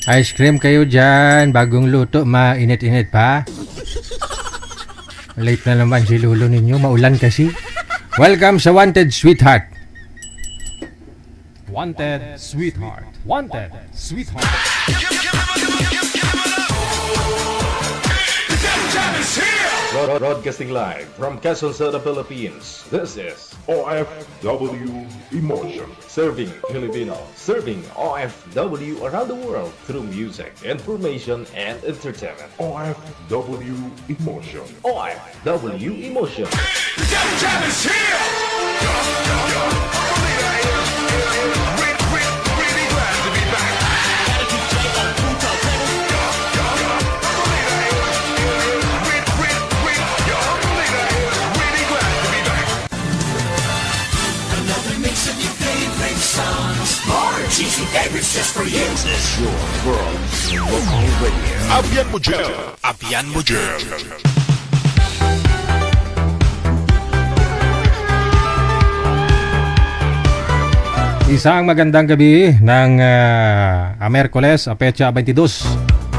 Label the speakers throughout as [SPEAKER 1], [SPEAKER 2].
[SPEAKER 1] Ice cream kayo dyan. Bagong luto, mainit-init pa. Late na naman si Lolo ninyo. Maulan kasi. Welcome sa Wanted Sweetheart.
[SPEAKER 2] Wanted Sweetheart. Wanted Sweetheart.
[SPEAKER 3] Broadcasting live from Quezon City, Philippines. This is OFW Emotion. Serving Filipino. Serving OFW around the world through music, information, and entertainment.
[SPEAKER 4] OFW Emotion.
[SPEAKER 3] OFW Emotion.
[SPEAKER 5] Cheesy favorites just for you.
[SPEAKER 4] This is your world local radio.
[SPEAKER 5] Abyan mo dyan. Abyan mo dyan.
[SPEAKER 1] Isang magandang gabi ng Miyerkules, petsa 22.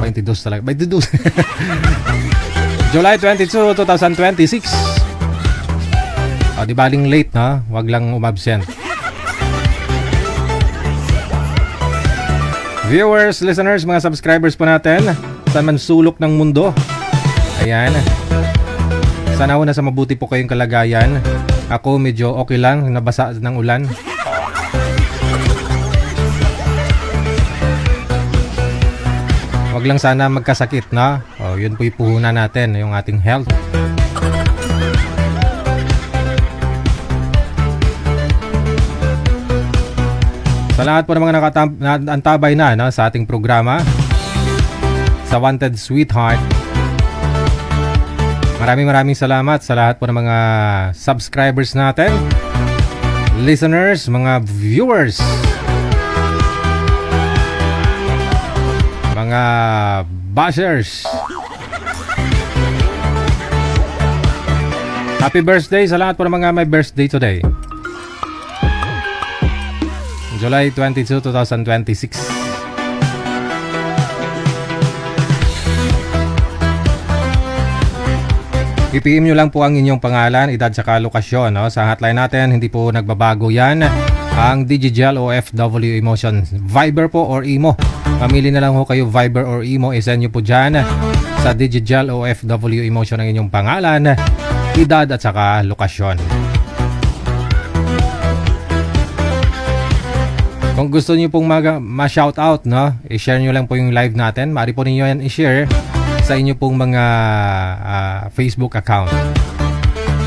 [SPEAKER 1] 22 talaga. 22. July 22, 2026. Di baling late na, wag lang umabsent. Viewers, listeners, mga subscribers po natin, saan man sulok ng mundo. Ayan. Sana ho nasa mabuti po kayong kalagayan. Ako medyo okay lang, nabasa ng ulan. Wag lang sana magkasakit, na. Yun po yung puhunan natin, yung ating health. Sa lahat po ng mga nakaantabay na, no, sa ating programa sa Wanted Sweetheart, maraming salamat sa lahat po ng mga subscribers natin, listeners, mga viewers, mga bashers. Happy birthday sa lahat po ng mga may birthday today. July 22, 2026. I-PM nyo lang po ang inyong pangalan, edad sa lokasyon, no? Sa hotline natin, hindi po nagbabago yan. Ang Digigel OFW Emotion, Viber po or Imo. Mamili na lang ho kayo, Viber or Imo. I-send nyo po dyan sa Digigel OFW Emotion ang inyong pangalan, edad at saka lokasyon. Kung gusto niyo pong ma-shoutout, no, i-share niyo lang po yung live natin. Maaari po niyo yan i-share sa inyo pong mga Facebook account.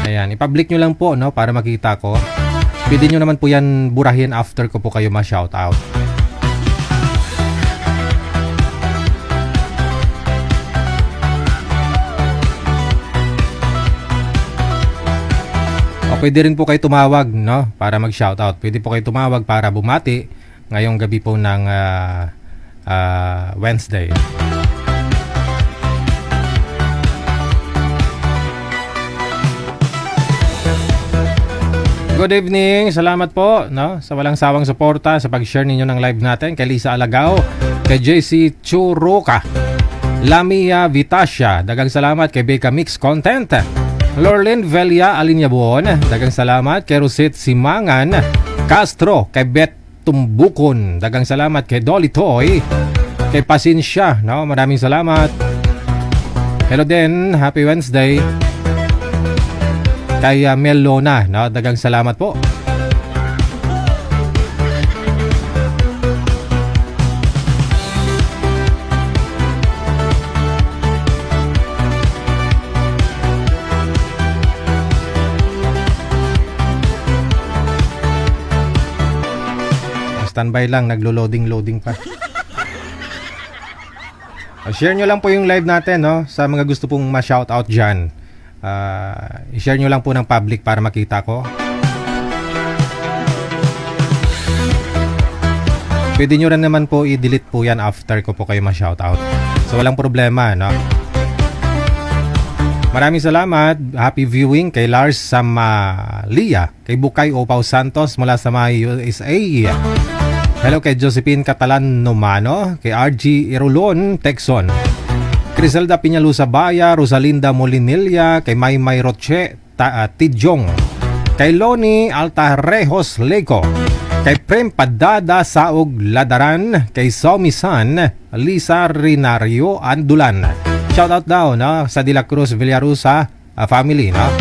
[SPEAKER 1] Ayan, i-public niyo lang po, no, para makita ko. Pwede niyo naman po yan burahin after ko po kayo ma-shoutout. O pwede rin po kayo tumawag, no, para mag-shoutout. Pwede po kayo tumawag para bumati ngayong gabi po ng Wednesday. Good evening, salamat po, no, sa walang sawang suporta sa pag-share ninyo ng live natin. Kay Lisa Alagao, kay JC Churuca, Lamia Vitasha, dagang salamat. Kay Beka Mix Content, Lorlin Velia Alinyabon, dagang salamat. Kay Rosit Simangan Castro, kay Bet Tumbukon, dagang salamat. Kay Dolly Toy, kay Pasinsya, no, maraming salamat. Hello din, happy Wednesday. Kay Melona, no, dagang salamat po. Standby lang, naglo-loading pa. Share nyo lang po yung live natin, no, sa mga gusto pong ma-shoutout dyan. I-share nyo lang po ng public para makita ko. Pwede nyo rin naman po i-delete po yan after ko po kayo ma-shoutout. So walang problema, no? Maraming salamat. Happy viewing kay Lars Samalia, kay Bukay Opaw Santos mula sa mga USA. Hello kay Josephine Catalan Nomano, kay RG Irulon, Texon. Criselda Piñalusa Baya, Rosalinda Molinilla, kay Maymay Roche, Tidjong. Kay Loni Altarejos Leco, kay Prem Padada Saog Ladaran, kay Somi San, Lisa Rinario Andulan. Shoutout daw no, sa De La Cruz Villarusa family. No?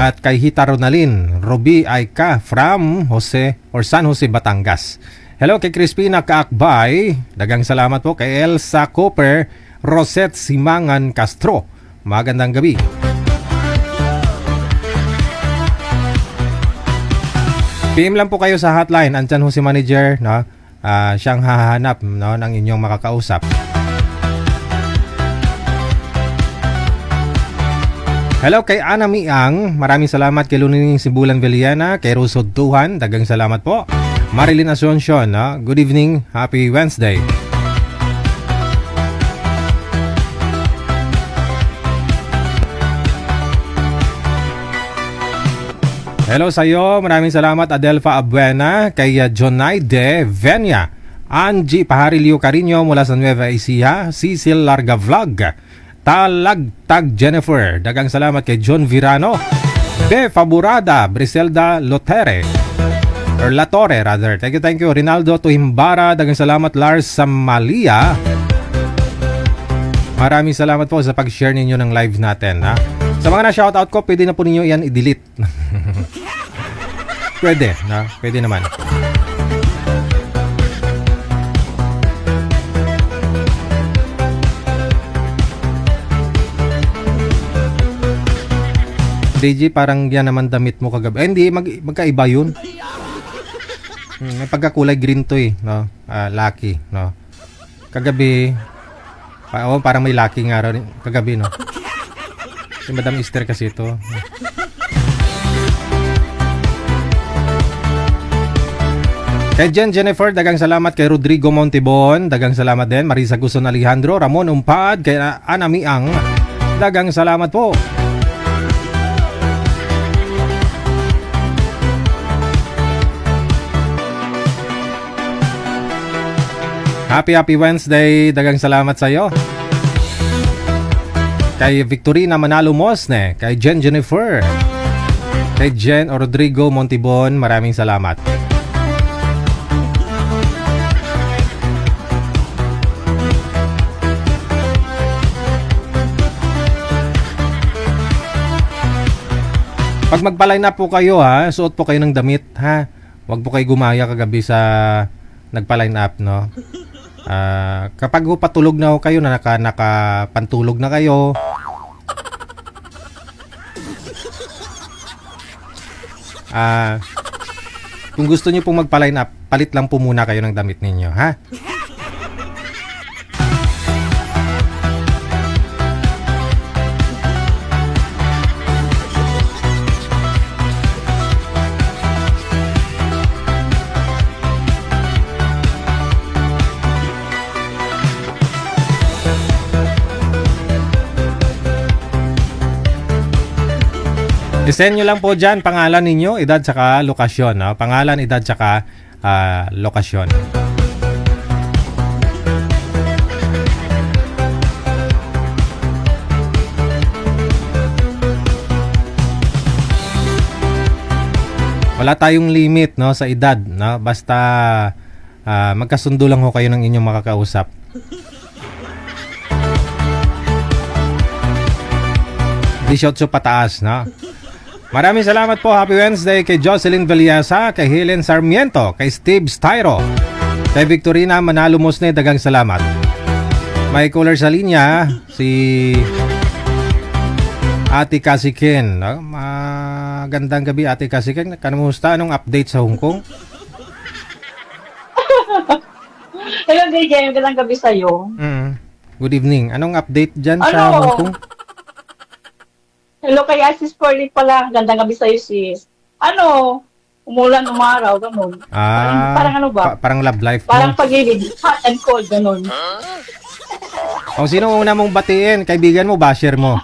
[SPEAKER 1] At kay Hita Ronalyn Ruby Aika from San Jose, Batangas. Hello kay Crispina Kaakbay. Dagang salamat po kay Elsa Cooper Rosette Simangan Castro. Magandang gabi. PM lang po kayo sa hotline. Andyan ho si manager, no? Siyang hahanap, no, ng inyong makakausap. Hello kay Ana Miang. Maraming salamat kay Luning Sibulan Villana, kay Rusod Tuhan. Dagang salamat po. Marilyn Asuncion, no? Good evening. Happy Wednesday. Hello sa iyo. Maraming salamat Adelfa Abuena, kay Jonaide Venia, Angie Paharilio Carino mula sa Nueva Ecija, Cecil Larga Vlog, Talagtag Jennifer. Dagang salamat kay John Virano, De Faburada, Briselda Lotere, or Latore rather. Thank you. Rinaldo Tuhimbara, dagang salamat. Lars Samalia. Maraming salamat po sa pag-share ninyo ng live natin. Ha? Sa mga na-shoutout ko, pwede na po ninyo yan i-delete. Pwede, na? Pwede naman. DJ, parang yan naman damit mo kagabi. Hindi, magkaiba yun. May pagkakulay green to eh, no? Lucky, no? Kagabi, parang may lucky nga rin kagabi, no? Si Madam Easter kasi ito. Kay Jennifer, dagang salamat. Kay Rodrigo Montibon, dagang salamat din. Marisa Guson Alejandro, Ramon Umpad, kay Ana Miang, dagang salamat po. Happy Wednesday. Dagang salamat sa iyo. Kay Victorina Manalo Mosne, kay Jennifer, kay Jen o Rodrigo Montibon, maraming salamat. Pag magpa-line up po kayo ha, suot po kayo ng damit ha. Huwag po kayo gumaya kagabi sa nagpa-line up, no? Kapag patulog na kayo, na nakapantulog na kayo, kung gusto niyo pong magpa-line up, palit lang po muna kayo ng damit ninyo, ha? I-send nyo lang po dyan pangalan ninyo, edad, saka lokasyon. No? Pangalan, edad, saka lokasyon. Wala tayong limit, no, sa edad. No? Basta magkasundo lang ho kayo ng inyong makakausap. 18 pataas, no? Maraming salamat po. Happy Wednesday kay Jocelyn Valiasa, kay Helen Sarmiento, kay Steve Styro, kay Victorina Manalo Mosne, dagang salamat. May caller sa linya, si Ate Kasikin. No? Magandang gabi, Ate Kasikin. Kamusta? Anong update sa Hong Kong?
[SPEAKER 6] Hello, DJ. Magandang gabi sa'yo.
[SPEAKER 1] Good evening. Anong update dyan sa Hong Kong?
[SPEAKER 6] Hello kay Sis Pearly pala. Gandang gabi sa'yo, sis. Umulan, umaraw, ganun. Parang ano ba?
[SPEAKER 1] Parang love life mo.
[SPEAKER 6] Parang pag-ibig, hot and cold, ganun.
[SPEAKER 1] O, sino una mong batiin? Kaibigan mo, basher mo?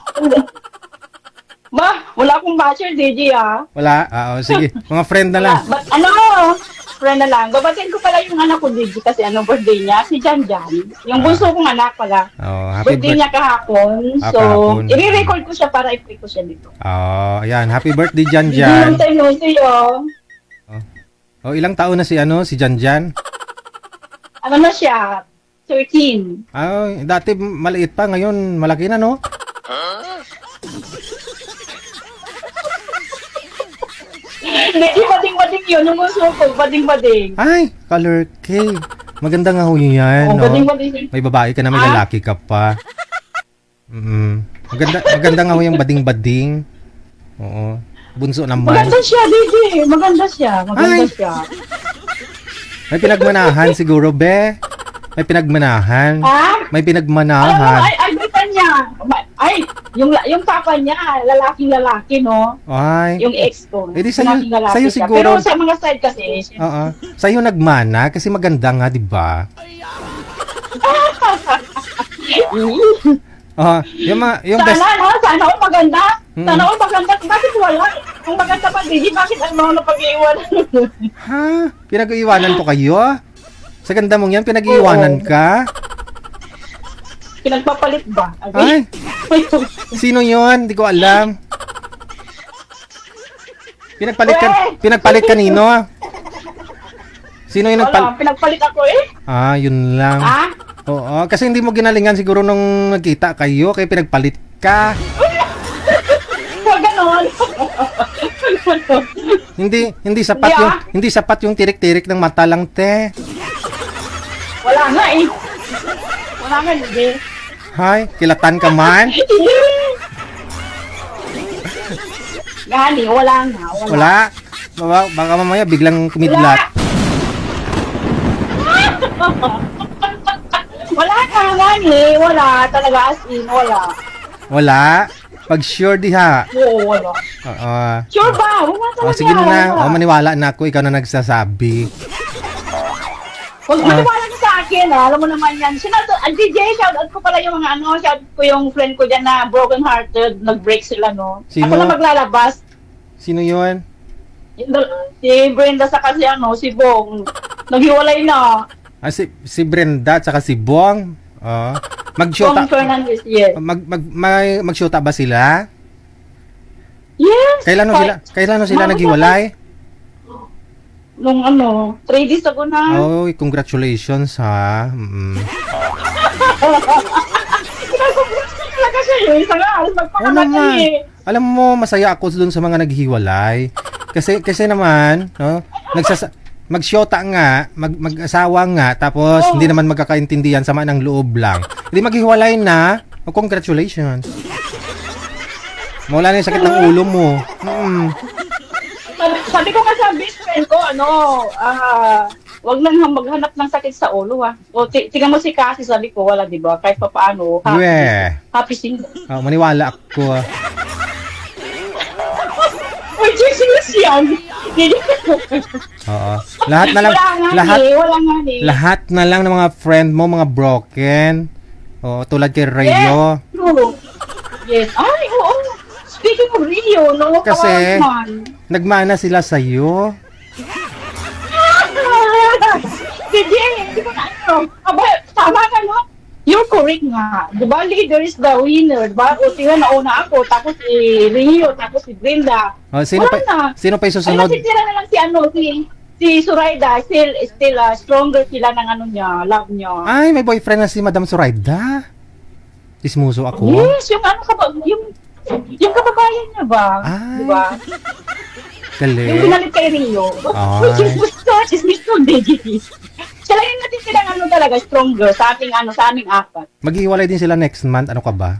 [SPEAKER 6] Wala akong basher, DJ, ah.
[SPEAKER 1] Wala? Sige. Mga friend na lang.
[SPEAKER 6] friend na lang. Babatiin ko pala yung anak ko, Digi, kasi anong birthday niya? Si Jan Jan. Yung bunso kong anak pala.
[SPEAKER 1] Oh, happy
[SPEAKER 6] Birthday
[SPEAKER 1] birthday.
[SPEAKER 6] niya kahapon.
[SPEAKER 1] Ah,
[SPEAKER 6] So,
[SPEAKER 1] kahapon.
[SPEAKER 6] i-record ko siya para i-play ko siya dito.
[SPEAKER 1] Oh, ayan. Happy birthday, Jan
[SPEAKER 6] Hindi
[SPEAKER 1] Jan.
[SPEAKER 6] yung time no sa'yo.
[SPEAKER 1] Oh, ilang taon na si si Jan Jan?
[SPEAKER 6] Ano na siya? 13.
[SPEAKER 1] Ah, dati maliit pa, ngayon malaki na, no?
[SPEAKER 6] Hindi, bading-bading yun. Yung bunso ko, bading-bading.
[SPEAKER 1] Ay, color K. Maganda nga ho yan,
[SPEAKER 6] Oh,
[SPEAKER 1] no?
[SPEAKER 6] bading-bading.
[SPEAKER 1] May babae ka na, may
[SPEAKER 6] Ah?
[SPEAKER 1] lalaki ka pa. Maganda nga ho yung bading-bading. Oo. Bunso naman.
[SPEAKER 6] Maganda siya, Digi. Maganda siya. Maganda
[SPEAKER 1] Ay.
[SPEAKER 6] siya.
[SPEAKER 1] May pinagmanahan siguro, be. May pinagmanahan.
[SPEAKER 6] Ha?
[SPEAKER 1] May
[SPEAKER 6] Alam mo,
[SPEAKER 1] pinagmanahan.
[SPEAKER 6] ay, kita niya. Ay, yung papa niya, lalaking-lalaki, no?
[SPEAKER 1] Ay.
[SPEAKER 6] Yung ex ko.
[SPEAKER 1] Eh, di sa'yo-
[SPEAKER 6] lalaking-lalaki
[SPEAKER 1] sa'yo
[SPEAKER 6] siya.
[SPEAKER 1] siguro-
[SPEAKER 6] Pero sa mga side kasi,
[SPEAKER 1] Oo. Sa'yo nagmana kasi maganda nga, di ba? Yung best.
[SPEAKER 6] sana, no? Sana all maganda. Sana all maganda. Bakit wala? Kung maganda pa, Digi, bakit ano na pag-iiwanan?
[SPEAKER 1] Ha? Pinag-iwanan ko kayo? Sa ganda mong yan, pinag-iwanan
[SPEAKER 6] Oo.
[SPEAKER 1] ka?
[SPEAKER 6] Pinagpapalit ba?
[SPEAKER 1] Ay, sino yon? Hindi ko alam. Pinagpalit kanino? Sino yung
[SPEAKER 6] Wala, pinagpalit ako eh.
[SPEAKER 1] Ah, yun lang.
[SPEAKER 6] Ha?
[SPEAKER 1] Oo, kasi hindi mo ginalingan siguro nung nagkita kayo, kaya pinagpalit ka.
[SPEAKER 6] Huwag ganon.
[SPEAKER 1] Hindi sapat
[SPEAKER 6] Hindi,
[SPEAKER 1] yung hindi sapat yung tirik-tirik ng mata lang, te.
[SPEAKER 6] Wala nga eh. Wala nga, Digi.
[SPEAKER 1] Hay, kilatan ka man?
[SPEAKER 6] Gani, wala nga.
[SPEAKER 1] Wala. Baka mamaya biglang kumidlat.
[SPEAKER 6] Wala ka, Gani. Wala. Talaga, as in, wala.
[SPEAKER 1] Wala. Pag sure diha.
[SPEAKER 6] Oo, wala.
[SPEAKER 1] Oo.
[SPEAKER 6] Sure ba? Wala talaga.
[SPEAKER 1] Oh, sige na.
[SPEAKER 6] wala.
[SPEAKER 1] Oh, maniwala na ako. Ikaw na nagsasabi.
[SPEAKER 6] Huwag maniwala ka sa akin, ha? Alam mo naman yan. DJ, shoutout ko pala yung mga ano, shoutout ko yung friend ko dyan na broken-hearted, nag-break sila, no?
[SPEAKER 1] Sino?
[SPEAKER 6] Ako na maglalabas.
[SPEAKER 1] Sino yun?
[SPEAKER 6] Si Brenda sa kasi ano, si Bong. Naghiwalay na.
[SPEAKER 1] Ah, si Brenda at saka si Bong. Oh. Mag-shota.
[SPEAKER 6] Bong Fernandez, yes.
[SPEAKER 1] Mag-shota ba sila?
[SPEAKER 6] Yes!
[SPEAKER 1] Kailan sila
[SPEAKER 6] Mama,
[SPEAKER 1] naghiwalay?
[SPEAKER 6] Nung ano, 3 days ago na.
[SPEAKER 1] Oh, congratulations ha.
[SPEAKER 6] Talaga siya yun. Isa nga, alas
[SPEAKER 1] Oo
[SPEAKER 6] magpakamatay
[SPEAKER 1] naman.
[SPEAKER 6] eh.
[SPEAKER 1] Alam mo, masaya ako dun sa mga naghiwalay. Kasi naman, no, magsyota nga, mag-asawa nga, tapos hindi naman magkakaintindihan, sama ng loob lang. Hindi maghiwalay na, oh, congratulations. Mawala na yung sakit ng ulo mo.
[SPEAKER 6] Sabi ko nga sa best friend ko, wag nang maghanap ng sakit sa ulo, ha. O, tingnan mo si Cassie, sabi ko, wala, di ba? Kahit pa paano, happy single.
[SPEAKER 1] Oh, maniwala ako.
[SPEAKER 6] Uy, Jesus yan!
[SPEAKER 1] Oo. Lahat na lang,
[SPEAKER 6] Wala nga eh.
[SPEAKER 1] lahat na lang ng mga friend mo, mga broken. Oh, tulad kay Rayo.
[SPEAKER 6] True. Yes. Ay, oo. Speaking of Rio, no?
[SPEAKER 1] Kasi-
[SPEAKER 6] Kawawa naman.
[SPEAKER 1] Nagmana sila sa'yo.
[SPEAKER 6] Sige, hindi ko na ano. Aba, tama ka, no? You're correct nga. Diba, leader is the winner. Diba? O, tingnan, nauna ako. Tapos si Rio, tapos si Brenda.
[SPEAKER 1] Oh, sino
[SPEAKER 6] Wala na.
[SPEAKER 1] pa yung
[SPEAKER 6] Ay,
[SPEAKER 1] susunod?
[SPEAKER 6] natitira na lang si ano, si Suraida. Still stronger sila ng ano niya, love niya.
[SPEAKER 1] Ay, may boyfriend na si Madam Zoraida. Ismuso ako.
[SPEAKER 6] Yes, yung ano yung kababayan niya ba?
[SPEAKER 1] Ay.
[SPEAKER 6] Diba? Yung
[SPEAKER 1] Galing.
[SPEAKER 6] pinalit kay Rio.
[SPEAKER 1] Ay.
[SPEAKER 6] Which is Mr. Diggy. Siya lang yung natin silang ano talaga, stronger sa aming apat.
[SPEAKER 1] Maghiwalay din sila next month. Ano ka ba?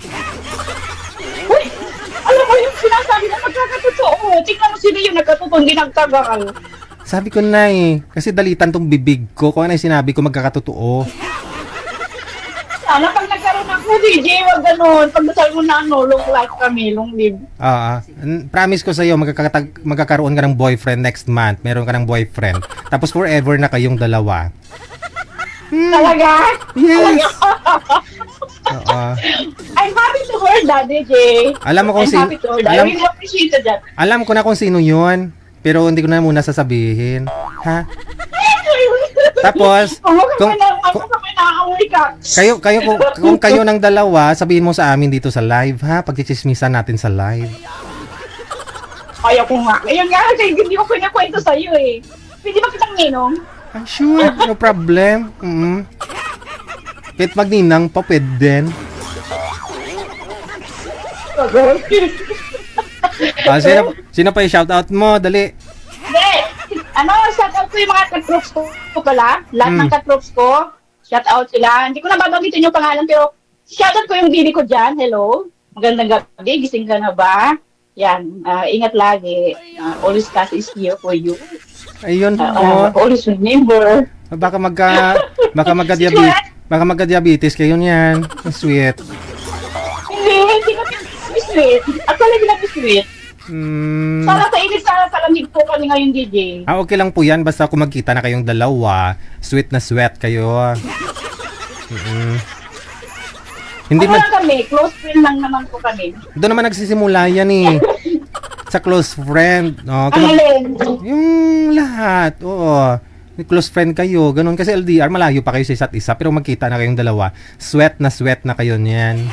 [SPEAKER 6] Uy! Alam mo yung sinasabi na magkakatotoo. Tingnan mo si Rio nagkatotoo, hindi nagtagal.
[SPEAKER 1] Sabi ko na eh. Kasi dalitan tong bibig ko. Kung ano yung sinabi ko, magkakatotoo.
[SPEAKER 6] Sana pag nagkaroon ako, DJ, wag ganun. Pagdasal mo na ano, long life kami, long live.
[SPEAKER 1] Promise ko sa'yo, magkakaroon ka ng boyfriend next month. Meron ka ng boyfriend. Tapos forever na kayong dalawa.
[SPEAKER 6] Talaga?
[SPEAKER 1] Yes! Oo.
[SPEAKER 6] I'm happy to hear that, DJ.
[SPEAKER 1] Alam mo kung
[SPEAKER 6] I'm happy to hear that. I really appreciate that.
[SPEAKER 1] Alam ko na kung sino yun. Pero hindi ko na muna sasabihin. Ha? Tapos, kung,
[SPEAKER 6] May nakakaway ka.
[SPEAKER 1] kung kayo ng dalawa, sabihin mo sa amin dito sa live, ha? Pagchichismisan natin sa live.
[SPEAKER 6] Ayaw ko nga. Ayun nga, kasi hindi ko pinakwento sa'yo eh. Pwede ba kitang minom?
[SPEAKER 1] Ah, sure, no problem. Kahit magninang pa, pwede din. Sino pa yung shoutout mo? Dali.
[SPEAKER 6] Hindi. Shoutout ko yung mga katroops ko pala. Lahat ng katroops ko. Shoutout sila. Hindi ko na babanggitin yung pangalan, pero shoutout ko yung dili ko dyan. Hello. Magandang gabi. Gising ka na ba? Yan. Ingat lagi. Always Cass is here for you.
[SPEAKER 1] Ayun.
[SPEAKER 6] Always remember.
[SPEAKER 1] Baka magka-diabetes kayo niyan. Sweet.
[SPEAKER 6] Hindi ko sweet. Actually, hindi na sweet. Sana sa init, sana sa lamig po kami ngayon, DJ.
[SPEAKER 1] Okay lang po yan. Basta kung magkita na kayong dalawa, sweet na sweat kayo. Hindi
[SPEAKER 6] Ano lang kami, close friend lang naman po kami.
[SPEAKER 1] Doon naman nagsisimula yan eh. Sa close friend. Oh,
[SPEAKER 6] Ang alin.
[SPEAKER 1] yung lahat. Oo. Close friend kayo. Ganun. Kasi LDR, malayo pa kayo sa isa't isa. Pero magkita na kayong dalawa. Sweat na kayo niyan.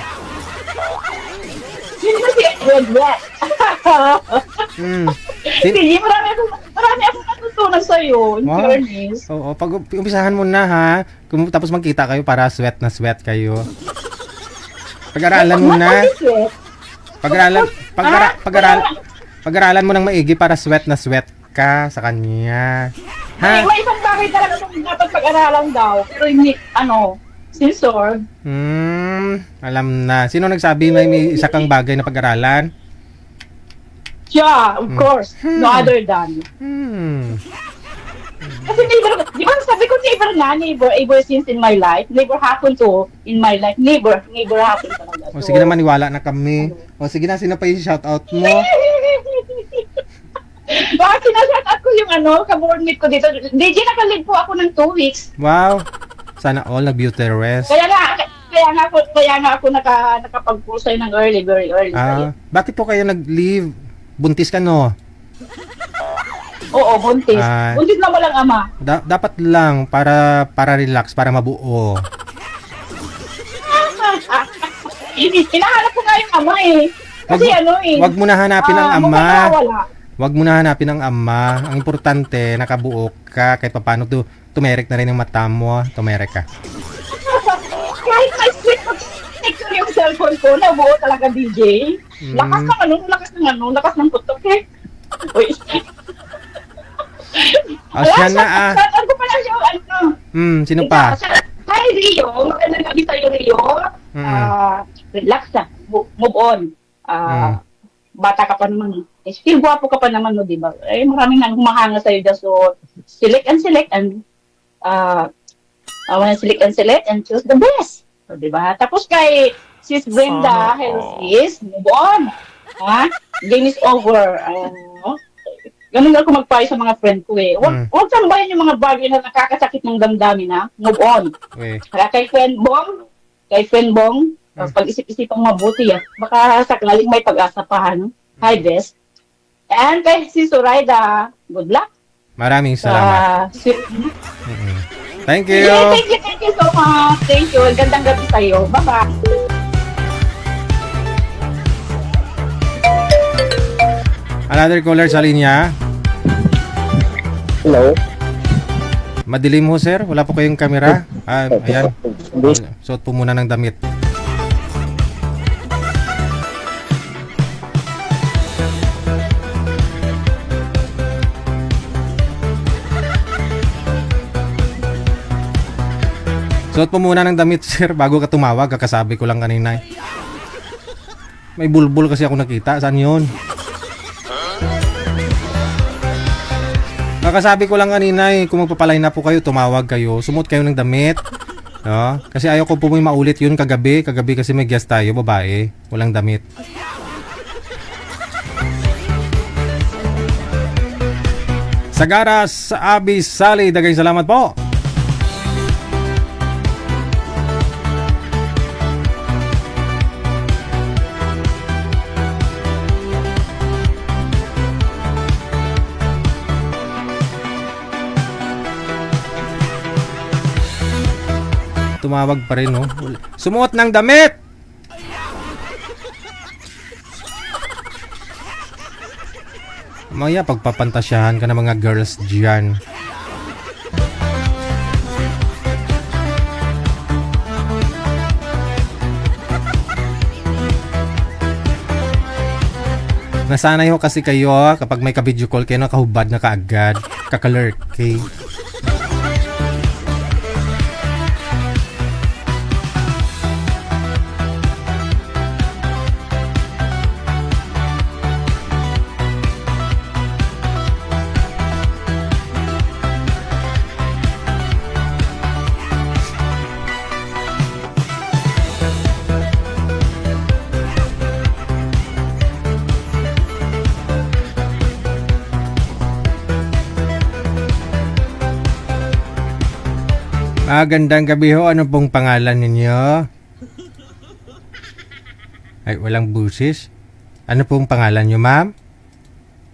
[SPEAKER 6] Hindi kasi wet. Hindi, marami akong natutunan sa'yo. In
[SPEAKER 1] Wow.
[SPEAKER 6] fairness.
[SPEAKER 1] Oo. Pag umpisahan mo na ha. Tapos magkita kayo para sweat na kayo. Pag-aralan mo na. Pag-aralan mo ng maigi para sweat ka sa kanya. Ha?
[SPEAKER 6] May isang bagay talaga kung dapat pag-aralan daw. Pero hindi, sensor.
[SPEAKER 1] Alam na. Sino nagsabi na may isa kang bagay na pag-aralan?
[SPEAKER 6] Yeah, of course. No other than. Kasi never, di ba sabi ko never since in my life. Never happened to in my life. Never happened talaga.
[SPEAKER 1] O sige na, maniwala na kami. O sige na, sino pa yung shoutout mo?
[SPEAKER 6] Bakit sinashout ko yung ka-boardmate ko dito. DJ, nakalid po ako ng 2 weeks.
[SPEAKER 1] Wow. Sana all nag-beauty rest.
[SPEAKER 6] Kaya nga ako nakapag-pursay ng very early.
[SPEAKER 1] Bakit po kayo nag-leave? Buntis ka, no?
[SPEAKER 6] Oo, buntis. Buntis na walang ama.
[SPEAKER 1] Dapat lang para relax, para mabuo.
[SPEAKER 6] Hinahanap ko nga yung ama eh. Kasi
[SPEAKER 1] Wag mo na hanapin ang ama.
[SPEAKER 6] mukhang nawawala.
[SPEAKER 1] Wag mo na hanapin ang ama. Ang importante, nakabuo ka. Kahit paano tumerek na rin yung mata mo. Tumerek ka.
[SPEAKER 6] Kahit may sweet picture yung cellphone ko, nabuo talaga DJ. Lakas ng putok eh. Uy.
[SPEAKER 1] Siya na
[SPEAKER 6] Saan ko pala siya,
[SPEAKER 1] sino pa?
[SPEAKER 6] Hi Rio, magandang gabi sa'yo Rio. Relax na, move on. Bata ka pa naman. Still gwapo ka pa naman, no, di ba? Maraming nang humahanga sa'yo dyan. So, select and I wanna select and choose the best. So, di ba? Tapos kay Sis Brenda, hello sis, move on. Game is over. Ganun ako magpayo sa mga friend ko eh. Huwag sambayan yung mga bagay na nakakasakit ng damdamin ha. Move on. Kay friend Bong, pag-isip-isipang mabuti baka sakaling may pag-asa pa Hi best. And kay si Zoraida, good luck.
[SPEAKER 1] Maraming salamat. Thank you.
[SPEAKER 6] Thank you so much. Thank you. Gandang gabi sa'yo. Bye-bye.
[SPEAKER 1] Another caller sa linya.
[SPEAKER 7] Hello.
[SPEAKER 1] Madilim ho, sir. Wala po kayong camera. Ayan. Suot po muna ng damit. Suot po muna ng damit, sir, bago ka tumawag. Kakasabi ko lang kanina. May bulbul kasi ako nakita. Saan yun? Kakasabi ko lang kanina kung magpapalay na po kayo, tumawag kayo, sumuot kayo ng damit. No? Kasi ayaw ko po may maulit yun kagabi. Kagabi kasi may guest tayo, babae. Walang damit. Sagaras, Abi Sally, dagay salamat po. Tumawag pa rin, no? Sumuot ng damit! Maya, pagpapantasyahan ka ng mga girls dyan. Nasanay ho kasi kayo kapag may ka-video call kayo, nakahubad na kaagad, kakalurky. Magandang gabi ho. Ano pong pangalan ninyo? Ay, walang busis. Ano pong pangalan nyo, ma'am?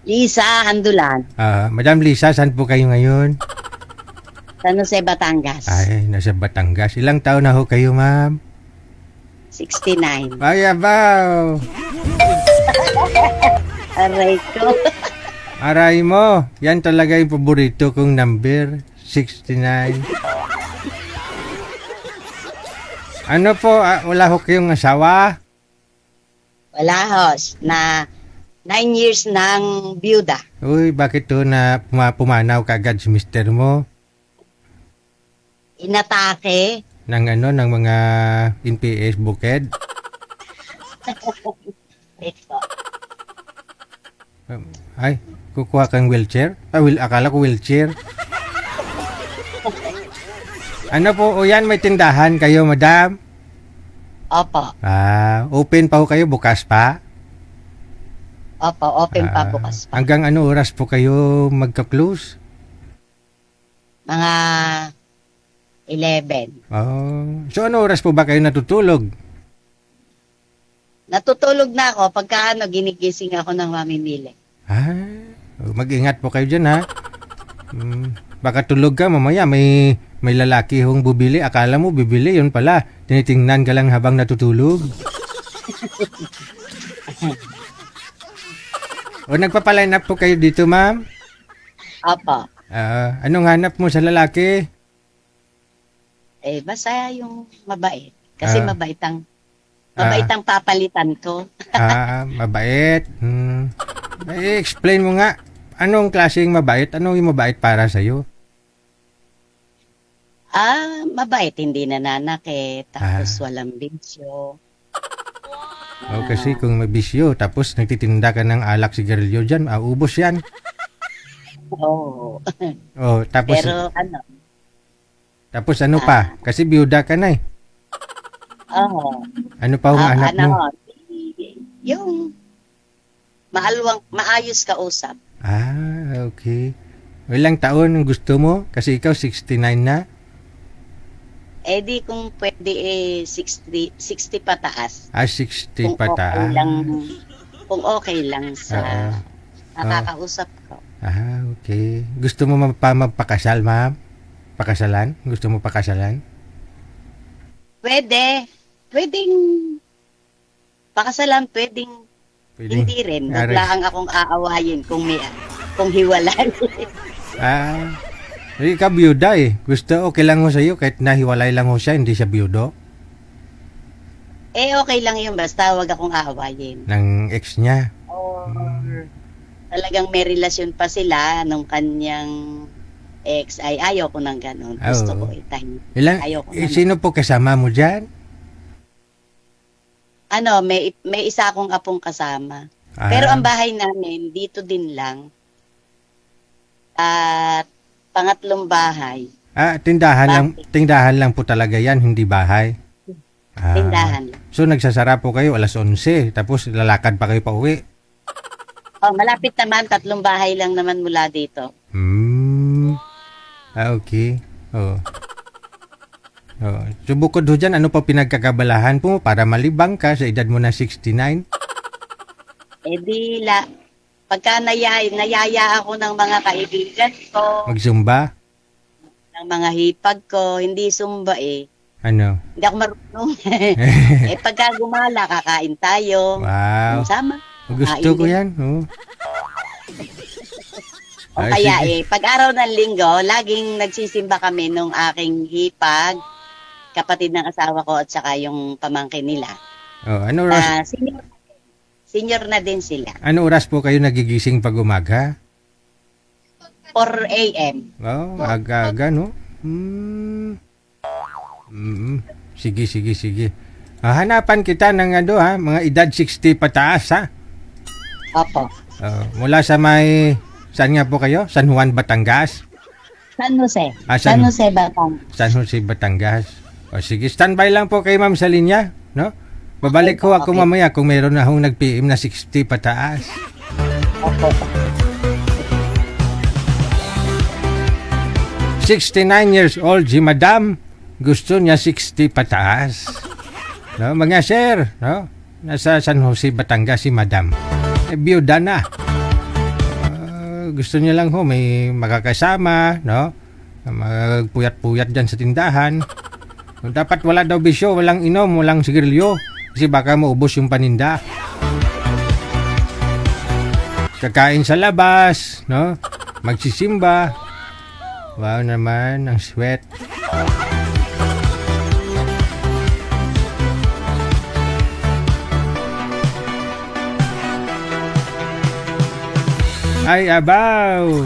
[SPEAKER 7] Lisa Handulan,
[SPEAKER 1] Madam Lisa, saan po kayo ngayon?
[SPEAKER 7] San Jose, Batangas.
[SPEAKER 1] Ay, nasa Batangas. Ilang taon na ho kayo, ma'am?
[SPEAKER 7] 69.
[SPEAKER 1] Ay, abaw!
[SPEAKER 7] Aray ko.
[SPEAKER 1] Aray mo. Yan talaga yung paborito kong number. 69. Ano po? Wala ho kayong asawa?
[SPEAKER 7] Wala hos. Na 9 years ng byuda.
[SPEAKER 1] Uy, bakit to na pumanaw kagad si mister mo?
[SPEAKER 7] Inatake.
[SPEAKER 1] Ng mga NPS bukid?
[SPEAKER 7] Ito.
[SPEAKER 1] Ay, kukuha kang wheelchair? Akala ko wheelchair. Ano po, o yan, may tindahan kayo, madam?
[SPEAKER 7] Opo.
[SPEAKER 1] Open pa ho kayo, bukas pa?
[SPEAKER 7] Opo, open pa bukas pa.
[SPEAKER 1] Hanggang ano oras po kayo magka-close?
[SPEAKER 7] Mga 11.
[SPEAKER 1] So ano oras po ba kayo natutulog?
[SPEAKER 7] Natutulog na ako pagka ginigising ako ng mamimili.
[SPEAKER 1] Mag-ingat po kayo dyan, ha? Baka tulog ka, mamaya may lalaki hong bubili. Akala mo bibili, yun pala. Tinitingnan ka lang habang natutulog. O nagpapaline up po kayo dito, ma'am?
[SPEAKER 7] Opo.
[SPEAKER 1] Anong hanap mo sa lalaki?
[SPEAKER 7] Basta yung mabait. Kasi
[SPEAKER 1] Ah.
[SPEAKER 7] mabait ang papalitan ko.
[SPEAKER 1] Mabait. Explain mo nga. Anong klaseng mabait? Anong yung mabait para sa'yo?
[SPEAKER 7] Mabait, hindi nananakit, tapos walang bisyo.
[SPEAKER 1] Kasi kung may bisyo, tapos nagtitinda ka ng alak sigarilyo dyan, ubos yan.
[SPEAKER 7] Oo.
[SPEAKER 1] Tapos,
[SPEAKER 7] Pero
[SPEAKER 1] tapos ano pa? Kasi biyuda ka na eh.
[SPEAKER 7] Oo.
[SPEAKER 1] Ano pa ang anak mo?
[SPEAKER 7] Yung maayos ka usap.
[SPEAKER 1] Okay. Ilang taon ang gusto mo? Kasi ikaw 69 na.
[SPEAKER 7] Di kung pwede 60 pataas.
[SPEAKER 1] 60 pataas.
[SPEAKER 7] Kung okay lang sa nakakausap ko.
[SPEAKER 1] Okay. Gusto mo magpakasal, ma'am? Pakasalan? Gusto mo pakasalan?
[SPEAKER 7] Pwedeng pakasalan, pwedeng hindi rin. Wala akong aawayin kung hiwalay.
[SPEAKER 1] Hindi ka biyuda eh. Gusto okay lang ho sa'yo kahit nahiwalay lang ho siya, hindi siya biyudo?
[SPEAKER 7] Okay lang yun, basta wag akong aawayin.
[SPEAKER 1] Ng ex niya?
[SPEAKER 7] Or talagang may relasyon pa sila nung kanyang ex ay ayaw ko ng ganun. Gusto ko itahin. Ayaw ko
[SPEAKER 1] sino po kasama mo dyan?
[SPEAKER 7] May isa akong apong kasama. Pero ang bahay namin, dito din lang. At pangatlong bahay.
[SPEAKER 1] Tindahan lang po talaga yan, hindi bahay.
[SPEAKER 7] Tindahan lang.
[SPEAKER 1] So nagsasara po kayo alas 11, tapos lalakad pa kayo pa uwi?
[SPEAKER 7] Malapit naman, 3 bahay lang naman mula dito.
[SPEAKER 1] Okay. So bukod ho dyan, ano pa pinagkakabalahan po para malibang ka sa edad mo na 69?
[SPEAKER 7] Pagka nayaya ako ng mga kaibigan ko,
[SPEAKER 1] Mag-zumba?
[SPEAKER 7] ng mga hipag ko, hindi zumba
[SPEAKER 1] Ano?
[SPEAKER 7] Hindi ako marunong. Pagka gumala, kakain tayo.
[SPEAKER 1] Wow.
[SPEAKER 7] Sama.
[SPEAKER 1] Gusto ko yan. Oh.
[SPEAKER 7] O
[SPEAKER 1] Ay,
[SPEAKER 7] kaya
[SPEAKER 1] sige.
[SPEAKER 7] pag araw ng linggo, laging nagsisimba kami nung aking hipag, kapatid ng asawa ko at saka yung pamangkin nila.
[SPEAKER 1] Oh, ano oras?
[SPEAKER 7] Senior na din sila.
[SPEAKER 1] Ano oras po kayo nagigising pag umaga?
[SPEAKER 7] 4 a.m.
[SPEAKER 1] Oh, aga-aga, no? Sige. Hanapan kita ng mga edad 60 pataas, ha?
[SPEAKER 7] Opo.
[SPEAKER 1] Mula sa saan nga po kayo? San Juan, Batangas?
[SPEAKER 7] San Jose.
[SPEAKER 1] San
[SPEAKER 7] Jose, Batang.
[SPEAKER 1] San Jose, Batangas. O sige, standby lang po kay ma'am sa linya, no? Babalik ko ako mamaya kung meron na akong nag-PM na 60 pataas.
[SPEAKER 7] Opo.
[SPEAKER 1] 69 years old si madam. Gusto niya 60 pataas. No, mga sir, no? Nasa San Jose, Batangas si madam. Biyuda na. Gusto niya lang may makakasama, no? Magpuyat-puyat dyan sa tindahan. Dapat wala daw bisyo, walang inom, walang sigarilyo. Kasi baka maubos yung paninda. Kakain sa labas, no? Magsisimba. Wow naman, ang sweat. Ay, abaw!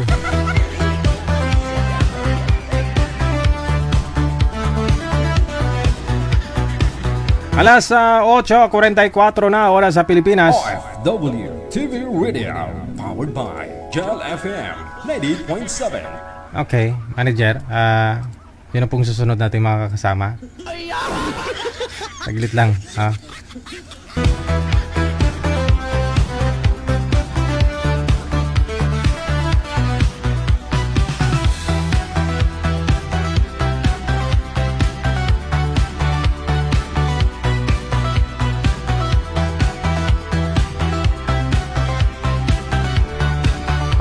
[SPEAKER 1] Alas 8:44 na oras sa Pilipinas.
[SPEAKER 2] OFW TV Radio. Powered by Gel FM 90.7.
[SPEAKER 1] Okay, manager, yun ang pong susunod natin mga kasama. Saglit lang, ha?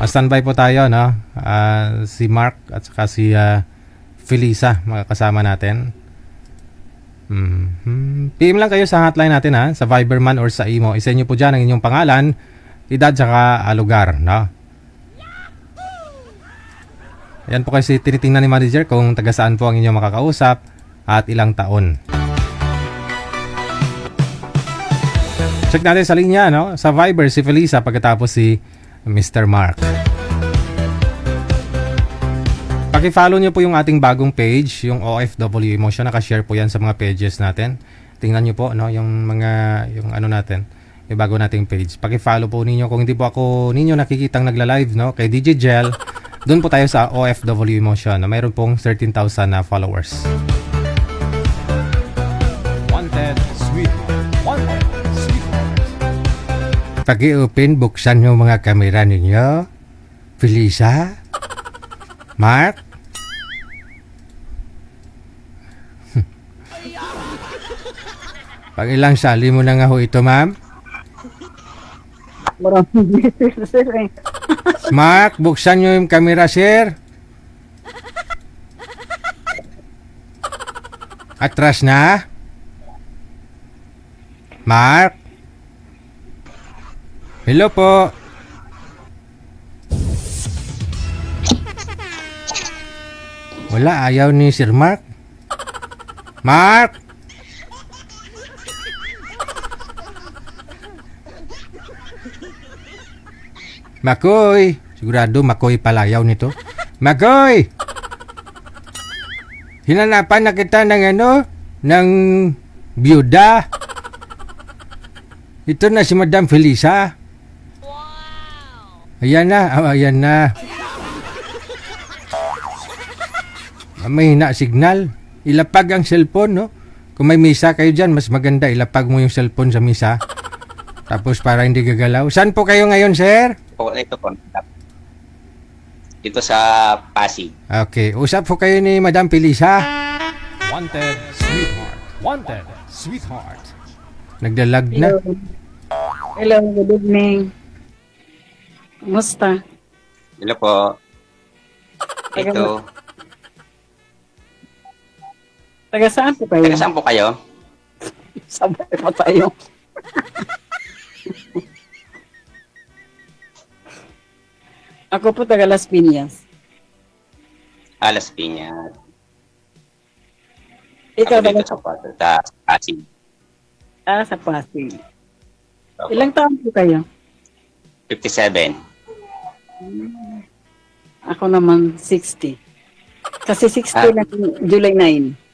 [SPEAKER 1] Standby po tayo, no? Si Mark at saka si Felisa, mga kasama natin. PM lang kayo sa hotline natin, ha? Sa Viber man or sa Imo. Isa nyo po dyan ang inyong pangalan, edad, saka lugar, no? Yan po kasi tinitingnan ni manager kung taga saan po ang inyong makakausap at ilang taon. Check natin sa linya, no? Sa Viber, si Felisa, pagkatapos si Mr. Mark. Paki-follow nyo po yung ating bagong page, yung OFW Emotion. Naka-share po yan sa mga pages natin. Tingnan nyo po, no, yung natin, yung bago nating page. Paki-follow po ninyo. Kung hindi po ninyo nakikitang nagla-live, no, kay DJ Gel, doon po tayo sa OFW Emotion. No, mayroon pong 13,000 na followers.
[SPEAKER 2] Wanted Sweetheart. Wanted Sweetheart.
[SPEAKER 1] Paki-open, buksan yung mga kamera ninyo. Felisa? Mark? Pag ilang sali mo na nga ho ito, ma'am?
[SPEAKER 6] Maraming beses, sir.
[SPEAKER 1] Mark, buksan nyo yung camera, sir. Atras na. Mark? Hello po. Wala, ayaw ni Sir Mark. Mark! Makoy! Sigurado Makoy palayaw nito. Makoy! Hinanapan na kita ng biyuda. Ito na si Madam Felisa. Ayan na. May hina signal. Ilapag ang cellphone, no? Kung may misa kayo dyan, mas maganda ilapag mo yung cellphone sa misa. Tapos para hindi gagalaw. Saan po kayo ngayon, sir?
[SPEAKER 8] Ito po. Dito sa Pasig.
[SPEAKER 1] Okay. Usap po kayo ni Madam Felisa.
[SPEAKER 2] Wanted Sweetheart. Wanted Sweetheart.
[SPEAKER 1] Nagdalag na.
[SPEAKER 6] Hello, good evening. Kumusta?
[SPEAKER 8] Hello po. Ito.
[SPEAKER 9] Taga saan po kayo?
[SPEAKER 8] Taga saan po kayo?
[SPEAKER 9] Sabay pa tayo. Ako po taga Las Piñas.
[SPEAKER 8] Alas Piñas.
[SPEAKER 9] Ikaw
[SPEAKER 8] Ako dito
[SPEAKER 9] taga
[SPEAKER 8] sa Pasig.
[SPEAKER 9] sa Pasig. Ilang taon po kayo?
[SPEAKER 8] 57.
[SPEAKER 9] Ako naman 60. Kasi 60 na July 9.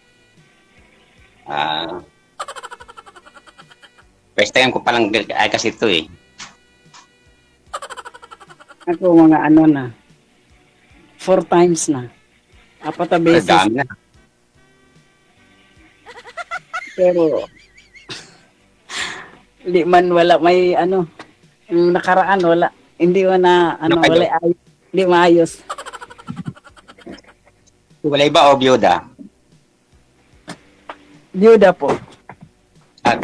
[SPEAKER 8] First time ko palang ay kasi ito eh.
[SPEAKER 9] Ako mga ano na. 4 times na. 4 na beses.
[SPEAKER 8] Dami na.
[SPEAKER 9] Pero hindi man wala may ano yung nakaraan wala hindi mo na ano
[SPEAKER 8] Ano kayo?
[SPEAKER 9] wala ayos, hindi maayos.
[SPEAKER 8] Wala ba o byuda?
[SPEAKER 9] Byuda po.
[SPEAKER 8] At,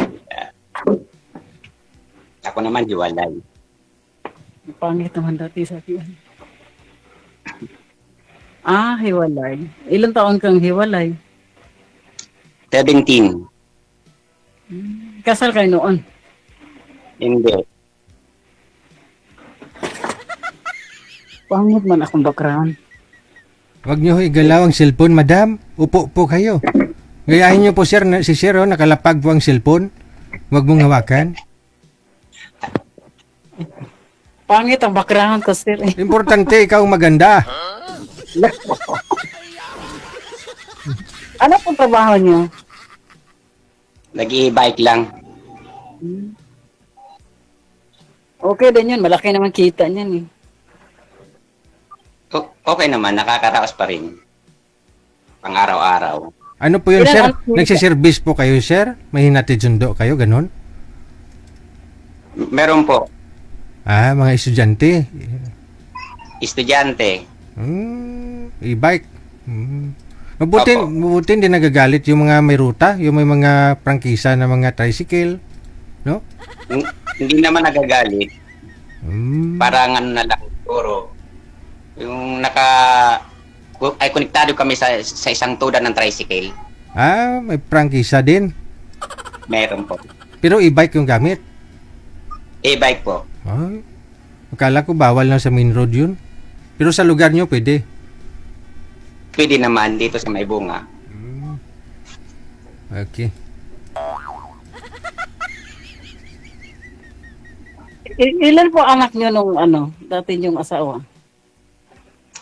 [SPEAKER 8] ako naman hiwalay.
[SPEAKER 9] Pangit naman dati sa akin. Hiwalay. Ilang taon kang hiwalay?
[SPEAKER 8] 17.
[SPEAKER 9] Kasal kayo noon?
[SPEAKER 8] Hindi.
[SPEAKER 9] Pangit man akong background.
[SPEAKER 1] Huwag niyo igalaw ang cellphone, madam. Upo po kayo. Gayahin niyo po, sir, si sir, nakalapag po ang cellphone. Huwag mong hawakan.
[SPEAKER 9] Pangit ang background ko, sir.
[SPEAKER 1] Importante, ikaw maganda.
[SPEAKER 9] Ano pong trabaho niyo?
[SPEAKER 8] Nag-i-bike lang.
[SPEAKER 9] Okay din yun. Malaki naman kita niyan eh.
[SPEAKER 8] Okay naman, nakakaraos pa rin. Pang araw-araw.
[SPEAKER 1] Ano po yun,
[SPEAKER 9] Ilan
[SPEAKER 1] sir?
[SPEAKER 9] ang kita?
[SPEAKER 1] Nagsiservice po kayo, sir? May hinatid sundo kayo, ganun?
[SPEAKER 8] Meron po,
[SPEAKER 1] Mga estudyante.
[SPEAKER 8] estudyante.
[SPEAKER 1] E-bike. Mabuti hindi nagagalit yung mga may ruta, yung may mga prangkisa na mga tricycle. No?
[SPEAKER 8] Hindi naman nagagalit.
[SPEAKER 1] Mm.
[SPEAKER 8] Parang ano na lang, siguro. Yung ay konektado kami sa isang tuda ng tricycle.
[SPEAKER 1] May prangkisa din.
[SPEAKER 8] Meron po.
[SPEAKER 1] Pero e-bike yung gamit.
[SPEAKER 8] E-bike po.
[SPEAKER 1] Ay, akala ko bawal na sa main road yun. Pero sa lugar nyo, pwede.
[SPEAKER 8] Pwede naman dito sa may bunga.
[SPEAKER 1] Okay.
[SPEAKER 9] Ilan po anak niyo nung ano, dati yung asawa?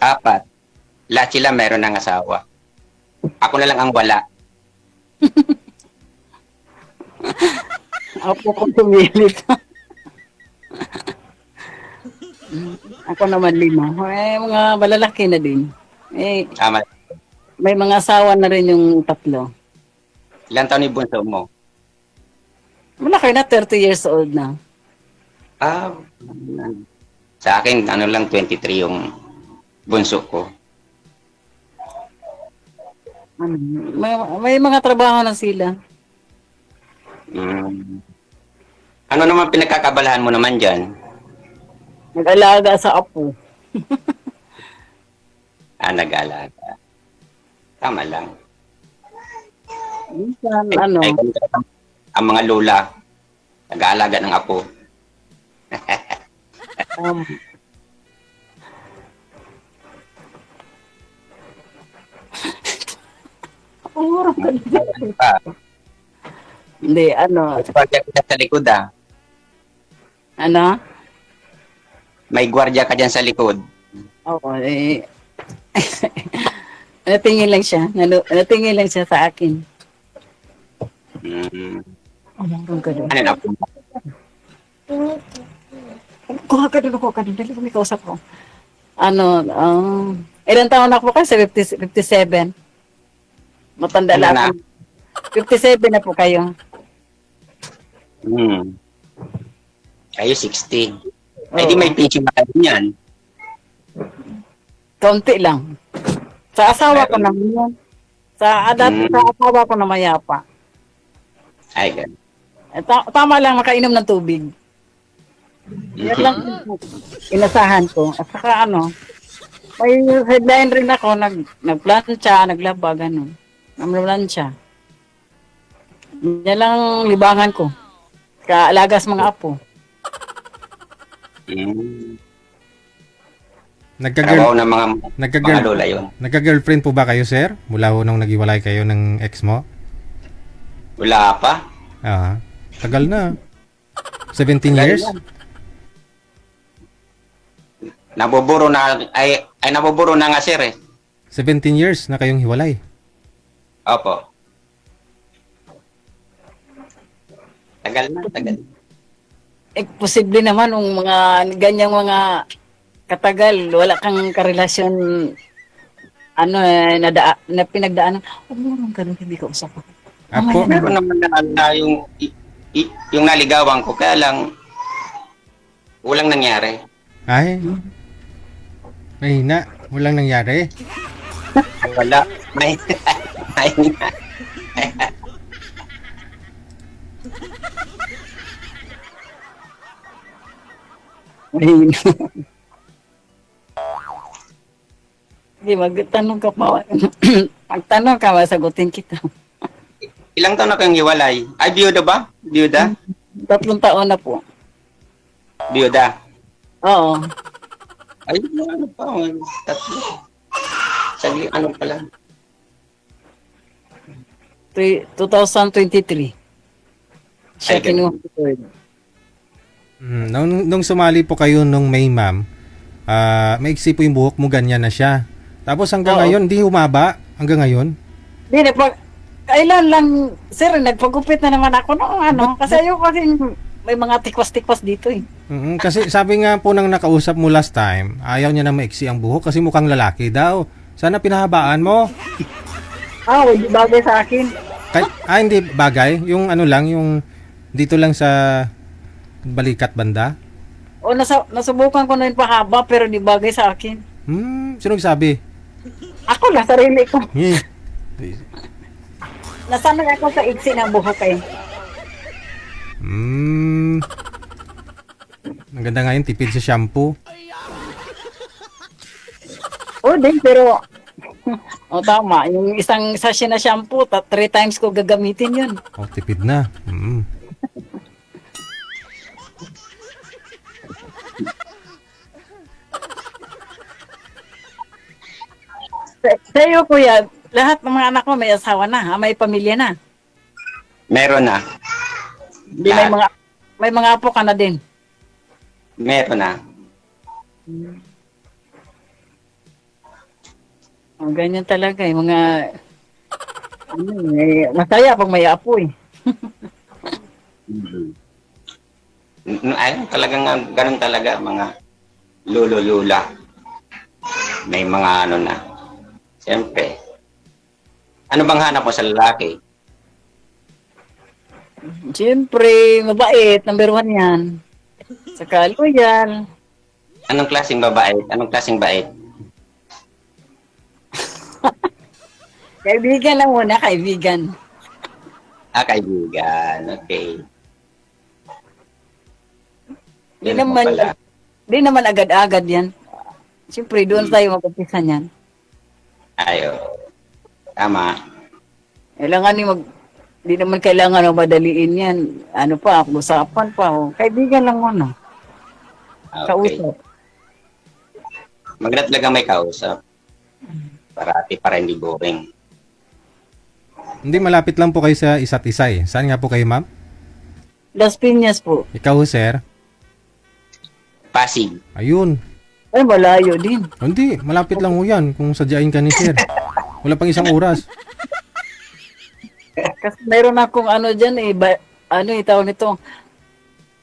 [SPEAKER 8] 4. Lahat sila meron ng asawa. Ako na lang ang wala.
[SPEAKER 9] Ako kung tumilit. Ako naman 5. Mga malalaki na din.
[SPEAKER 8] Tama.
[SPEAKER 9] May mga asawa na rin yung 3.
[SPEAKER 8] Ilang taon ni bunso mo?
[SPEAKER 9] Malaki na, 30 years old na.
[SPEAKER 8] Sa akin, ano lang, 23 yung bunso ko.
[SPEAKER 9] May mga trabaho na sila.
[SPEAKER 8] Ano naman pinagkakabalahan mo naman dyan?
[SPEAKER 9] Nag-alaga sa apo.
[SPEAKER 8] Nag-alaga. Tama lang.
[SPEAKER 9] Minsan, ano,
[SPEAKER 8] Ang mga lola, nag-aalaga ng apo.
[SPEAKER 9] Hindi, ano,
[SPEAKER 8] Gwardiya ka dyan sa likod,
[SPEAKER 9] ano?
[SPEAKER 8] May gwardiya ka dyan sa likod.
[SPEAKER 9] Oo, natingin lang siya. Natingin lang siya sa akin. Umurong ka doon.
[SPEAKER 8] Ano na po?
[SPEAKER 9] Kuha ka doon. Dali kami kausap ko. Ano, ilang taon na po kayo? 57. Matanda
[SPEAKER 8] Ano
[SPEAKER 9] lang
[SPEAKER 8] na?
[SPEAKER 9] ako. 57 na po kayo.
[SPEAKER 8] Kayo 60. Ay di may pension na kayo niyan.
[SPEAKER 9] Kaunti lang. Sa asawa ko naman yan. Sa asawa ko na mayapa.
[SPEAKER 8] Ay, ganun.
[SPEAKER 9] Tama lang makainom ng tubig. Yan lang inasahan ko. At saka ano, may headline rin ako, nagplantsa, naglaba, gano'n. Namlansya. Yan lang libangan ko. Kaalagas mga apo.
[SPEAKER 8] Hmm.
[SPEAKER 1] Nagka-girl,
[SPEAKER 8] Trabaho ng mga
[SPEAKER 1] nagka-girl,
[SPEAKER 8] lola yun.
[SPEAKER 1] nagka-girlfriend po ba kayo, sir? Mula ho nung naghiwalay kayo ng ex mo?
[SPEAKER 8] Wala pa.
[SPEAKER 1] Ah, tagal na. 17 years?
[SPEAKER 8] Nabuburo na, ay nabuburo na nga sir eh.
[SPEAKER 1] 17 years na kayong hiwalay.
[SPEAKER 8] Opo. Tagal na, tagal.
[SPEAKER 9] Posible naman ng mga ganyang mga katagal, wala kang karelasyon na pinagdaanan. Huwag mo naman ganun, hindi ka usap.
[SPEAKER 1] Apo,
[SPEAKER 8] Meron naman na yung naligawan ko, kaya lang walang nangyari.
[SPEAKER 1] ay, mahina. Walang nangyari.
[SPEAKER 8] Wala. May
[SPEAKER 9] Hindi, magtanong ka pa. Magtanong ka, masagutin kita.
[SPEAKER 8] Ilang taon na kayong hiwalay? Ay, biyuda ba? Biyuda?
[SPEAKER 9] 3 taon na po.
[SPEAKER 8] Biyuda.
[SPEAKER 9] Oo.
[SPEAKER 8] Ay, ano pa? 3. Sagli, ano pala?
[SPEAKER 9] 2023. Siya
[SPEAKER 8] Ay,
[SPEAKER 9] kinuha ko.
[SPEAKER 1] Nung sumali po kayo nung May, ma'am, maiksi po yung buhok mo, ganyan na siya. Tapos hanggang
[SPEAKER 9] Oo.
[SPEAKER 1] ngayon, di humaba. Hanggang ngayon.
[SPEAKER 9] Hindi, kailan lang, sir, nagpagupit na naman ako noong kasi ayoko kasi may mga tikwas-tikwas dito eh.
[SPEAKER 1] Kasi sabi nga po nang nakausap mo last time, ayaw niya na maiksi ang buhok kasi mukhang lalaki daw. Sana pinahabaan mo.
[SPEAKER 9] Hindi bagay sa akin.
[SPEAKER 1] Hindi bagay. Yung ano lang, yung dito lang sa balikat banda.
[SPEAKER 9] Nasubukan ko na yung pahaba pero di bagay sa akin.
[SPEAKER 1] Sino nagsabi?
[SPEAKER 9] Ako na, sarili ko.
[SPEAKER 1] Hmm.
[SPEAKER 9] Nasanay ako sa iksi ng buhok eh.
[SPEAKER 1] Ang ganda nga yun, tipid sa shampoo.
[SPEAKER 9] Din, pero tama. Yung isang sachet na shampoo, 3 times ko gagamitin yun.
[SPEAKER 1] Tipid na.
[SPEAKER 9] Sa'yo, kuya, lahat ng mga anak mo may asawa na, may pamilya na.
[SPEAKER 8] Meron na.
[SPEAKER 9] Di may mga apo ka na din.
[SPEAKER 8] Meron na.
[SPEAKER 9] Ganyan talaga mga masaya pag may apo eh.
[SPEAKER 8] Ay, talagang ganun talaga mga lolo-lula. May mga ano na. Siyempre. Ano bang hanap mo sa lalaki?
[SPEAKER 9] Siyempre, mabait, number 1 yan. Saka loyal.
[SPEAKER 8] Anong klaseng babae? Anong klaseng bait?
[SPEAKER 9] Kaibigan lang muna, kaibigan.
[SPEAKER 8] Kaibigan. Okay.
[SPEAKER 9] Di naman agad-agad yan. Siyempre, doon tayo mag-umpisa niyan.
[SPEAKER 8] Ayo. Tama.
[SPEAKER 9] Di naman kailangan madaliin yan. Usapan pa. Kaibigan lang muna.
[SPEAKER 8] Okay.
[SPEAKER 9] Kausap.
[SPEAKER 8] Maganda talaga may kausap. Parati para hindi boring.
[SPEAKER 1] Hindi, malapit lang po kayo sa isa't isa eh. Saan nga po kayo, ma'am?
[SPEAKER 9] Las Piñas po.
[SPEAKER 1] Ikaw, sir?
[SPEAKER 8] Pasig.
[SPEAKER 1] Ayun.
[SPEAKER 9] Ay, malayo din.
[SPEAKER 1] Hindi, malapit lang ho yan kung sadyain ka ni sir. Wala pang 1 oras.
[SPEAKER 9] Kasi mayroon akong dyan tawag nito.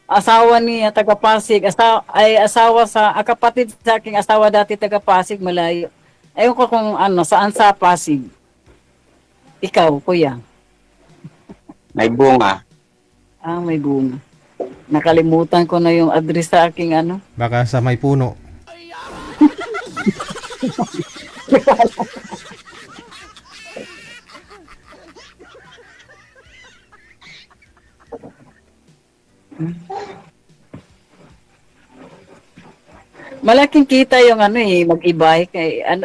[SPEAKER 9] Asawa ni taga Pasig. Asawa kapatid sa aking asawa dati taga Pasig, malayo. Ayun ko kung saan sa Pasig. Ikaw, kuya.
[SPEAKER 8] May bunga.
[SPEAKER 9] May bunga. Nakalimutan ko na yung address sa aking
[SPEAKER 1] Baka sa may puno.
[SPEAKER 9] Malaking kita yung mag-e-bike.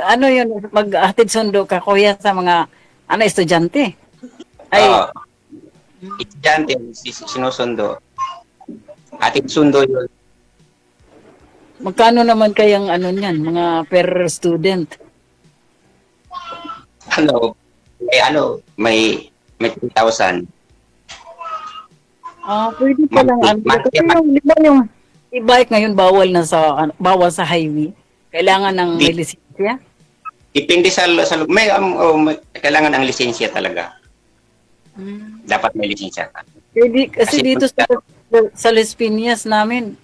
[SPEAKER 9] Yun, maghatid sundo ka kuya sa mga estudyante. Ay,
[SPEAKER 8] Estudyante, sinusundo. Atid sundo yun.
[SPEAKER 9] Magkano naman kayang ano niyan, mga per student?
[SPEAKER 8] May 3,000.
[SPEAKER 9] Pwede pa lang ano. Kasi yung e-bike ngayon bawal sa highway. Kailangan ng may lisensya.
[SPEAKER 8] Depende sa kailangan ng lisensya talaga. Dapat may lisensya ka.
[SPEAKER 9] Kasi dito sa Las Piñas namin,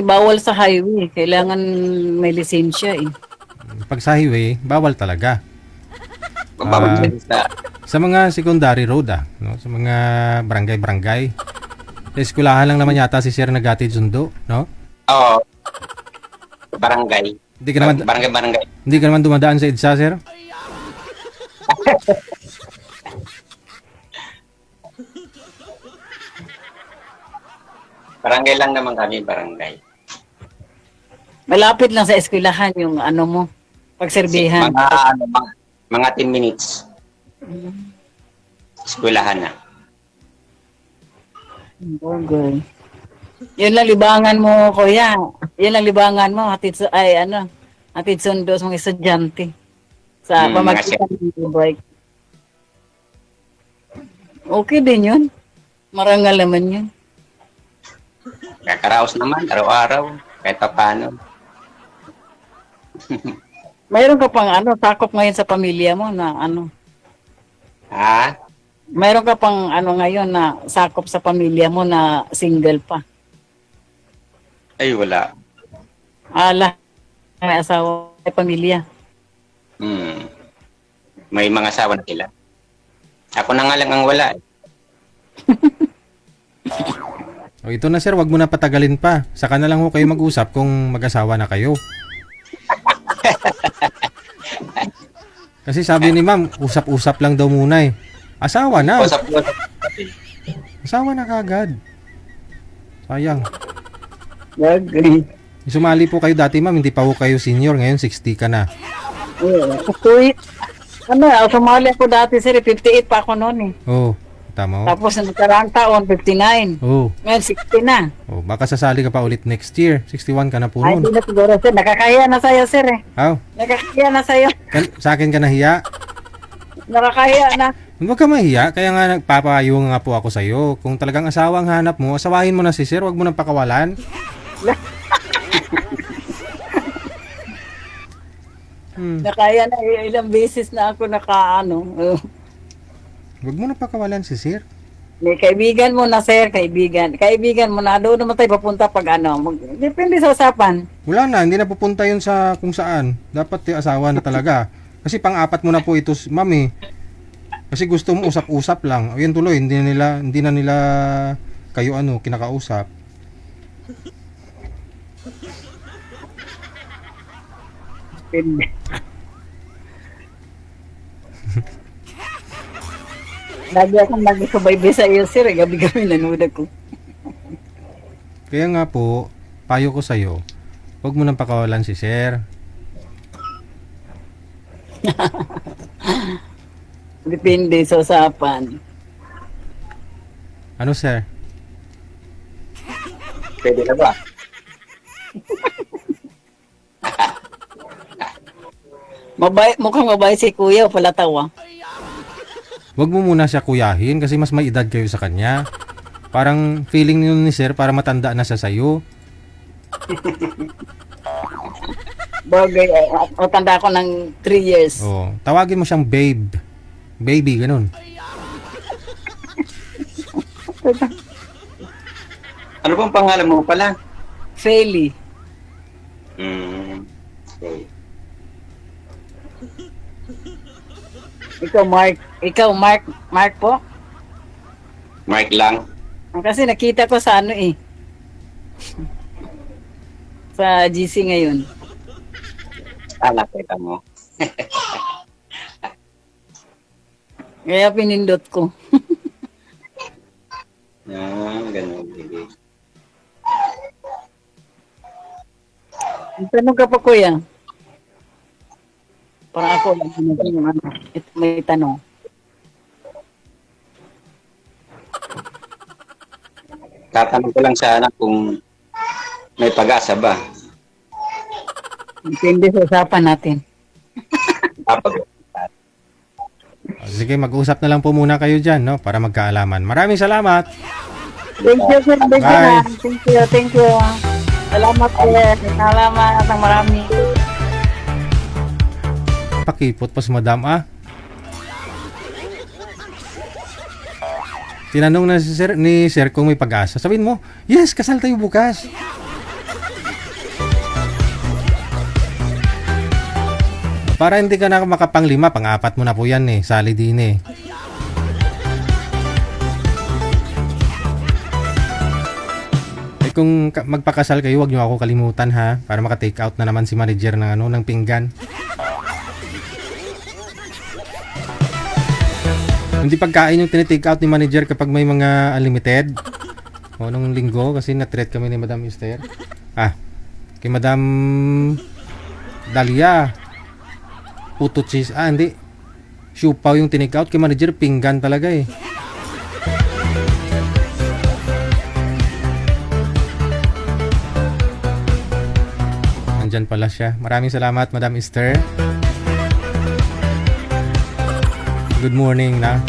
[SPEAKER 9] bawal sa highway. Kailangan may lisensya eh.
[SPEAKER 1] Pag sa highway, bawal talaga.
[SPEAKER 8] Bawal
[SPEAKER 1] Sa mga secondary road no? Sa mga barangay-barangay. Sa eskwelahan lang naman yata si Sir naghatid sundo, no?
[SPEAKER 8] Oo. Barangay.
[SPEAKER 1] Hindi ka naman
[SPEAKER 8] Barangay.
[SPEAKER 1] Hindi ka naman dumadaan sa EDSA, Sir?
[SPEAKER 8] Barangay lang naman kami, barangay.
[SPEAKER 9] Malapit lang sa eskwelahan yung pagserbihan.
[SPEAKER 8] Mga 10 minutes. Eskwelahan na.
[SPEAKER 9] Okay. Yun lang libangan mo, kuya. Yun lang libangan mo, hatid sundo sa mga estudyante. Sa pamagitan ng bike. Okay din yun. Marangal naman yun.
[SPEAKER 8] Kakaraos naman, araw-araw. Kahit pa paano.
[SPEAKER 9] Mayroon ka pang sakop ngayon sa pamilya mo na
[SPEAKER 8] Ha?
[SPEAKER 9] Mayroon ka pang ngayon na sakop sa pamilya mo na single pa.
[SPEAKER 8] Ay, wala.
[SPEAKER 9] May asawa, may pamilya.
[SPEAKER 8] May mga asawa na sila. Ako na nga lang ang wala.
[SPEAKER 1] O ito na, Sir, wag mo na patagalin pa. Saka na lang ho kayo mag-usap kung mag-asawa na kayo. Kasi sabi ni Ma'am, usap-usap lang daw muna eh. Asawa na. Asawa na kagad. Sayang.
[SPEAKER 9] Agree.
[SPEAKER 1] Sumali po kayo dati, Ma'am, hindi pa ho kayo senior. Ngayon 60 ka na.
[SPEAKER 9] Sumali ako dati, sir, 58 pa ako noon eh.
[SPEAKER 1] Oo, tama ho.
[SPEAKER 9] Tapos nakaraang taon, 59.
[SPEAKER 1] Oo.
[SPEAKER 9] Ngayon, 60 na.
[SPEAKER 1] Oh, baka sasali ka pa ulit next year. 61 ka na po
[SPEAKER 9] Ay,
[SPEAKER 1] noon.
[SPEAKER 9] hindi na siguro, sir. Nakakahiya na sa'yo, sir eh. Nakakahiya na sa'yo.
[SPEAKER 1] Sa akin ka nahiya?
[SPEAKER 9] Nakakahiya na.
[SPEAKER 1] Huwag ka mahiya. Kaya nga nagpapayo nga po ako sa'yo. Kung talagang asawa ang hanap mo, asawahin mo na si Sir. Huwag mo nang pakawalan.
[SPEAKER 9] Nakaya na ilang beses na ako
[SPEAKER 1] Huwag mo nang pakawalan si Sir.
[SPEAKER 9] May kaibigan mo na, sir, kaibigan mo na, doon naman tayo papunta pag depende sa usapan.
[SPEAKER 1] Wala na, hindi na pupunta yun sa kung saan. Dapat yung asawa na talaga. Kasi pang-apat mo na po ito, Mami. Kasi gusto mo usap-usap lang. O yan tuloy, hindi na nila kayo kinakausap.
[SPEAKER 9] Lagi akong nagsubaybay sa iyo, sir. Gabi-gabi nanood ako.
[SPEAKER 1] Kaya nga po, payo ko sa'yo, huwag mo nang pakawalan si Sir.
[SPEAKER 9] Depende sa usapan.
[SPEAKER 1] Ano, Sir?
[SPEAKER 8] Pwede na ba?
[SPEAKER 9] Mukhang mabait si kuya, pala tawa.
[SPEAKER 1] Huwag mo muna siya kuyahin kasi mas may edad kayo sa kanya. Parang feeling niyo ni Sir para matanda na siya sa'yo.
[SPEAKER 9] Bagay, tanda ko ng 3 years.
[SPEAKER 1] Oh, tawagin mo siyang babe. Baby, ganun.
[SPEAKER 8] Ano bang pangalan mo pala?
[SPEAKER 9] Feli.
[SPEAKER 8] Okay.
[SPEAKER 9] Ikaw, Mark po?
[SPEAKER 8] Mark lang.
[SPEAKER 9] Kasi nakita ko sa sa GC ngayon.
[SPEAKER 8] Nakita mo.
[SPEAKER 9] Kaya pinindot ko.
[SPEAKER 8] Ganun.
[SPEAKER 9] Tanong ka pa, kuya. Para ako, may tanong.
[SPEAKER 8] tatanong ko lang sana kung may pag-asa ba.
[SPEAKER 9] Depende sa usapan natin.
[SPEAKER 8] Kapag
[SPEAKER 1] Sige, mag-usap na lang po muna kayo dyan, no? Para magkaalaman. Maraming salamat.
[SPEAKER 9] Thank you, sir.
[SPEAKER 1] Bye.
[SPEAKER 9] Thank you. Salamat, sir. Salamat ng marami.
[SPEAKER 1] Pakipot pa si madam, Tinanong na ni sir kung may pag-asa. Sabihin mo, yes, kasal tayo bukas. Para hindi ka na makapanglima, pang-apat mo na po yan sali din Kung magpakasal kayo, wag nyo ako kalimutan ha, para maka-take out na naman si manager ng pinggan. Hindi pagkain yung tinitake out ni manager kapag may mga unlimited. Nung linggo, kasi na-treat kami ni Madam Esther. Kay Madam Dalia. Puto cheese. Hindi. Siupaw yung tinake out. Kay manager, pinggan talaga Nandyan pala siya. Maraming salamat, Madam Esther. Good morning na.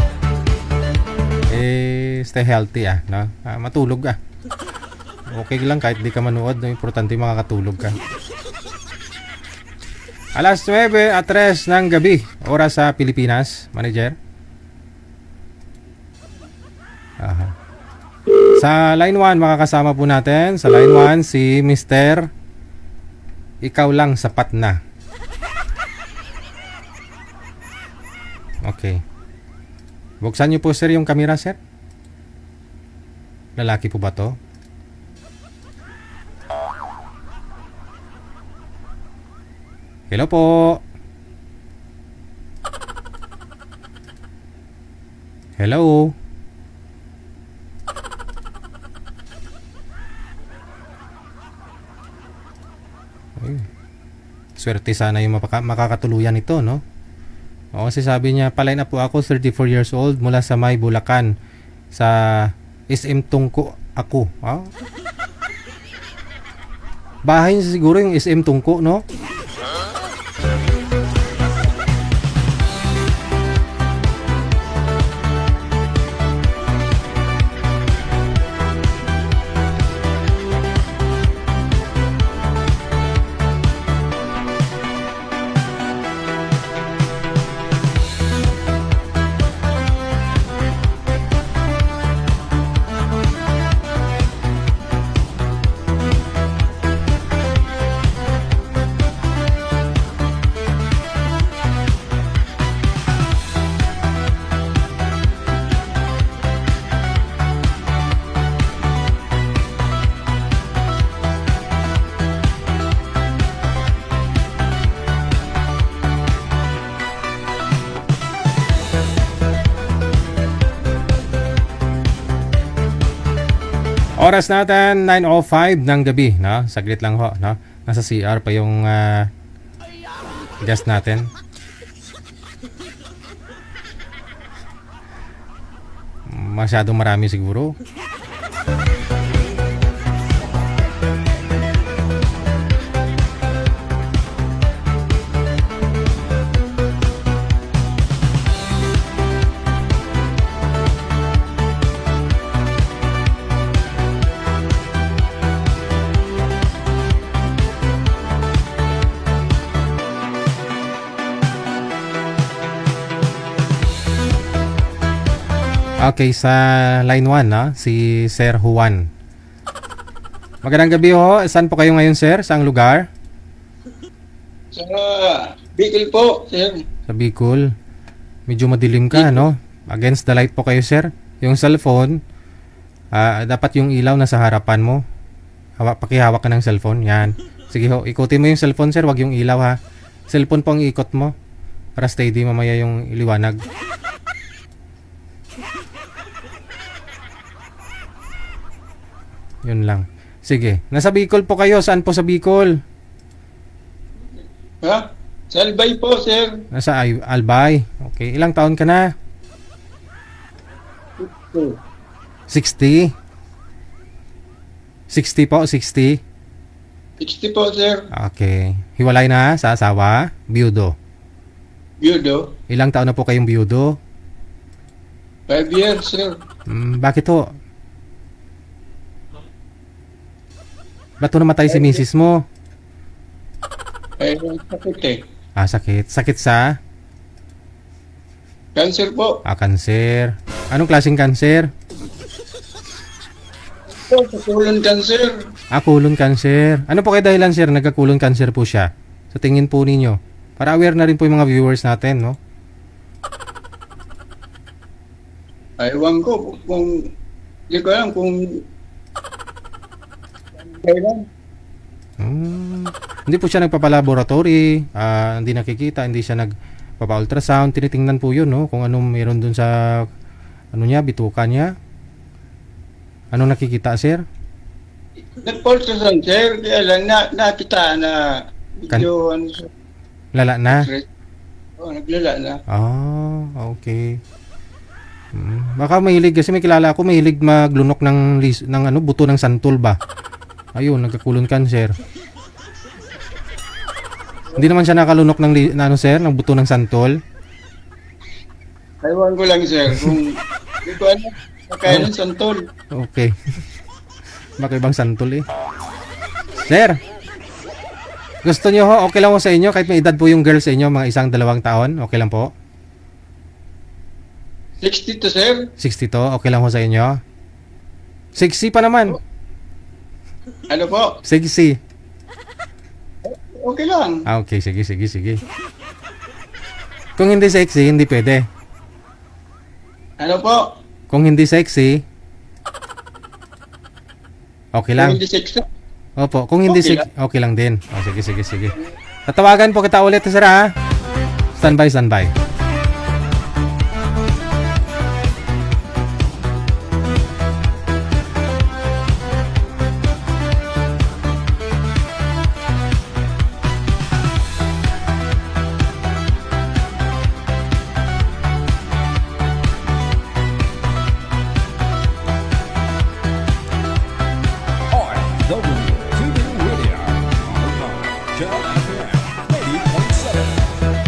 [SPEAKER 1] Stay healthy no? Matulog Okay lang kahit di ka manood, importante makakatulog ka. Alas 9:03 ng gabi, oras sa Pilipinas, manager. Sa line 1 makakasama po natin. Sa line 1 si Mr. Ikaw lang sapat na. Okay. Buksan niyo po sir yung camera, sir. Lalaki po ba to? Hello po. Hello. Swerte sana yung makakatuluyan ito, no? Kasi sabi niya, pa-line up po ako, 34 years old, mula sa May, Bulacan. Sa SM Tungko ako. Bahay niya siguro yung SM Tungko, no? Oras natin 9:05 ng gabi, no? Saglit lang ho, no? Nasa CR pa yung guest natin. Masyadong marami siguro. Okay, sa line 1, no? Si Sir Juan. Magandang gabi ho. Saan po kayo ngayon, sir? Saang lugar?
[SPEAKER 10] Sa Bicol po, sir.
[SPEAKER 1] Sa Bicol. Medyo madilim ka, no? Against the light po kayo, sir. Yung cellphone, dapat yung ilaw nasa harapan mo. Pakihawak ka ng cellphone. Yan. Sige ho, ikutin mo yung cellphone, sir. Wag yung ilaw, ha? Cellphone po ang ikot mo. Para steady mamaya yung iliwanag. Yun lang. Sige. Nasa Bicol po kayo. Saan po sa Bicol?
[SPEAKER 10] Ha? Sa Albay po, sir.
[SPEAKER 1] Nasa Albay. Okay. Ilang taon ka na? 60. 60 po, 60.
[SPEAKER 10] 60 po, sir.
[SPEAKER 1] Okay. Hiwalay na sa asawa? Biyudo.
[SPEAKER 10] Biyudo.
[SPEAKER 1] Ilang taon na po kayong biyudo?
[SPEAKER 10] 5 years, sir.
[SPEAKER 1] Bakit ho? Ba't ho namatay si misis mo?
[SPEAKER 10] Sakit eh.
[SPEAKER 1] Sakit. Sakit sa?
[SPEAKER 10] Cancer po.
[SPEAKER 1] Kanser. Anong klaseng kanser?
[SPEAKER 10] Po, sa colon cancer.
[SPEAKER 1] Colon cancer. Ano po kaya dahilan, sir? Nagka-colon cancer po siya. Sa tingin po ninyo. Para aware na rin po yung mga viewers natin, no?
[SPEAKER 10] Ewan ko kung... Hindi ko alam kung... Kailan?
[SPEAKER 1] Hindi po siya nagpapalaboratory, hindi nakikita, hindi siya nagpapa-ultrasound. Tinitingnan po yun, no? Kung anong meron dun sa... Ano niya, bituka niya. Anong nakikita, sir?
[SPEAKER 10] Nag-ultrasound, sir. Kaya lang nakita na medyo ano siya.
[SPEAKER 1] Lala na?
[SPEAKER 10] Naglala na.
[SPEAKER 1] Okay. Baka mahilig, kasi may kilala ako, mahilig maglunok ng buto ng santol ba? Ayun, nagkakulon cancer. Hindi naman siya nakalunok ng sir, ng buto ng santol.
[SPEAKER 10] Ewan ko lang, sir. Kung hindi ko alam, kaya ng santol.
[SPEAKER 1] Okay. Baka ibang santol eh. Sir, gusto nyo ho, okay lang ho sa inyo, kahit may edad po yung girl sa inyo, mga 1-2 taon, okay lang po?
[SPEAKER 10] 60 to, sir.
[SPEAKER 1] 60 to, okay lang ho sa inyo? 60 pa naman.
[SPEAKER 10] Ano po?
[SPEAKER 1] 60.
[SPEAKER 10] Okay lang.
[SPEAKER 1] Okay, sige. Kung hindi sexy, hindi pwede.
[SPEAKER 10] Ano po?
[SPEAKER 1] Kung hindi sexy, okay lang.
[SPEAKER 10] Kung hindi sexy.
[SPEAKER 1] Opo, kung hindi
[SPEAKER 10] Okay
[SPEAKER 1] sexy, okay lang din. Sige. Tatawagan po kita ulit, sir, ha? Standby.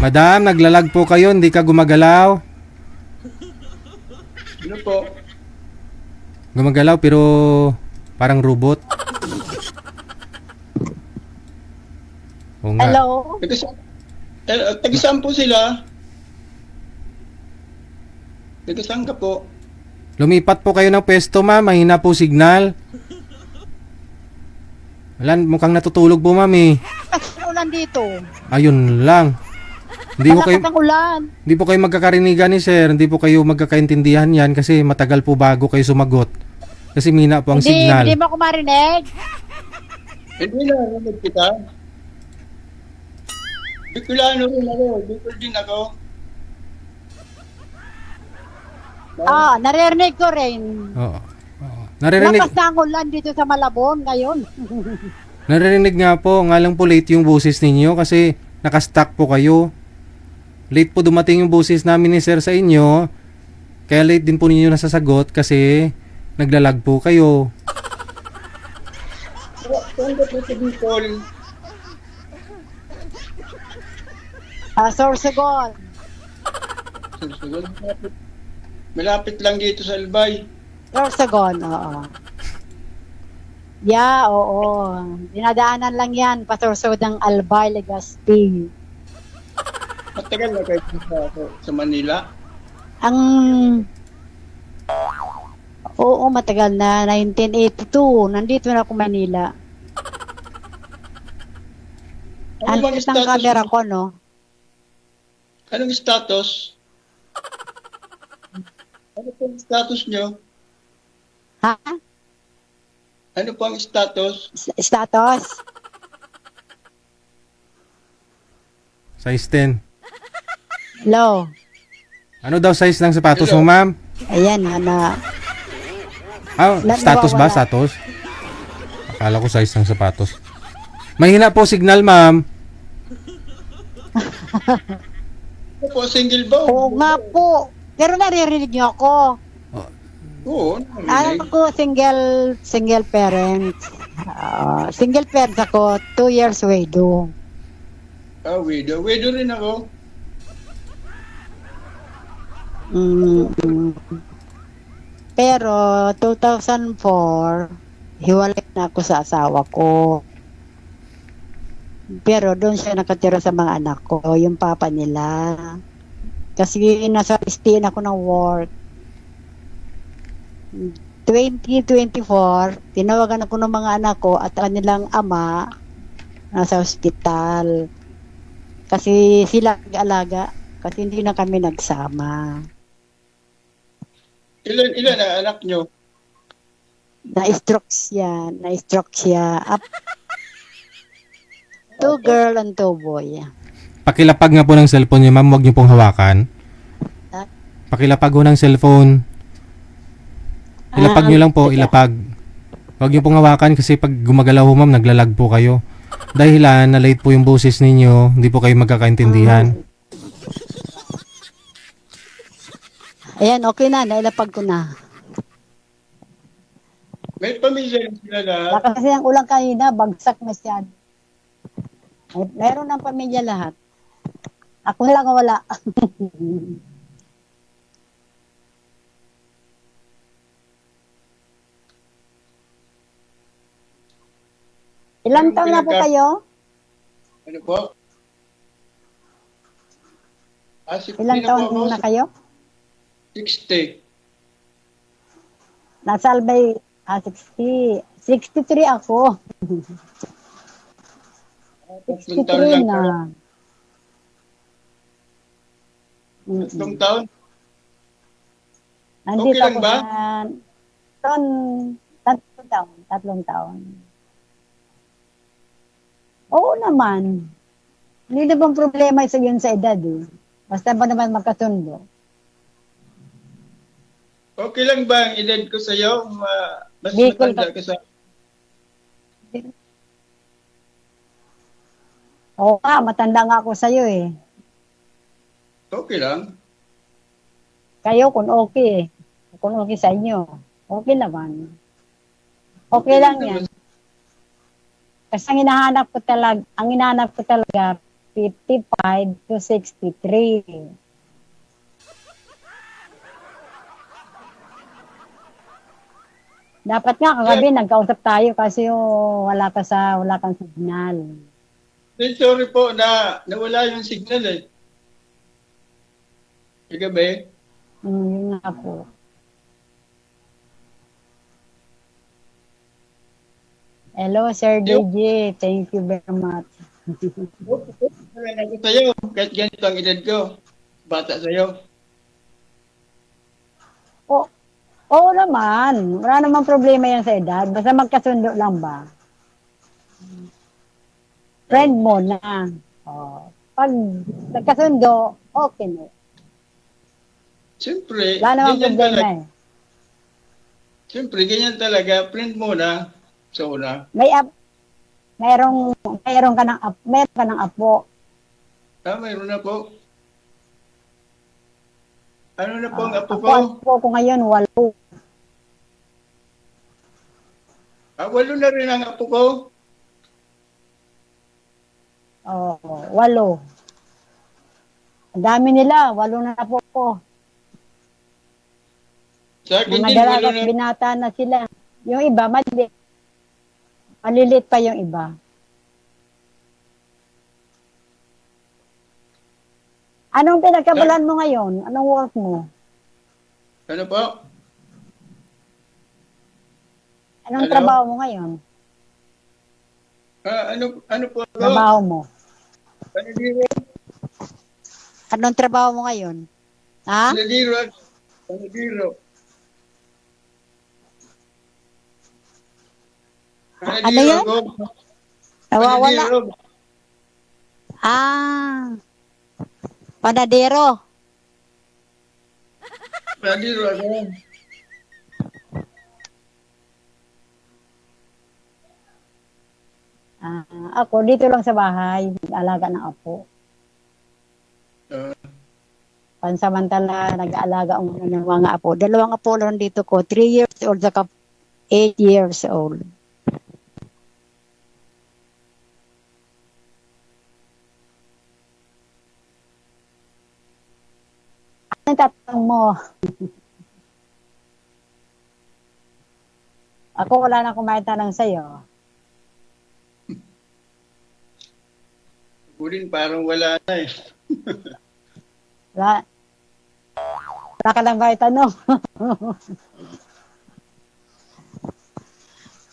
[SPEAKER 1] Madam, naglalag po kayo, hindi ka gumagalaw.
[SPEAKER 10] Ano po?
[SPEAKER 1] Gumagalaw pero parang robot. Oo nga.
[SPEAKER 6] Hello?
[SPEAKER 10] Taga-saan po sila? Taga-saan ka po?
[SPEAKER 1] Lumipat po kayo ng pwesto, ma'am. Mahina po signal. Wala, mukhang natutulog po, ma'am eh.
[SPEAKER 6] Ulan dito.
[SPEAKER 1] Ayun lang.
[SPEAKER 6] Malakas ang ulan.
[SPEAKER 1] Hindi po kayo magkakarinigan ni sir. Hindi po kayo magkakaintindihan yan kasi matagal po bago kayo sumagot. Kasi mina po ang signal.
[SPEAKER 6] Hindi mo ako marinig.
[SPEAKER 10] Hindi na, narinig kita. Bicolano rin ako. Bicol din ako.
[SPEAKER 6] Naririnig ko rin.
[SPEAKER 1] Oo. Naririnig,
[SPEAKER 6] Lakas na ang ulan dito sa Malabon ngayon.
[SPEAKER 1] naririnig nga po. Nga lang po late yung boses ninyo kasi nakastuck po kayo. Late po dumating yung boses namin ni sir sa inyo. Kaya late din po ninyo nasasagot kasi naglalag po kayo.
[SPEAKER 10] Saan ka po sa Bicol?
[SPEAKER 6] Sorsogon.
[SPEAKER 10] Malapit lang dito sa Albay.
[SPEAKER 6] Sorsogon, oo. Yeah, oo. Dinadaanan lang yan, patursod ng Albay, Legazpi.
[SPEAKER 10] Matagal na kayo sa Manila?
[SPEAKER 6] Oo, matagal na. 1982. Nandito na ako Manila. Ang
[SPEAKER 10] bang
[SPEAKER 6] ng camera ko, no?
[SPEAKER 10] Anong status? Ano po ang status nyo?
[SPEAKER 6] Ha?
[SPEAKER 10] Ano po ang status?
[SPEAKER 6] Status?
[SPEAKER 1] Size 10.
[SPEAKER 6] Low.
[SPEAKER 1] Ano daw size ng sapatos mo, ma'am?
[SPEAKER 6] Ayan, na.
[SPEAKER 1] Status ba? Status? Akala ko size ng sapatos. Mahina po signal, ma'am.
[SPEAKER 10] Ano po, single ba?
[SPEAKER 6] Oo nga po. Pero naririnig niyo ako.
[SPEAKER 10] Oo, narinig.
[SPEAKER 11] Ako, single parent. Single parent ako, 2 years widow.
[SPEAKER 10] Widow. Widow rin ako.
[SPEAKER 11] Mm. Pero 2004, hiwalay na ako sa asawa ko. Pero doon siya nakatira sa mga anak ko, yung papa nila. Kasi nasa listiin ako ng work. 2024, tinawagan ako ng mga anak ko at kanilang ama nasa ospital. Kasi sila nag-alaga, kasi hindi na kami nagsama.
[SPEAKER 10] Ilan ang anak nyo?
[SPEAKER 11] Na-stroke siya. Two girl and two boy.
[SPEAKER 1] Pakilapag nga po ng cellphone niyo, ma'am. Huwag niyo pong hawakan. Pakilapag po ng cellphone. Ilapag niyo lang po, ilapag. Huwag niyo pong hawakan kasi pag gumagalaw ho, ma'am, naglalag po kayo. Dahilan na late po yung boses ninyo, hindi po kayo magkakaintindihan.
[SPEAKER 11] Ayan, okay na. Nailapag ko na.
[SPEAKER 10] May pamilya sila na.
[SPEAKER 11] Kasi ang ulang kanina, bagsak masyado. Meron ng pamilya lahat. Ako lang wala. Ilang taon na po kayo?
[SPEAKER 10] Ano po?
[SPEAKER 11] Ilang taon na kayo?
[SPEAKER 10] 60.
[SPEAKER 11] Nasa Albay, 60. 63 ako. 63 na.
[SPEAKER 10] Tatlong taon?
[SPEAKER 11] Nandito
[SPEAKER 10] Okay lang
[SPEAKER 11] ako
[SPEAKER 10] ba?
[SPEAKER 11] tatlong taon. Oo naman. Hindi na bang problema sa yun sa edad eh. Basta ba naman magkasundo?
[SPEAKER 10] Okay lang ba ang edad ko sa'yo? Mas
[SPEAKER 11] Bicol
[SPEAKER 10] matanda ka sa...
[SPEAKER 11] Oo nga, matanda nga ako sa'yo eh.
[SPEAKER 10] Okay lang.
[SPEAKER 11] Kayo kung okay. Kung okay sa inyo. Okay naman. Okay lang yan. Kasi ang hinahanap ko talaga 55 to 63. Dapat nga kagabi nagkausap tayo kasi wala kang signal.
[SPEAKER 10] Sorry po na nawala yung signal eh. Kagabi?
[SPEAKER 11] Yun nga po. Hello, Sir DJ. Thank you very much.
[SPEAKER 10] Ako sa'yo, kahit ganito ang edad ko. Bata sa'yo.
[SPEAKER 11] Oo naman. Wala namang problema yan sa edad. Basta magkasundo lang ba? Friend mo na. Pag nagkasundo, okay na.
[SPEAKER 10] Siyempre,
[SPEAKER 11] wala namang
[SPEAKER 10] ganyan
[SPEAKER 11] problema
[SPEAKER 10] talaga.
[SPEAKER 11] eh.
[SPEAKER 10] Siyempre, ganyan talaga. Friend mo na sa una.
[SPEAKER 11] Meron ka ng apo.
[SPEAKER 10] Mayroon na po. Ano na po ang apo ko?
[SPEAKER 11] Ang apo ko ngayon, 8.
[SPEAKER 10] 8 na rin ang apo ko.
[SPEAKER 11] 8. Ang dami nila, 8 na po ko.
[SPEAKER 10] Sa akin
[SPEAKER 11] Mga
[SPEAKER 10] din,
[SPEAKER 11] dalaga
[SPEAKER 10] 8 na.
[SPEAKER 11] binata na sila. Yung iba, malilit pa yung iba. Anong pinagkabalan mo ngayon? Anong work mo?
[SPEAKER 10] Ano po?
[SPEAKER 11] Anong
[SPEAKER 10] Hello?
[SPEAKER 11] trabaho mo ngayon?
[SPEAKER 10] Ano po ako?
[SPEAKER 11] Trabaho mo?
[SPEAKER 10] Panadiro.
[SPEAKER 11] Anong trabaho mo ngayon? Ha?
[SPEAKER 10] Panadiro. Panadiro.
[SPEAKER 11] Ano yan? Nawawala.
[SPEAKER 10] Panadiro.
[SPEAKER 11] Panadero.
[SPEAKER 10] Panadiro ako.
[SPEAKER 11] Ako, dito lang sa bahay. Alaga ng apo. Pansamantala, nag-aalaga ang ng mga apo. 2 apo lang dito ko, 3 years old, saka 8 years old. Ano tatanong mo? Ako wala na akong maitanong sa'yo.
[SPEAKER 10] Ako din parang wala na eh.
[SPEAKER 11] Wala, wala ka lang maitanong.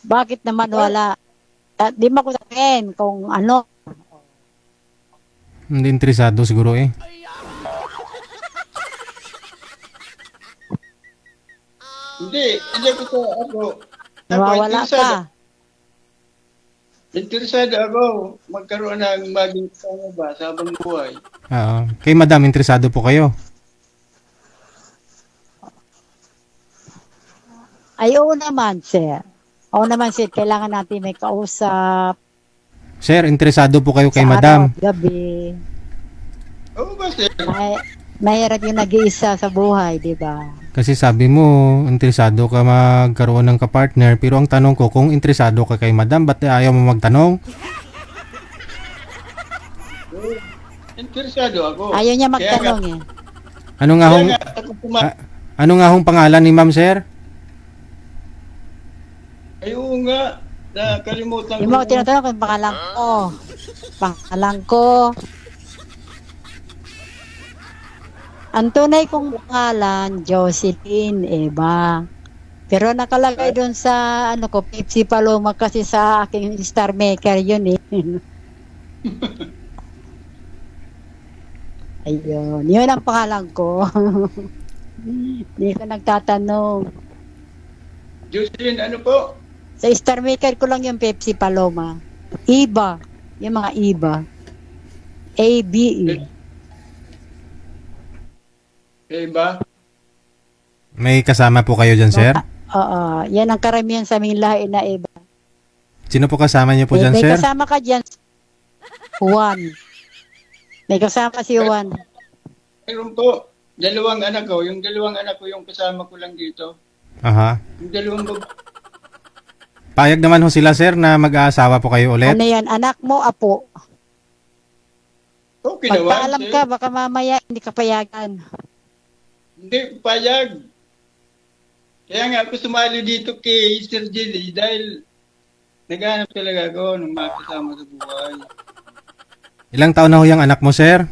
[SPEAKER 11] Bakit naman wala? Di mo ko sabihin kung ano.
[SPEAKER 1] Hindi interesado siguro eh.
[SPEAKER 10] Hindi ako.
[SPEAKER 11] Nawawala ka.
[SPEAKER 10] Interesado ako magkaroon ng maging kasama ba sa habang buhay.
[SPEAKER 1] Oo. Kay Madam, interesado po kayo?
[SPEAKER 11] Ay, oo naman, sir. Oo naman, sir. Kailangan natin may kausap.
[SPEAKER 1] Sir, interesado po kayo kay
[SPEAKER 11] sa
[SPEAKER 1] Madam?
[SPEAKER 11] araw at gabi.
[SPEAKER 10] Oo ba, sir?
[SPEAKER 11] Mahirap yung nag-iisa sa buhay, di ba?
[SPEAKER 1] Kasi sabi mo, interesado ka magkaroon ng kapartner. Pero ang tanong ko, kung interesado ka kay Madam, ba't ayaw mo magtanong?
[SPEAKER 10] Interesado ako.
[SPEAKER 11] Ayaw niya magtanong eh.
[SPEAKER 1] Ano nga hong pangalan ni Ma'am, sir?
[SPEAKER 10] Ay, oo nga. Nakalimutan ko.
[SPEAKER 11] Yung mga tinatanong kung pangalan ko. Pangalan ko. Ang tunay kong pangalan, Jocelyn Eva. Pero nakalagay doon sa ano ko, Pepsi Paloma kasi sa aking star maker yun eh. Ayun, yun ang pangalan ko. Hindi ko nagtatanong.
[SPEAKER 10] Jocelyn, ano po?
[SPEAKER 11] Sa star maker ko lang yung Pepsi Paloma. Iba, yung mga Iba. A-B-E.
[SPEAKER 10] Iba?
[SPEAKER 1] May kasama po kayo dyan, sir?
[SPEAKER 11] Oo, yan ang karamihan sa aming lahi na Iba.
[SPEAKER 1] Sino po kasama niyo po dyan,
[SPEAKER 11] May
[SPEAKER 1] sir?
[SPEAKER 11] kasama ka dyan, Juan. May kasama si Juan.
[SPEAKER 10] Mayroon po. Dalawang anak ko. Yung dalawang anak ko yung kasama ko lang dito.
[SPEAKER 1] Aha.
[SPEAKER 10] Yung dalawang babae.
[SPEAKER 1] Payag naman ho sila, sir, na mag-aasawa po kayo ulit?
[SPEAKER 11] Ano yan, anak mo, apo.
[SPEAKER 10] Okay naman,
[SPEAKER 11] Magpaalam
[SPEAKER 10] sir.
[SPEAKER 11] ka, baka mamaya hindi ka payagan.
[SPEAKER 10] Hindi, payag. Kaya nga ako sumali dito kay Sir Jelly dahil naghanap talaga ako ng mga kasama sa buhay.
[SPEAKER 1] Ilang taon na ho yung anak mo, sir?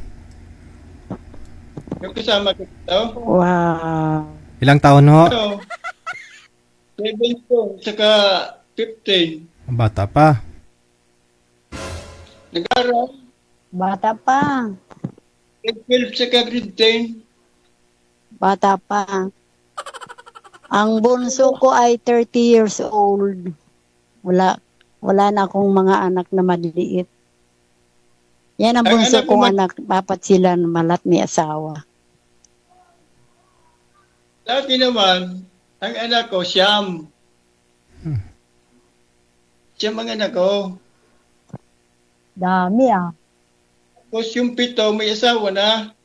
[SPEAKER 10] Yung kasama ko ito,
[SPEAKER 11] Wow.
[SPEAKER 1] Ilang taon ho?
[SPEAKER 10] 7 po, saka 15.
[SPEAKER 1] Bata pa.
[SPEAKER 10] Nag-aral,
[SPEAKER 11] Bata pa.
[SPEAKER 10] grade 12 saka grade 10.
[SPEAKER 11] Bata pa. Ang bunso ko ay 30 years old. Wala na akong mga anak na maliliit. Yan ang
[SPEAKER 10] Ang
[SPEAKER 11] bunso
[SPEAKER 10] anak mo
[SPEAKER 11] kong anak. Dapat sila malat may asawa.
[SPEAKER 10] Dati naman, ang anak ko, Siyam. Siyam ang anak ko.
[SPEAKER 11] Dami ah.
[SPEAKER 10] Tapos yung 7, may asawa na.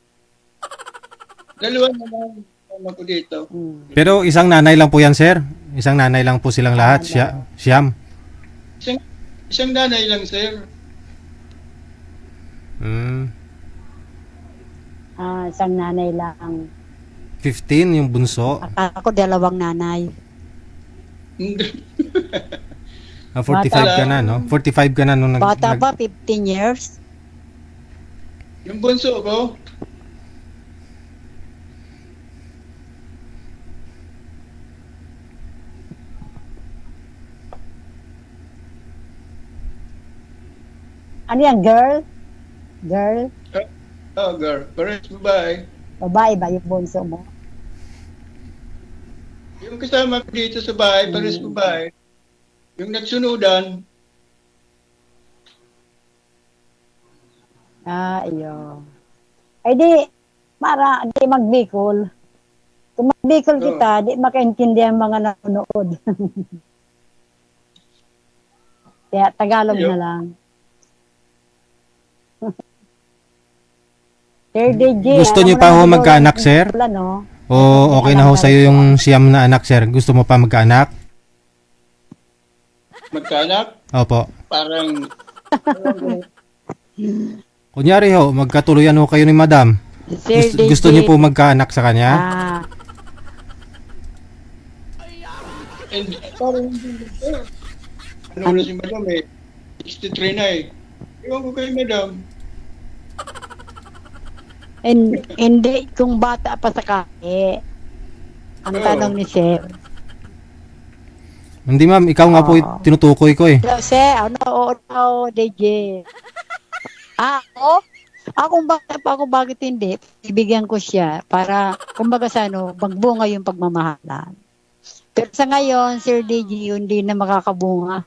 [SPEAKER 10] 2 naman kasama ko dito.
[SPEAKER 1] Pero isang nanay lang po yan, sir? Isang nanay lang po silang lahat? Siyam?
[SPEAKER 10] Isang nanay lang, sir.
[SPEAKER 11] Isang nanay lang.
[SPEAKER 1] 15 yung bunso?
[SPEAKER 11] Akala ko 2 nanay.
[SPEAKER 1] 45 ka na, no? 45 ka na nung
[SPEAKER 11] Bata pa, 15 years.
[SPEAKER 10] Yung bunso ko,
[SPEAKER 11] Ano yan, girl? Girl?
[SPEAKER 10] oh girl, parehas babae.
[SPEAKER 11] Babae ba yung bunso mo?
[SPEAKER 10] Yung kasama ko dito sa bahay, parehas babae. Yung nagsunudan,
[SPEAKER 11] Iyo. Ay di, di magbikol. Kung magbikol kita, di makaintindihan mga nanonood. Kaya Tagalog na lang. Sir DJ,
[SPEAKER 1] Gusto
[SPEAKER 11] alam
[SPEAKER 1] niyo
[SPEAKER 11] mo
[SPEAKER 1] pa
[SPEAKER 11] naman
[SPEAKER 1] ho
[SPEAKER 11] siguro
[SPEAKER 1] magkaanak,
[SPEAKER 11] ang
[SPEAKER 1] sir?
[SPEAKER 11] plan, no?
[SPEAKER 1] O okay na ho sa'yo yung siyam na anak, sir? Gusto mo pa magkaanak?
[SPEAKER 10] Magkaanak,
[SPEAKER 1] Opo.
[SPEAKER 10] parang
[SPEAKER 1] Kunyari ho, magkatuluyan ho kayo ni madam.
[SPEAKER 11] Sir DJ,
[SPEAKER 1] Gusto niyo po magkaanak sa kanya?
[SPEAKER 10] parang ano na si madam eh. 63 na eh. Ewan ko kay madam.
[SPEAKER 11] hindi, kung bata pa sa kake. Ang
[SPEAKER 10] Oo.
[SPEAKER 11] tanong ni Sir.
[SPEAKER 1] Hindi ma'am, ikaw nga po tinutukoy ko eh.
[SPEAKER 11] Hello, Sir. Oo, DJ. Ako? Akong bata pa ako, bakit hindi? Ibigyan ko siya para, kumbaga sa magbunga yung pagmamahalan. Pero sa ngayon, Sir DJ, hindi na makakabunga.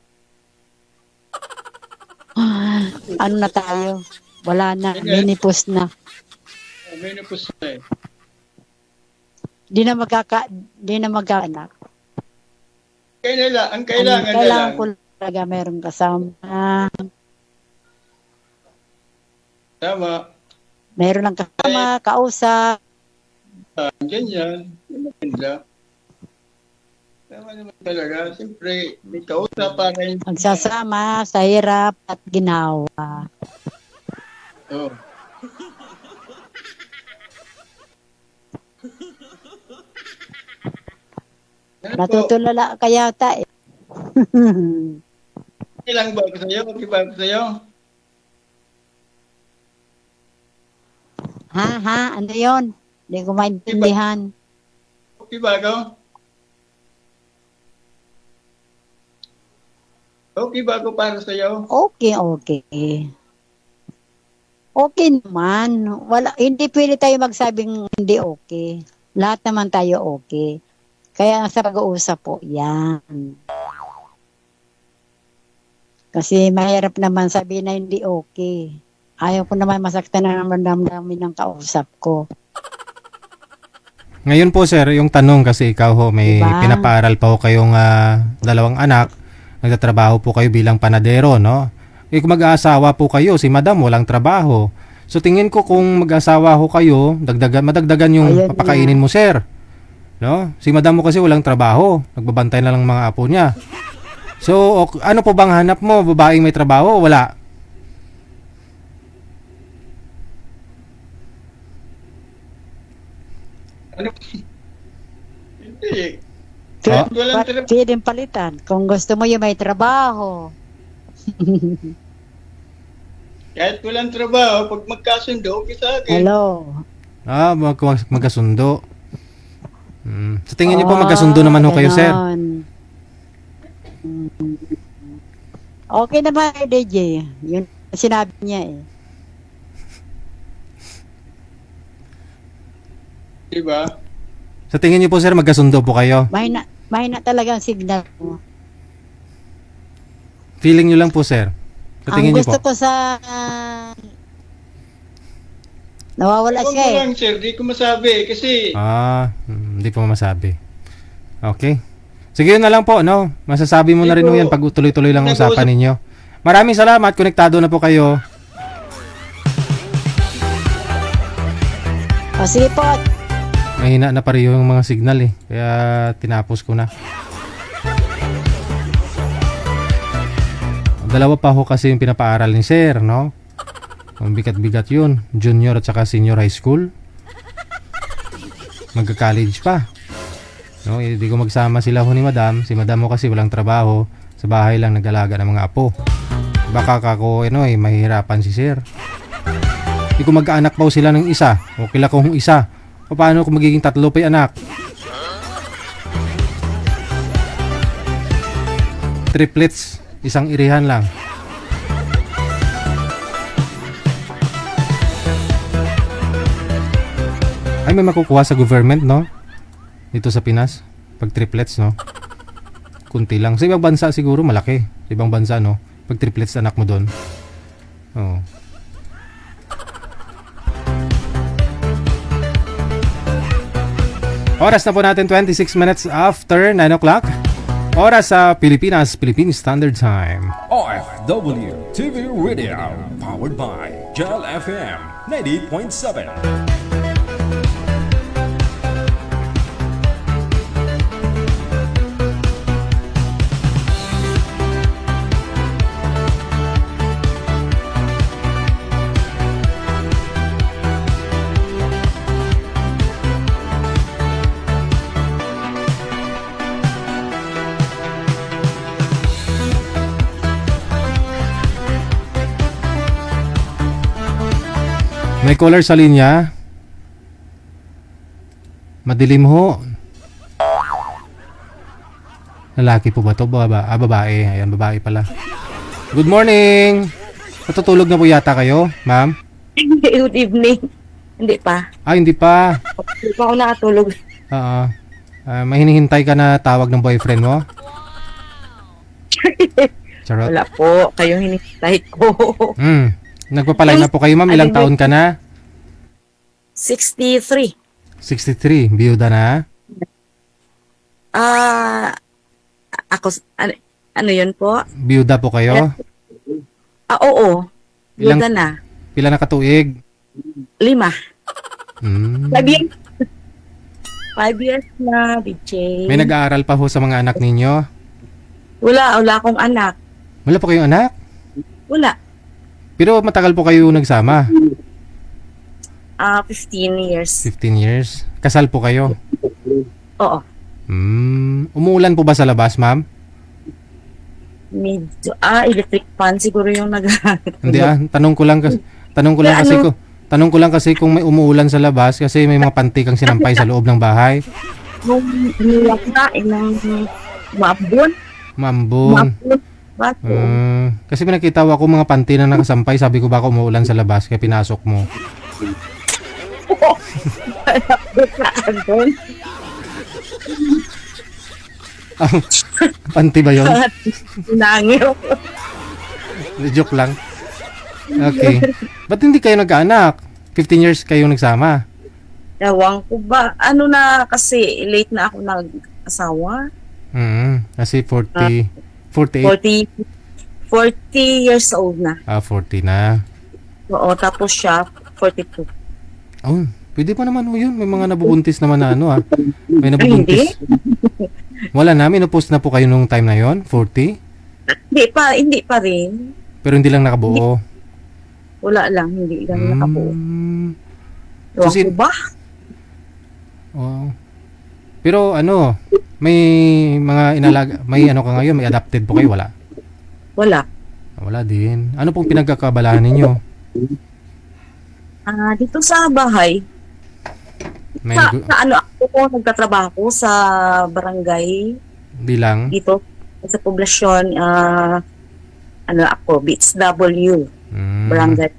[SPEAKER 11] Ano na tayo? Wala na. Minipos na.
[SPEAKER 10] May napos na eh.
[SPEAKER 11] Di na magkaanak.
[SPEAKER 10] Ang kailangan na lang.
[SPEAKER 11] ko talaga meron kasama.
[SPEAKER 10] Tama.
[SPEAKER 11] Meron lang kasama, kausap.
[SPEAKER 10] Ganyan. Maganda. Tama naman talaga. Siyempre, may kausap para yung...
[SPEAKER 11] Magsasama sa hirap at ginawa.
[SPEAKER 10] Oh.
[SPEAKER 11] Natutulala ka yata eh.
[SPEAKER 10] Ilang ba ako sa'yo? Okay ba ako sa'yo?
[SPEAKER 11] Ha? Ano yon? Hindi ko maintindihan.
[SPEAKER 10] Okay ba ako? Okay ba ako para sa'yo?
[SPEAKER 11] Okay. Okay naman. Hindi pwede tayo magsabing hindi okay. Lahat naman tayo okay. Kaya sa pag-uusap po, yan. Kasi mahirap naman sabihin na hindi okay. Ayaw ko naman masaktan na naman damdamin ng kausap ko.
[SPEAKER 1] Ngayon po sir, yung tanong kasi ikaw ho, may
[SPEAKER 11] Diba?
[SPEAKER 1] pinapaaral pa ho kayong dalawang anak. Nagtatrabaho po kayo bilang panadero, no? Kung mag-aasawa po kayo, si madam walang trabaho. So tingin ko kung mag-asawa ho kayo, madagdagan yung
[SPEAKER 11] Ayun
[SPEAKER 1] papakainin mo sir. No? Si madam mo kasi walang trabaho. Nagbabantay na lang mga apo niya. So, ano po bang hanap mo? Babaeng may trabaho o wala?
[SPEAKER 10] Ano? Hindi.
[SPEAKER 1] Oh?
[SPEAKER 11] Pwede palitan. Kung gusto mo yung may trabaho.
[SPEAKER 10] Kahit walang trabaho, pag magkasundo, okay sa akin.
[SPEAKER 11] Hello.
[SPEAKER 1] Magkasundo. Sa tingin niyo po magkasundo naman ho kayo, sir?
[SPEAKER 11] Ganon. Okay naman, DJ. Yun sinabi niya eh.
[SPEAKER 10] Diba?
[SPEAKER 1] Sa tingin niyo po, sir, magkasundo po kayo?
[SPEAKER 11] Mahina talaga ang signal mo.
[SPEAKER 1] Feeling niyo lang po, sir. Sa
[SPEAKER 11] Ang
[SPEAKER 1] tingin niyo
[SPEAKER 11] gusto
[SPEAKER 1] po?
[SPEAKER 11] ko sa... nawawala
[SPEAKER 10] Huwag
[SPEAKER 11] siya
[SPEAKER 10] mo
[SPEAKER 11] eh.
[SPEAKER 10] lang, sir. Di ko masabi kasi...
[SPEAKER 1] Hindi po masabi. Okay. Sige, yun na lang po, no? Masasabi mo na rin mo yan pag tuloy-tuloy lang ang usapan ninyo. Maraming salamat. Konektado na po kayo.
[SPEAKER 11] O sige po.
[SPEAKER 1] Mahina na pareho yung mga signal eh. Kaya tinapos ko na. Dalawa pa ho kasi yung pinapaaral ni sir, no? Ang bigat-bigat yun. Junior at saka senior high school. Magka-college pa. No, hindi ko magsama sila ho ni madam. Si madam mo kasi walang trabaho. Sa bahay lang nag-alaga ng mga apo. Baka kako, mahihirapan si sir. Hindi ko mag-anak pa ho sila ng isa. Okay lang kung isa. Paano kung magiging tatlo pa yung anak? Triplets. Isang irihan lang. Ay, may makukuha sa government, no? Dito sa Pinas. Pag triplets, no? Kunti lang. Sa ibang bansa siguro malaki. Sa ibang bansa, no? Pag triplets anak mo doon. Oo. Oras na po natin 26 minutes after 9 o'clock. Oras sa Pilipinas, Philippine Standard Time.
[SPEAKER 2] OFW TV Radio, powered by Jal FM 98.7.
[SPEAKER 1] May caller sa linya. Madilim ho. Lalaki po ba to? Babae. Ayan, babae pala. Good morning! Natutulog na po yata kayo, ma'am?
[SPEAKER 12] Good evening. Hindi pa.
[SPEAKER 1] Hindi pa.
[SPEAKER 12] Hindi pa ako nakatulog.
[SPEAKER 1] Oo. May hinihintay ka na tawag ng boyfriend mo? Charot.
[SPEAKER 12] Wala po. Kayong hinihintay ko.
[SPEAKER 1] Nagpapalay na po kayo, ma'am. Ilang taon ka na?
[SPEAKER 12] 63.
[SPEAKER 1] 63. Biyuda na?
[SPEAKER 12] Ako, ano yun po?
[SPEAKER 1] Biyuda po kayo?
[SPEAKER 12] Oo. Biyuda na.
[SPEAKER 1] Pila na katuig?
[SPEAKER 12] 5. 5 years. 5 years na, DJ.
[SPEAKER 1] May nag-aaral pa ho sa mga anak ninyo?
[SPEAKER 12] Wala akong anak.
[SPEAKER 1] Wala po kayong anak?
[SPEAKER 12] Wala.
[SPEAKER 1] Pero matagal po kayo nagsama?
[SPEAKER 12] 15 years.
[SPEAKER 1] 15 years? Kasal po kayo?
[SPEAKER 12] Oo.
[SPEAKER 1] Umuulan po ba sa labas, ma'am?
[SPEAKER 12] Medyo, electric fan siguro yung
[SPEAKER 1] Hindi tanong ko lang kasi kung may umuulan sa labas kasi may mga panty kang sinampay sa loob ng bahay.
[SPEAKER 12] Nung umiyak na, maambon.
[SPEAKER 1] Maambon. Kasi pinakita ako mga panty na nakasampay, sabi ko baka umuulan sa labas kaya pinasok mo. Panty ba yun?
[SPEAKER 12] Nangyo.
[SPEAKER 1] Joke lang. Okay. Ba't hindi kayo nagkaanak? 15 years kayo nagsama?
[SPEAKER 12] Ewan ko ba? Ano na kasi late na ako nag-asawa.
[SPEAKER 1] Kasi 48.
[SPEAKER 12] 40 years old na.
[SPEAKER 1] 40 na.
[SPEAKER 12] Oo, tapos siya 42.
[SPEAKER 1] Pwede pa naman yun. May mga nabubuntis naman na May nabubuntis. Wala na, minupost na po kayo nung time na yon 40?
[SPEAKER 12] Hindi pa rin.
[SPEAKER 1] Pero hindi lang nakabuo.
[SPEAKER 12] Wala lang, hindi lang nakabuo. Ewan ko ba?
[SPEAKER 1] Pero may mga inalaga, may ka ngayon, may adopted po kayo, wala?
[SPEAKER 12] Wala.
[SPEAKER 1] Wala din. Ano pong pinagkakabalahan ninyo?
[SPEAKER 12] Dito sa bahay. Ako nagtatrabaho sa barangay.
[SPEAKER 1] Bilang?
[SPEAKER 12] Dito sa poblasyon, Beats W. Barangay.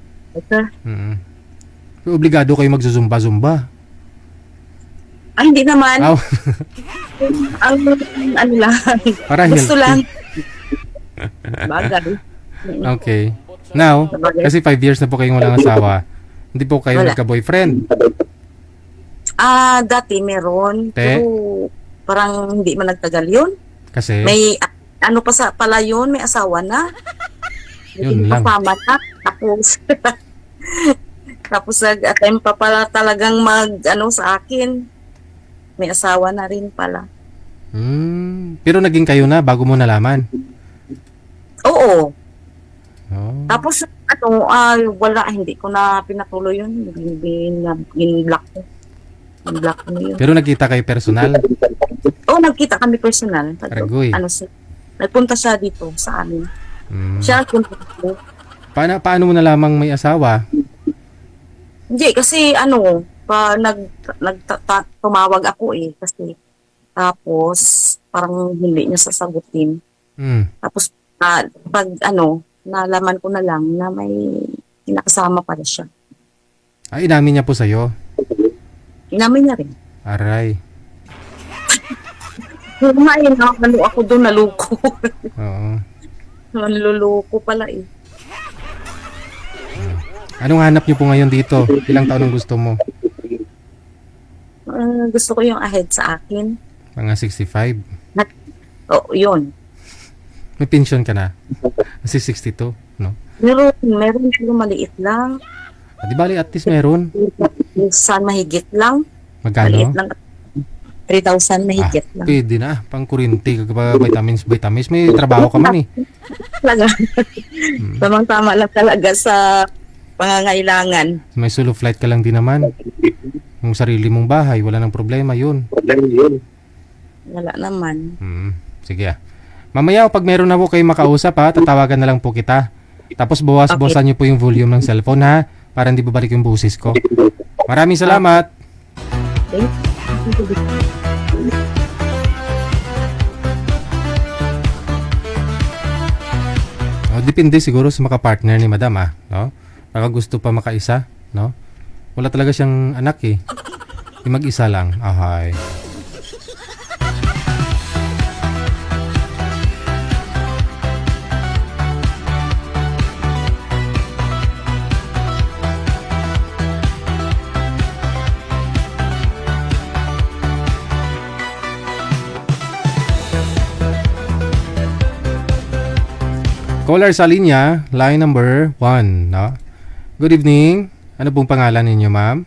[SPEAKER 1] Obligado kayo magzuzumba-zumba?
[SPEAKER 12] Hindi naman. Lang.
[SPEAKER 1] Para
[SPEAKER 12] gusto
[SPEAKER 1] healthy.
[SPEAKER 12] lang. Bagay.
[SPEAKER 1] Okay. Now, kasi 5 years na po kayong walang asawa, hindi po kayo nagka-boyfriend?
[SPEAKER 12] Dati meron. Pero parang hindi man nagtagal yun.
[SPEAKER 1] Kasi?
[SPEAKER 12] May, pala yun, may asawa na.
[SPEAKER 1] Yun lang.
[SPEAKER 12] Kapama na. Tapos time pa pala talagang sa akin. May asawa na rin pala.
[SPEAKER 1] Pero naging kayo na bago mo nalaman?
[SPEAKER 12] Oo. Tapos wala, hindi ko na pinatuloy yun. Gin-block ko. Gin-block ko yun.
[SPEAKER 1] Pero nagkita kayo personal?
[SPEAKER 12] Nagkita kami personal.
[SPEAKER 1] Aragoy.
[SPEAKER 12] Nagpunta siya dito sa amin. Siya nagpunta dito.
[SPEAKER 1] Paano mo nalamang may asawa?
[SPEAKER 12] Hindi, kasi tumawag ako kasi tapos parang hindi niya sasagutin. Tapos pag nalaman ko na lang na may kinakasama pala siya.
[SPEAKER 1] Inamin niya po sa'yo?
[SPEAKER 12] Inamin niya rin.
[SPEAKER 1] Aray.
[SPEAKER 12] Ako doon naluko.
[SPEAKER 1] Oo.
[SPEAKER 12] Naluluko pala eh.
[SPEAKER 1] Anong hanap niyo po ngayon dito? Ilang taon ang gusto mo?
[SPEAKER 12] Gusto ko yung ahead sa akin.
[SPEAKER 1] Mga 65?
[SPEAKER 12] Oo, yun.
[SPEAKER 1] May pension ka na? Kasi 62, no?
[SPEAKER 12] Meron pero maliit lang.
[SPEAKER 1] Di bali, at least meron.
[SPEAKER 12] Minsan mahigit lang.
[SPEAKER 1] Magkano?
[SPEAKER 12] Maliit lang. 3,000 mahigit lang.
[SPEAKER 1] Pwede na. Pang kurinti, vitamins. May trabaho ka man eh.
[SPEAKER 12] Talaga. Tamang-tama lang talaga sa pangangailangan.
[SPEAKER 1] May solo flight ka lang din naman. Yung sarili mong bahay, wala nang problema yun.
[SPEAKER 12] Wala naman.
[SPEAKER 1] Sige ah. Mamaya pag meron na po kayo makausap ha, tatawagan na lang po kita. Tapos bawas-bawasan niyo po yung volume ng cellphone ha, para hindi babalik yung boses ko. Maraming salamat. Depende siguro sa makapartner ni madam no? Baka gusto pa makaisa, no? Wala talaga siyang anak eh. Yung mag-isa lang. Ahay. Caller sa linya, line number 1, no? Good evening. Ano pong pangalan ninyo, ma'am?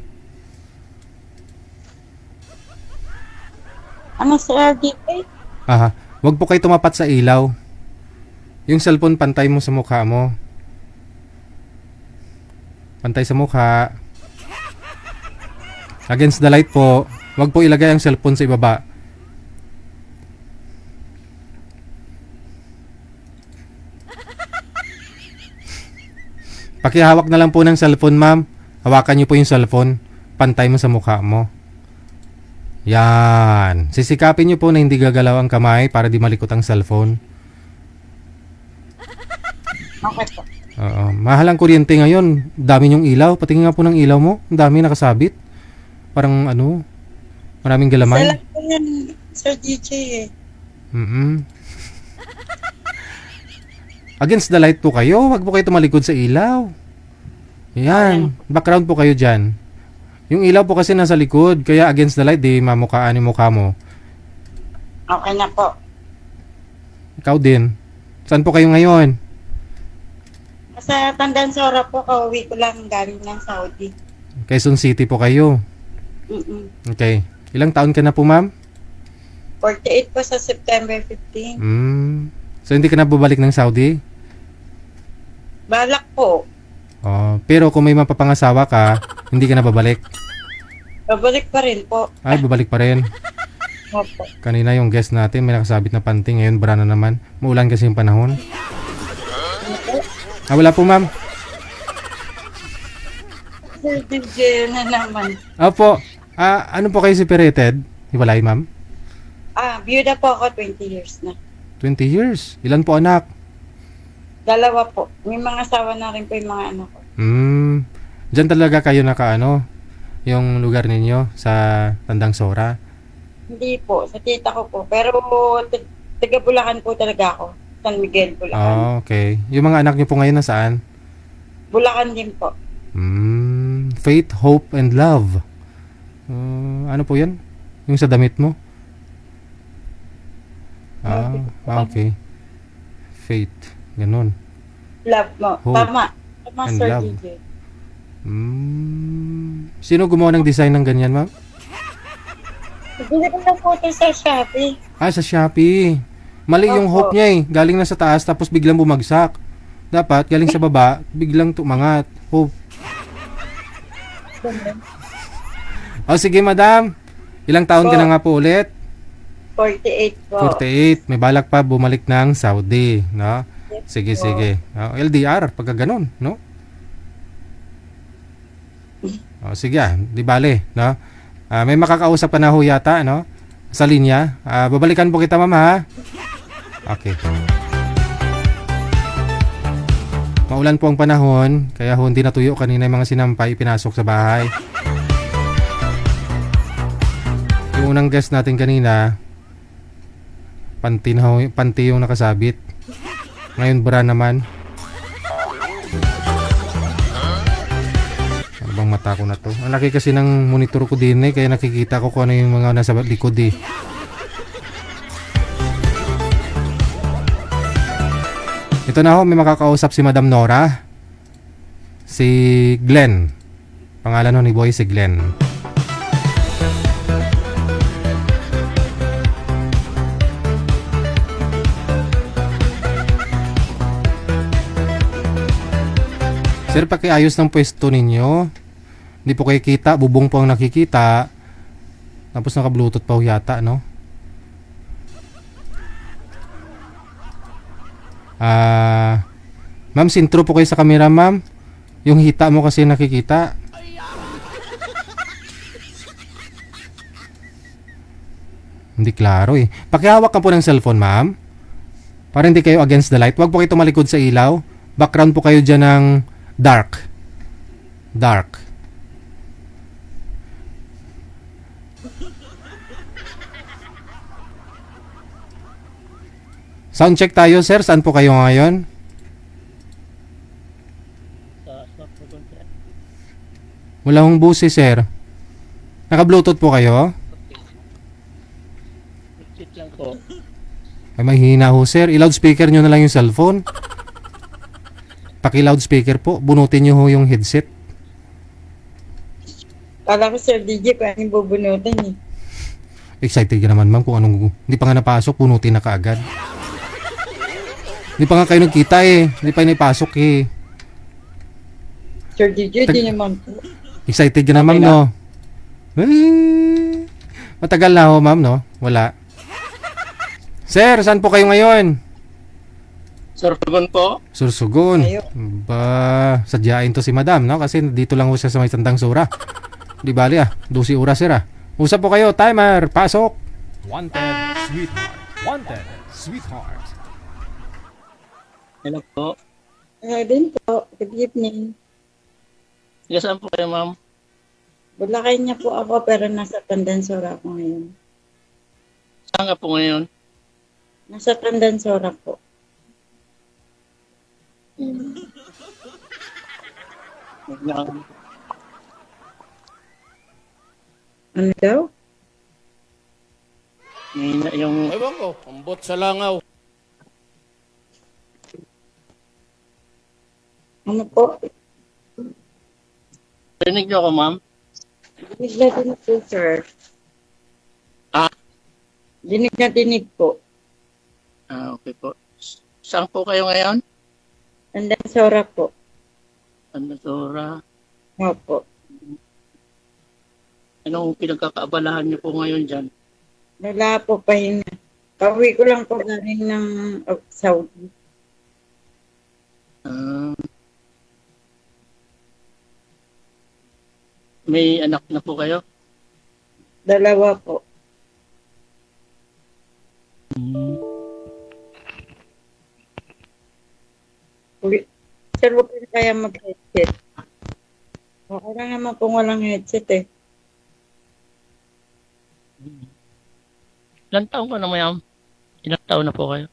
[SPEAKER 11] Ano, Sir RDK?
[SPEAKER 1] Aha. Huwag po kayo tumapat sa ilaw. Yung cellphone, pantay mo sa mukha mo. Pantay sa mukha. Against the light po. Huwag po ilagay ang cellphone sa ibaba. Pakihawak na lang po ng cellphone, ma'am. Hawakan niyo po yung cellphone. Pantay mo sa mukha mo. Yan. Sisikapin niyo po na hindi gagalaw ang kamay para di malikot ang cellphone.
[SPEAKER 11] Okay po.
[SPEAKER 1] Oo. Mahal ang kuryente ngayon. Dami yung ilaw. Patingin nga po ng ilaw mo. Ang dami nakasabit. Parang ano, maraming galaman.
[SPEAKER 11] Sala po yan, Sir DJ eh.
[SPEAKER 1] Against the light po kayo. Huwag po kayo tumalikod sa ilaw. Yan. Background po kayo dyan. Yung ilaw po kasi nasa likod. Kaya against the light, di mamukhaan yung mukha mo.
[SPEAKER 11] Okay na po.
[SPEAKER 1] Ikaw din. Saan po kayo ngayon?
[SPEAKER 11] Sa Tandansora po, kauwi ko lang galing ng Saudi.
[SPEAKER 1] Quezon City po kayo. Okay. Ilang taon ka na po, ma'am?
[SPEAKER 11] 48 po sa September 15.
[SPEAKER 1] So hindi ka na babalik ng Saudi?
[SPEAKER 11] Balak po.
[SPEAKER 1] Pero kung may mapapangasawa ka, hindi ka na babalik?
[SPEAKER 11] Babalik pa rin po.
[SPEAKER 1] Ay, babalik pa rin.
[SPEAKER 11] Opo.
[SPEAKER 1] Kanina yung guest natin, may nakasabit na panty. Ngayon, bra na naman. Maulan kasi yung panahon. Wala po, ma'am.
[SPEAKER 11] Sir DJ na naman.
[SPEAKER 1] Opo. Ano po kayo separated? Hiwalay, ma'am?
[SPEAKER 11] Byuda po ako 20 years na.
[SPEAKER 1] 20 years. Ilan po anak?
[SPEAKER 11] 2 po. May mga asawa na rin po yung mga anak ko.
[SPEAKER 1] Diyan talaga kayo yung lugar ninyo sa Tandang Sora?
[SPEAKER 11] Hindi po. Sa tita ko po. Pero taga Bulacan po talaga ako. San Miguel, Bulacan.
[SPEAKER 1] Okay. Yung mga anak niyo po ngayon nasaan?
[SPEAKER 11] Bulacan din po.
[SPEAKER 1] Faith, hope, and love. Ano po yan? Yung sa damit mo? Okay. Faith. Ganun.
[SPEAKER 11] Love mo.
[SPEAKER 1] Hope
[SPEAKER 11] Tama,
[SPEAKER 1] and
[SPEAKER 11] Sir
[SPEAKER 1] love.
[SPEAKER 11] DJ.
[SPEAKER 1] Sino gumawa ng design ng ganyan, ma'am?
[SPEAKER 11] Bili ko na po ito sa Shopee.
[SPEAKER 1] Sa Shopee. Mali yung hope niya eh. Galing na sa taas tapos biglang bumagsak. Dapat galing sa baba, biglang tumangat. Hope. Sige, madam. Ilang taon ka na nga po ulit?
[SPEAKER 11] 48 po.
[SPEAKER 1] 48. May balak pa bumalik ng Saudi, no? Sige. LDR, pagka ganun, no? Sige, di bale, no? May makakausap ka na ho yata, no? Sa linya. Babalikan po kita, ma'am, ha? Okay. Maulan po ang panahon, kaya hindi natuyo kanina yung mga sinampay pinasok sa bahay. Yung unang guest natin kanina, panty yung nakasabit. Ngayon bra naman. Ano bang mata ko na to? Ang laki kasi ng monitor ko din kaya nakikita ko kung ano yung mga nasa likod . Ito na ho, may makakausap si Madam Nora. Si Glenn. Pangalan ho ni Boy si Glenn. Sir, pakiayos ng pwesto ninyo. Hindi po kayo kita, bubong po ang nakikita. Tapos naka-bluetooth pa ho yata, no? Ma'am, sintro po kayo sa camera, ma'am. Yung hita mo kasi nakikita. Hindi klaro eh. Pakihawak ka po ng cellphone, ma'am. Para hindi kayo against the light. Huwag po kayo tumalikod sa ilaw. Background po kayo dyan ng dark. Dark. Sound check tayo, sir. Saan po kayo ngayon? Wala hong busi, sir. Naka-bluetooth po kayo? Ay, mahina ho, sir. I-loudspeaker nyo na lang yung cellphone. Paki-loudspeaker po. Bunutin nyo ho yung headset.
[SPEAKER 13] Kala ko, Sir DJ, kung anong bubunutin eh.
[SPEAKER 1] Excited ka naman, ma'am, kung anong... Hindi pa nga napasok, bunutin na kaagad. Hindi pa nga kayo nagkita eh. Hindi pa napasok eh.
[SPEAKER 13] Sir DJ, di naman po.
[SPEAKER 1] Excited ka naman, no? Matagal na ho, ma'am, no? Wala. Sir, saan po kayo ngayon?
[SPEAKER 10] Sursugon po.
[SPEAKER 1] Sursugon. Ba, sadyain to si madam, no? Kasi dito lang ho siya sa may Tandang Sura. Di bali 12 oras, sir ah. Usap po kayo, timer, pasok.
[SPEAKER 2] Wanted, sweetheart. Wanted, sweetheart.
[SPEAKER 10] Hello po.
[SPEAKER 13] Hello din po. Good evening.
[SPEAKER 10] Sige, saan po kayo, ma'am?
[SPEAKER 13] Bulakay niya po ako pero nasa Tandansora ako ngayon.
[SPEAKER 10] Saan ka po ngayon?
[SPEAKER 13] Nasa Tandansora po. Ano daw?
[SPEAKER 10] Yung...
[SPEAKER 14] Ewan ko, ambot sa langaw.
[SPEAKER 13] Ano po?
[SPEAKER 10] Rinig niyo ako, ma'am?
[SPEAKER 13] Dinig na dinig po, sir. Dinig na dinig po.
[SPEAKER 10] Okay po. Saan po kayo ngayon?
[SPEAKER 13] Tandansora po.
[SPEAKER 10] Tandansora.
[SPEAKER 13] Opo.
[SPEAKER 10] Anong pinagkakaabalahan niyo po ngayon dyan?
[SPEAKER 13] Wala po, pahinga. Pauwi ko lang po galing ng Saudi.
[SPEAKER 10] May anak na po kayo?
[SPEAKER 13] 2 po. Sir, huwag ko kaya mag-headset. Okay lang naman kung walang headset eh.
[SPEAKER 10] Ilan taon ka na, ma'am? Ilang taon na po kayo?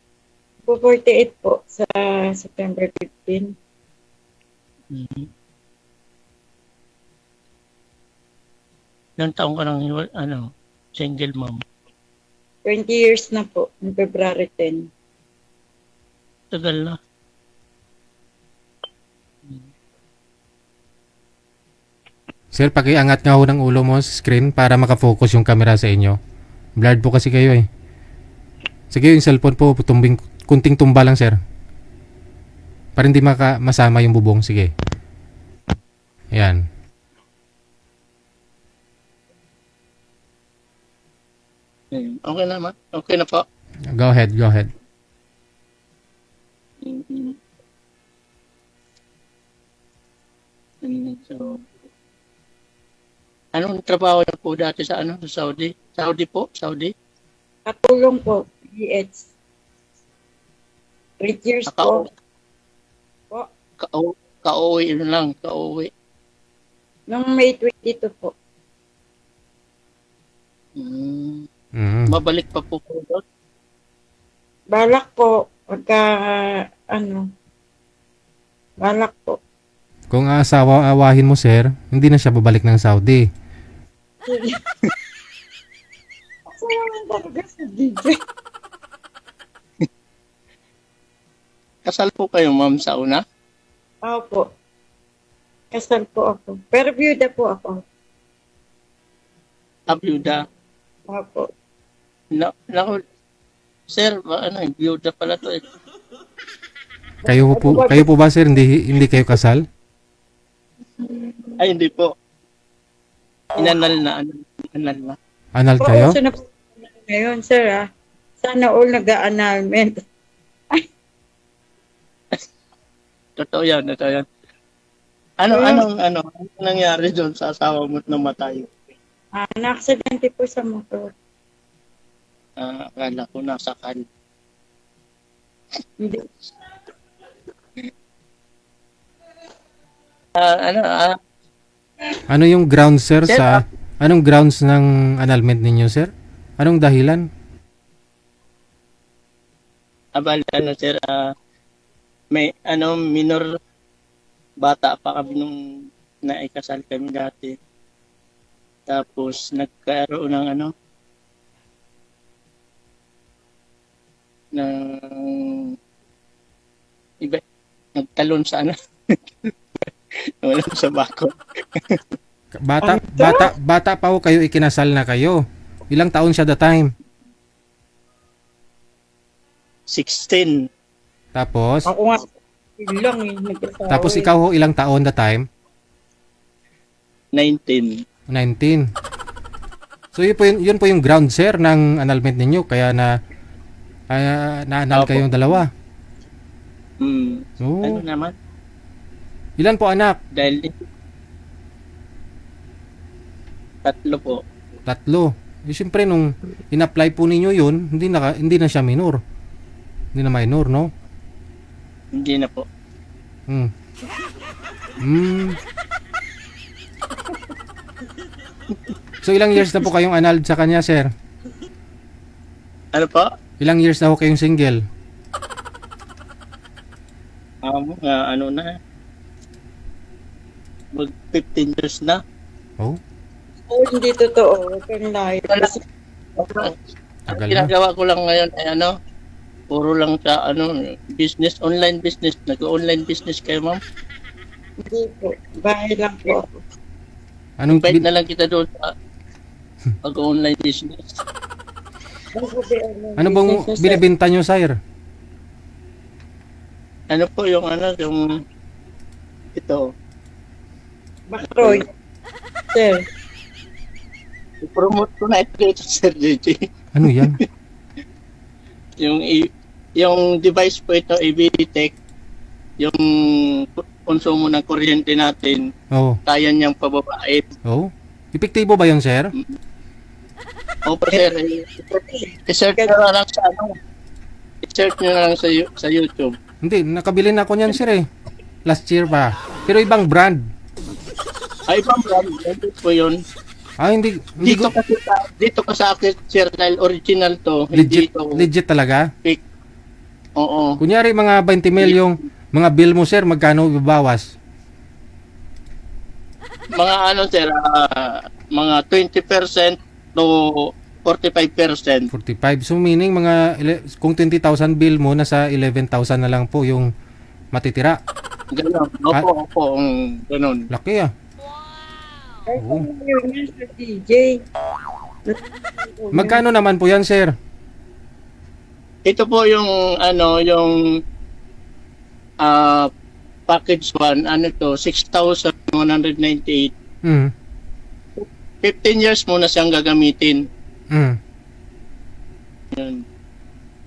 [SPEAKER 13] Po 48 po sa September 15.
[SPEAKER 10] Ilang taon ka nang single mom?
[SPEAKER 13] 20 years na po, in February 10.
[SPEAKER 10] Tagal na.
[SPEAKER 1] Sir, pakiangat nga ho ng ulo mo sa screen para makafocus yung camera sa inyo. Blurred po kasi kayo eh. Sige, yung cellphone po, kunting tumba lang, sir. Para hindi masama yung bubong. Sige. Ayan.
[SPEAKER 10] Okay na, ma? Okay na po?
[SPEAKER 1] Go ahead, go ahead.
[SPEAKER 10] So, anong trabaho niyo po dati sa sa Saudi? Saudi po? Saudi?
[SPEAKER 13] Katulong po, PH. 3 years po.
[SPEAKER 10] Kauwi lang, kauwi.
[SPEAKER 13] Noong May 22 po.
[SPEAKER 10] Mabalik pa po po doon?
[SPEAKER 13] Balak po, balak po.
[SPEAKER 1] Kung asawa-awahin mo, sir, hindi na siya babalik ng Saudi.
[SPEAKER 13] Kasi naman talaga sa DJ.
[SPEAKER 10] Kasal po kayo, ma'am, sa una?
[SPEAKER 13] Opo. Kasal po ako. Pero byuda po ako.
[SPEAKER 10] Byuda.
[SPEAKER 13] Opo.
[SPEAKER 10] Naku, sir, byuda pala to eh.
[SPEAKER 1] Kayo po ba sir, hindi kayo kasal?
[SPEAKER 10] Ay, hindi po. Inanal na.
[SPEAKER 1] Anal kayo?
[SPEAKER 13] Oo, ngayon, sir, sana all nag-annulment.
[SPEAKER 10] Totoo yan. Anong nangyari doon sa asawa mo na namatay?
[SPEAKER 13] Na-aksidente po sa motor.
[SPEAKER 10] Akala ko nasakal.
[SPEAKER 13] Hindi.
[SPEAKER 1] Ano yung grounds sir sa anong grounds ng annulment ninyo sir? Anong dahilan?
[SPEAKER 10] Sir, may minor bata pa kami nung naikasal kami dati. Tapos nagkaroon ng iba, nagtalon sa wala sa bako.
[SPEAKER 1] Bata pa ho kayo, ikinasal na kayo. Ilang taon siya the time?
[SPEAKER 10] 16.
[SPEAKER 1] Tapos?
[SPEAKER 13] Ako nga, ilang nagkasawa.
[SPEAKER 1] Tapos ikaw ho, ilang taon the time?
[SPEAKER 10] 19.
[SPEAKER 1] So yun po yung ground sir ng annulment ninyo, kaya na-annul kayong dalawa. Oh.
[SPEAKER 10] Ano naman?
[SPEAKER 1] Ilan po anak?
[SPEAKER 10] Dahil 3 po.
[SPEAKER 1] 3. Siyempre nung in-apply po ninyo yun, hindi na siya minor. Hindi na minor, no?
[SPEAKER 10] Hindi na po.
[SPEAKER 1] So ilang years na po kayong annulled sa kanya, sir?
[SPEAKER 10] Ano po?
[SPEAKER 1] Ilang years na ho kayong single?
[SPEAKER 10] Mag 15 years na.
[SPEAKER 1] Oh?
[SPEAKER 13] Hindi totoo. Kung lahat.
[SPEAKER 1] Tagal na.
[SPEAKER 10] Ginagawa ko lang ngayon ay puro lang sa business, online business. Nag-online business kayo, ma'am?
[SPEAKER 13] Hindi po. Bahay lang po ako.
[SPEAKER 10] Invite na lang kita doon sa pag-online business.
[SPEAKER 1] Ano bang binibenta nyo, sir?
[SPEAKER 10] Ano po yung ito?
[SPEAKER 13] Bakroy. Sir.
[SPEAKER 10] I-promote ko na ito, Sir JJ.
[SPEAKER 1] Ano yan?
[SPEAKER 10] yung device po ito, ABTech, yung konsumo ng kuryente natin, kaya niyang pababait.
[SPEAKER 1] Epektibo ba yun, sir?
[SPEAKER 10] Opo, sir. I-search nyo na lang i-search nyo na lang sa YouTube.
[SPEAKER 1] Hindi, nakabili na ako niyan, sir eh. Last year pa. Pero ibang brand.
[SPEAKER 10] Ibang brand. Hindi po yun.
[SPEAKER 1] Hindi
[SPEAKER 10] dito ka sa akin, sir, dahil original to.
[SPEAKER 1] Legit talaga?
[SPEAKER 10] Fake. Oo.
[SPEAKER 1] Kunyari mga 20 mil yung mga bill mo, sir, magkano ibabawas?
[SPEAKER 10] Mga sir, mga 20% to 45%.
[SPEAKER 1] 45. So meaning kung 20,000 bill mo, nasa 11,000 na lang po yung matitira.
[SPEAKER 10] Ganun. Opo. Ganun.
[SPEAKER 1] Laki ah.
[SPEAKER 13] DJ.
[SPEAKER 1] Magkano naman po yan, sir?
[SPEAKER 10] Ito po yung package 1, 6,198. 15 years muna siyang gagamitin. Yun.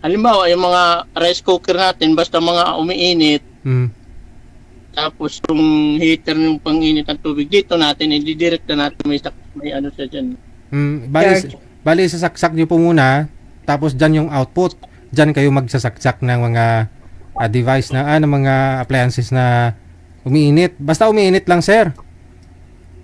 [SPEAKER 10] Halimbawa, yung mga rice cooker natin, basta mga umiinit, tapos yung heater ng pang-init ng tubig, dito natin, i-direct na natin, may siya dyan.
[SPEAKER 1] Bali, sasaksak nyo po muna, tapos dyan yung output. Dyan kayo magsasaksak ng mga device ng mga appliances na umiinit. Basta umiinit lang, sir.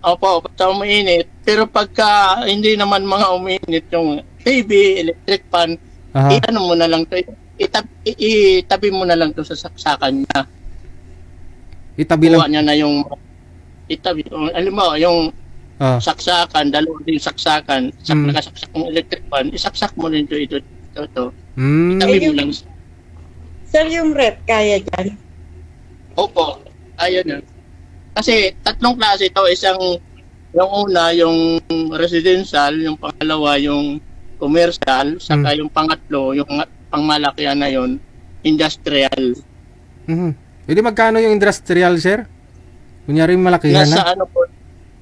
[SPEAKER 10] Opo, basta umiinit. Pero pagka hindi naman mga umiinit, yung TV, electric fan, i-ano mo na lang to, itabi mo na lang to sa saksakan niya.
[SPEAKER 1] Itabi lang?
[SPEAKER 10] Kuha niya na yung itabi. Alam mo, yung saksakan, dalawa din saksakan, nakasaksak ng electric fan, isaksak mo rin ito. Itabi mo lang.
[SPEAKER 13] Sir, yung rep, kaya dyan?
[SPEAKER 10] Opo, ayun yun. Kasi tatlong klase ito, yung una, yung residential, yung pangalawa, yung commercial, saka yung pangatlo, yung pangmalakihan na yun, industrial.
[SPEAKER 1] Pwede magkano yung industrial, sir? Kunyari malakihan
[SPEAKER 10] Nasa
[SPEAKER 1] na?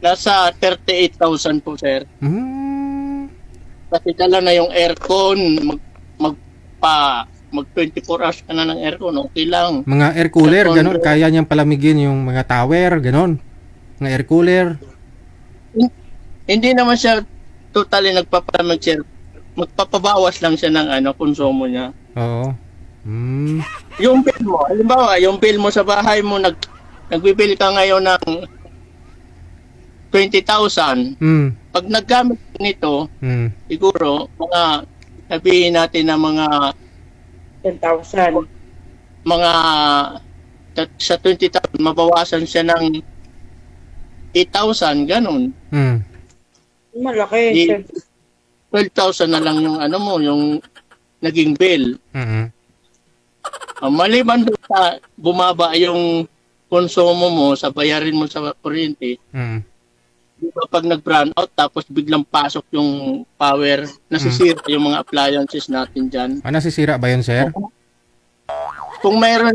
[SPEAKER 10] Nasa 38,000 po, sir. Kasi dala na yung aircon, mag 24 hours ka na ng aircon, okay lang.
[SPEAKER 1] Mga air cooler,
[SPEAKER 10] Aircon,
[SPEAKER 1] ganon. Kaya niyang palamigin yung mga tower, ganon. Mga air cooler.
[SPEAKER 10] Hindi naman siya totally nagpapalamig, sir. Magpapabawas lang siya ng konsumo niya.
[SPEAKER 1] Oo.
[SPEAKER 10] Yung bill mo, halimbawa, yung bill mo sa bahay mo, nagbibili ka ngayon ng 20,000. Pag naggamit nito, siguro, sabihin natin na mga
[SPEAKER 13] 10,000.
[SPEAKER 10] Sa 20,000, mabawasan siya ng 8,000, ganun.
[SPEAKER 13] Malaki.
[SPEAKER 10] 12,000 na lang yung yung naging bill. Maliban doon sa bumaba yung konsumo mo sa bayarin mo sa kuryente, diba pag nag-brown out tapos biglang pasok yung power, nasisira yung mga appliances natin dyan.
[SPEAKER 1] Nasisira ba yun, sir?
[SPEAKER 10] Kung mayroon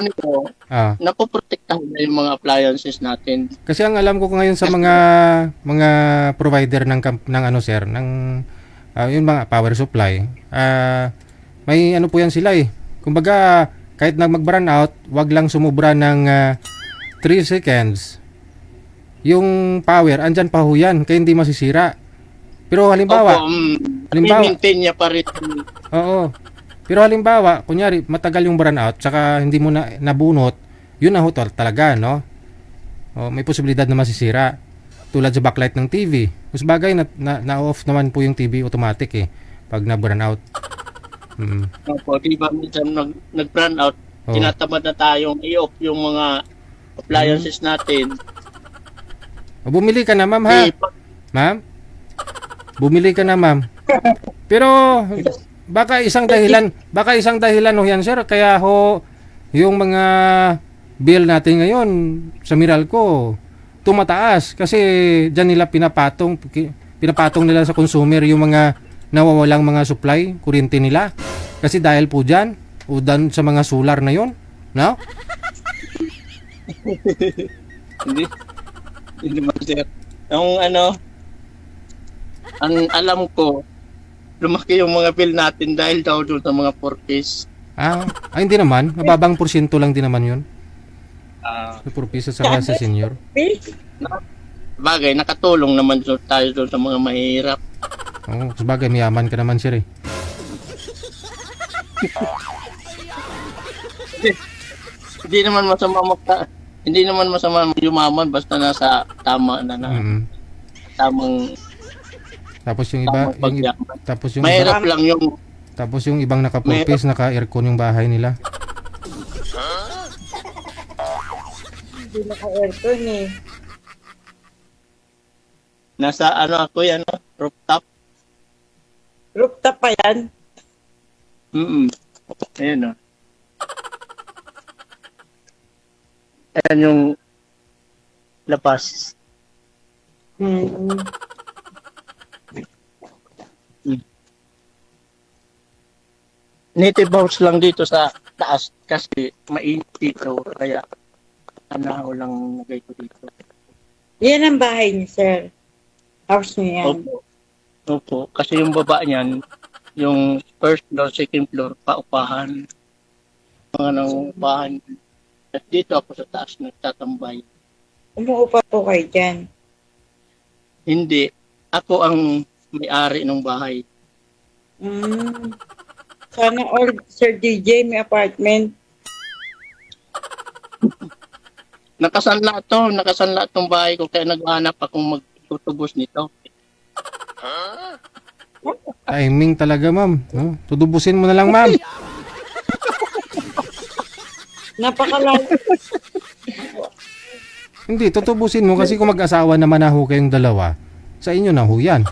[SPEAKER 10] ito, napoprotektahan na yung mga appliances natin.
[SPEAKER 1] Kasi ang alam ko ngayon sa mga provider ng sir, ng yung mga power supply, may po yan sila eh. Kumbaga, kahit mag-brown out, wag lang sumubra ng 3 seconds. Yung power, andyan pa ho yan, kaya hindi masisira. Pero halimbawa,
[SPEAKER 10] maintain niya pa rin.
[SPEAKER 1] Oo. Pero halimbawa, kunyari, matagal yung brown out, saka hindi mo na nabunot, yun na ho talaga, no? May posibilidad na masisira. Tulad sa backlight ng TV. Mas bagay, na-off naman po yung TV automatic eh, pag na-brown out.
[SPEAKER 10] Opo, diba minsan nag-brown out, tinatamad na tayong i-off yung mga appliances natin.
[SPEAKER 1] Bumili ka na, ma'am, ha? Ma'am? Bumili ka na, ma'am. Pero baka isang dahilan ho yan, sir, kaya ho yung mga bill natin ngayon sa Meralco tumataas kasi diyan nila pinapatong nila sa consumer yung mga nawawalang mga supply, kuryente nila. Kasi dahil po diyan o dan sa mga solar na yon, no?
[SPEAKER 10] Hindi ba, sir? Ang ang alam ko, lumaki yung mga bill natin dahil daw doon sa mga 4Ks.
[SPEAKER 1] Hindi naman. Mababang porsyento lang din naman yun. 4 pesos sa senior.
[SPEAKER 10] Bagay, nakatulong naman tayo doon sa mga mahirap.
[SPEAKER 1] Oo, sabagay, mayaman ka naman, sir eh.
[SPEAKER 10] Hindi naman masama yumaman basta nasa tama na tamang.
[SPEAKER 1] Tapos yung iba,
[SPEAKER 10] mahirap lang yung.
[SPEAKER 1] Tapos yung ibang naka-purpose, naka-aircon yung bahay nila.
[SPEAKER 13] Hindi naka-aircon eh.
[SPEAKER 10] Nasa ako yan, rooftop.
[SPEAKER 13] Rooftop pa yan?
[SPEAKER 10] Ayan o. Ayan yung labas. Native house lang dito sa taas kasi mainit dito kaya anahaw lang nagay ko dito.
[SPEAKER 13] Yan ang bahay niyo, sir. House niyo yan.
[SPEAKER 10] Opo. Kasi yung baba niyan, yung first floor, second floor, paupahan. Mga nangupahan. At dito ako sa taas nagtatambay.
[SPEAKER 13] Umuupa po kayo dyan?
[SPEAKER 10] Hindi. Ako ang may-ari ng bahay.
[SPEAKER 13] Sana all, Sir DJ, may apartment.
[SPEAKER 10] Nakasanla tong bahay ko kaya naghahanap akong magtutubos nito.
[SPEAKER 1] Timing talaga, ma'am. No? Tudubusin mo na lang, ma'am.
[SPEAKER 13] Napakalayo.
[SPEAKER 1] Hindi, tutubusin mo kasi kung mag-asawa naman na ho kayong dalawa, sa inyo na ho yan.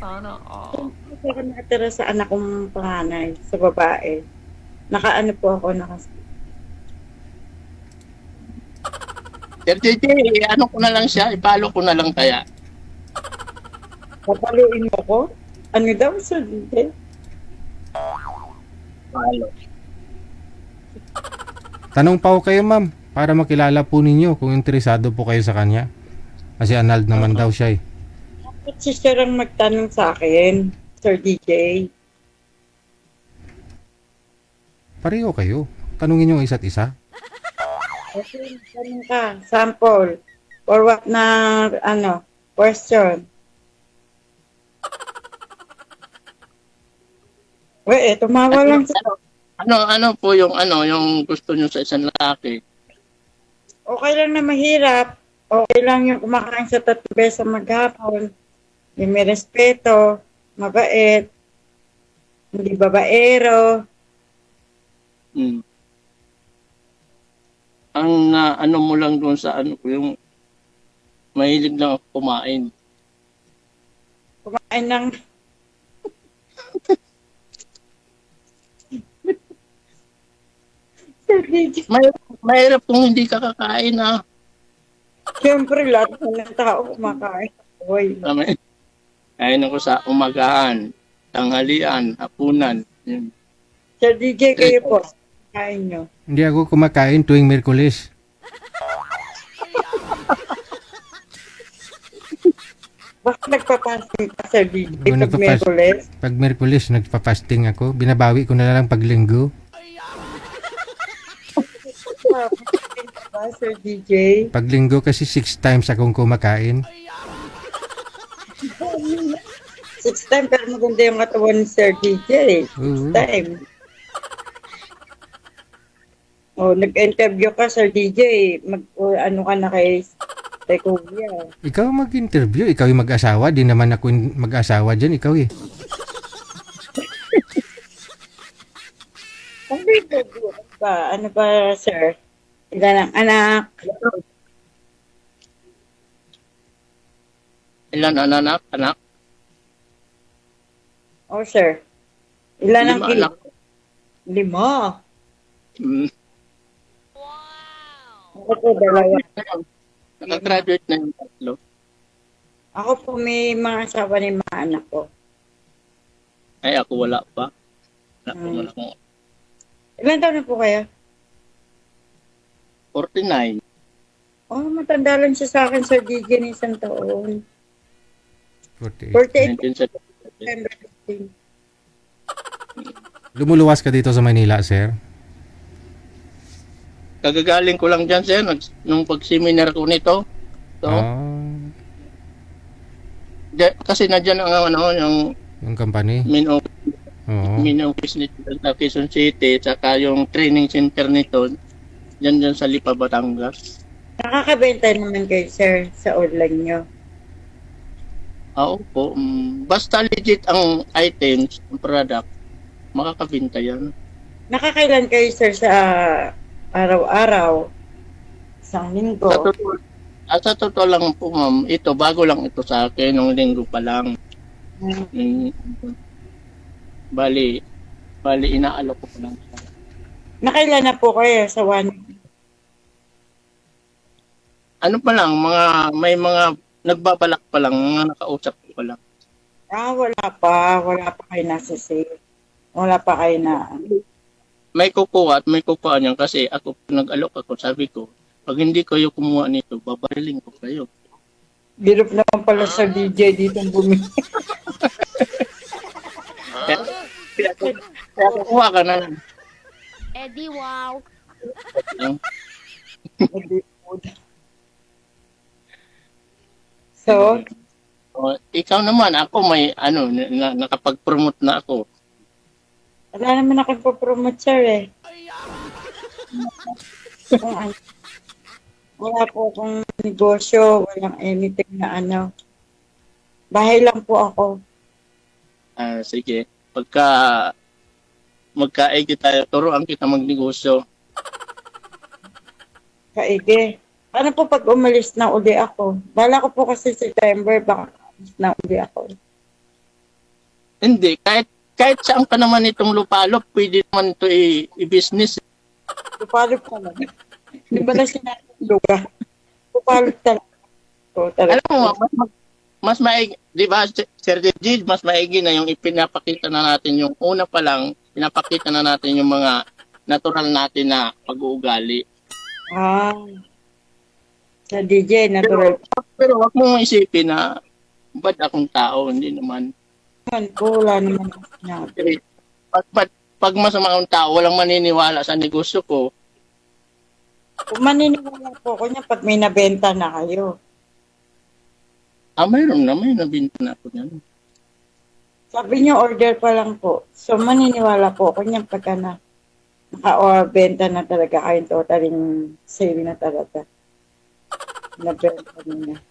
[SPEAKER 15] Sana all.
[SPEAKER 13] Kasi ako nakatira sa anak kong panganay, sa babae. Nakaano po ako,
[SPEAKER 10] Sir JJ, ano ko na lang siya, ipalo ko na lang kaya.
[SPEAKER 13] Papaluin mo ko? Ano daw, Sir DJ?
[SPEAKER 10] Palo.
[SPEAKER 1] Tanong pa ko kayo, ma'am, para makilala po ninyo kung interesado po kayo sa kanya. Kasi annulled naman daw siya eh.
[SPEAKER 13] Bakit si Sir ang magtanong sa akin, Sir DJ?
[SPEAKER 1] Pareho kayo. Tanungin nyo ang isa't isa.
[SPEAKER 13] Okay, tanong ka, sample. For what na, question? Tumawa lang sa...
[SPEAKER 10] Ano po yung yung gusto niyo sa isang lalaki?
[SPEAKER 13] Okay lang na mahirap. Okay lang yung kumakain sa 3 beses maghapon. Yung may respeto, mabait, hindi babaero.
[SPEAKER 10] Ang ano mo lang doon sa yung mahilig lang ako kumain.
[SPEAKER 13] Kumain ng...
[SPEAKER 10] Mahirap kung hindi ka kakain
[SPEAKER 13] Siyempre, lahat ng tao kumakain. Hoy.
[SPEAKER 10] Kain ako sa umagahan, tanghalian, hapunan. Yun.
[SPEAKER 13] Sir DJ, kayo po, kain nyo.
[SPEAKER 1] Hindi ako kumakain tuwing Miyerkules.
[SPEAKER 13] Bakit nagpapasting ka, Sir DJ, pag Miyerkules?
[SPEAKER 1] Pag Miyerkules, nagpa-fasting ako. Binabawi ko na lang pag Linggo.
[SPEAKER 13] Sir DJ?
[SPEAKER 1] Pag Linggo kasi 6 times akong kumakain.
[SPEAKER 13] 6 times, pero maganda yung katawan ni Sir DJ. 6 times. Nag-interview ka, Sir DJ. Ano ka na kay Kuya?
[SPEAKER 1] Ikaw mag-interview, ikaw yung mag-asawa. Di naman ako mag-asawa dyan, ikaw eh.
[SPEAKER 13] Ano ba, sir? Ilan ang anak?
[SPEAKER 10] Ilan ang anak?
[SPEAKER 13] Oh, sir. Ilan ang
[SPEAKER 10] anak?
[SPEAKER 13] 5. Ako po, 2.
[SPEAKER 10] Nakagraduate na yung 3.
[SPEAKER 13] Ako po may mga asawa ni mga anak ko.
[SPEAKER 10] Ay, ako wala pa. Wala akong...
[SPEAKER 13] Ilan taon na po kayo?
[SPEAKER 10] 49.
[SPEAKER 13] Oh, matanda lang siya sa akin, Sir DJ, ng isang taon.
[SPEAKER 1] 48.
[SPEAKER 13] 48.
[SPEAKER 1] Lumuluwas ka dito sa Manila, sir?
[SPEAKER 10] Kagagaling ko lang dyan, sir, nung pag-seminar ko nito. So, kasi nadyan ang
[SPEAKER 1] yung company?
[SPEAKER 10] Main office nito sa Quezon City, saka yung training center nito, dyan sa Lipa, Batangas.
[SPEAKER 13] Nakakabenta naman kayo, sir, sa online nyo?
[SPEAKER 10] Oo po. Basta legit ang items, ang product, makakabenta yan.
[SPEAKER 13] Nakakailan kayo, sir, sa araw-araw? Isang linggo?
[SPEAKER 10] Sa totoo lang po, ma'am, ito, bago lang ito sa akin, nung linggo pa lang. Bali, inaalok ko lang siya.
[SPEAKER 13] Nakailan na po kayo sa
[SPEAKER 10] Ano pa lang, may mga nagbabalak pa lang, mga nakausap ko pa lang.
[SPEAKER 13] Wala pa kayo nasa sale. Wala pa kayo na...
[SPEAKER 10] May kukuha at may kukuha niyan kasi ako nag-alok ako, sabi ko, pag hindi kayo kumuha nito, babariling ko kayo.
[SPEAKER 13] Birup naman pala sa DJ dito bumili.
[SPEAKER 10] Kaya kukuha ka na lang.
[SPEAKER 15] Eddie, wow.
[SPEAKER 13] So,
[SPEAKER 10] ikaw naman, ako may nakapag-promote na ako.
[SPEAKER 13] Wala naman ako po-promote, sir, eh. Wala po akong negosyo, walang anything na Bahay lang po ako.
[SPEAKER 10] Sige. Pagka magkaigi tayo, turuan kita magnegosyo.
[SPEAKER 13] Kaigi. Ano po pag umalis na uli ako? Bala ko po kasi September, baka umalis na uli ako.
[SPEAKER 10] Hindi, kahit saan ka naman itong lupalop, pwede naman ito i-business.
[SPEAKER 13] Lupalop ka naman. Di ba na sinabi lugar? Lupalop talaga.
[SPEAKER 10] Alam mo, mas maigi, di ba, Sir Gigi, mas maigi na yung ipinapakita na natin yung una pa lang, pinapakita na natin yung mga natural natin na pag-uugali.
[SPEAKER 13] Sa DJ, natural.
[SPEAKER 10] Pero wag mong isipin na bad akong tao, hindi naman.
[SPEAKER 13] Wala naman.
[SPEAKER 10] Pag masama akong tao, walang maniniwala sa negosyo ko.
[SPEAKER 13] Kung maniniwala po ko niya pag may nabenta na kayo.
[SPEAKER 10] Mayroon na, may nabinta na ako niyan.
[SPEAKER 13] Sabi niyo order pa lang po. So maniniwala po ko niya pagka naka-benta na talaga kayo, totaling sale na talaga. Nabenta niya.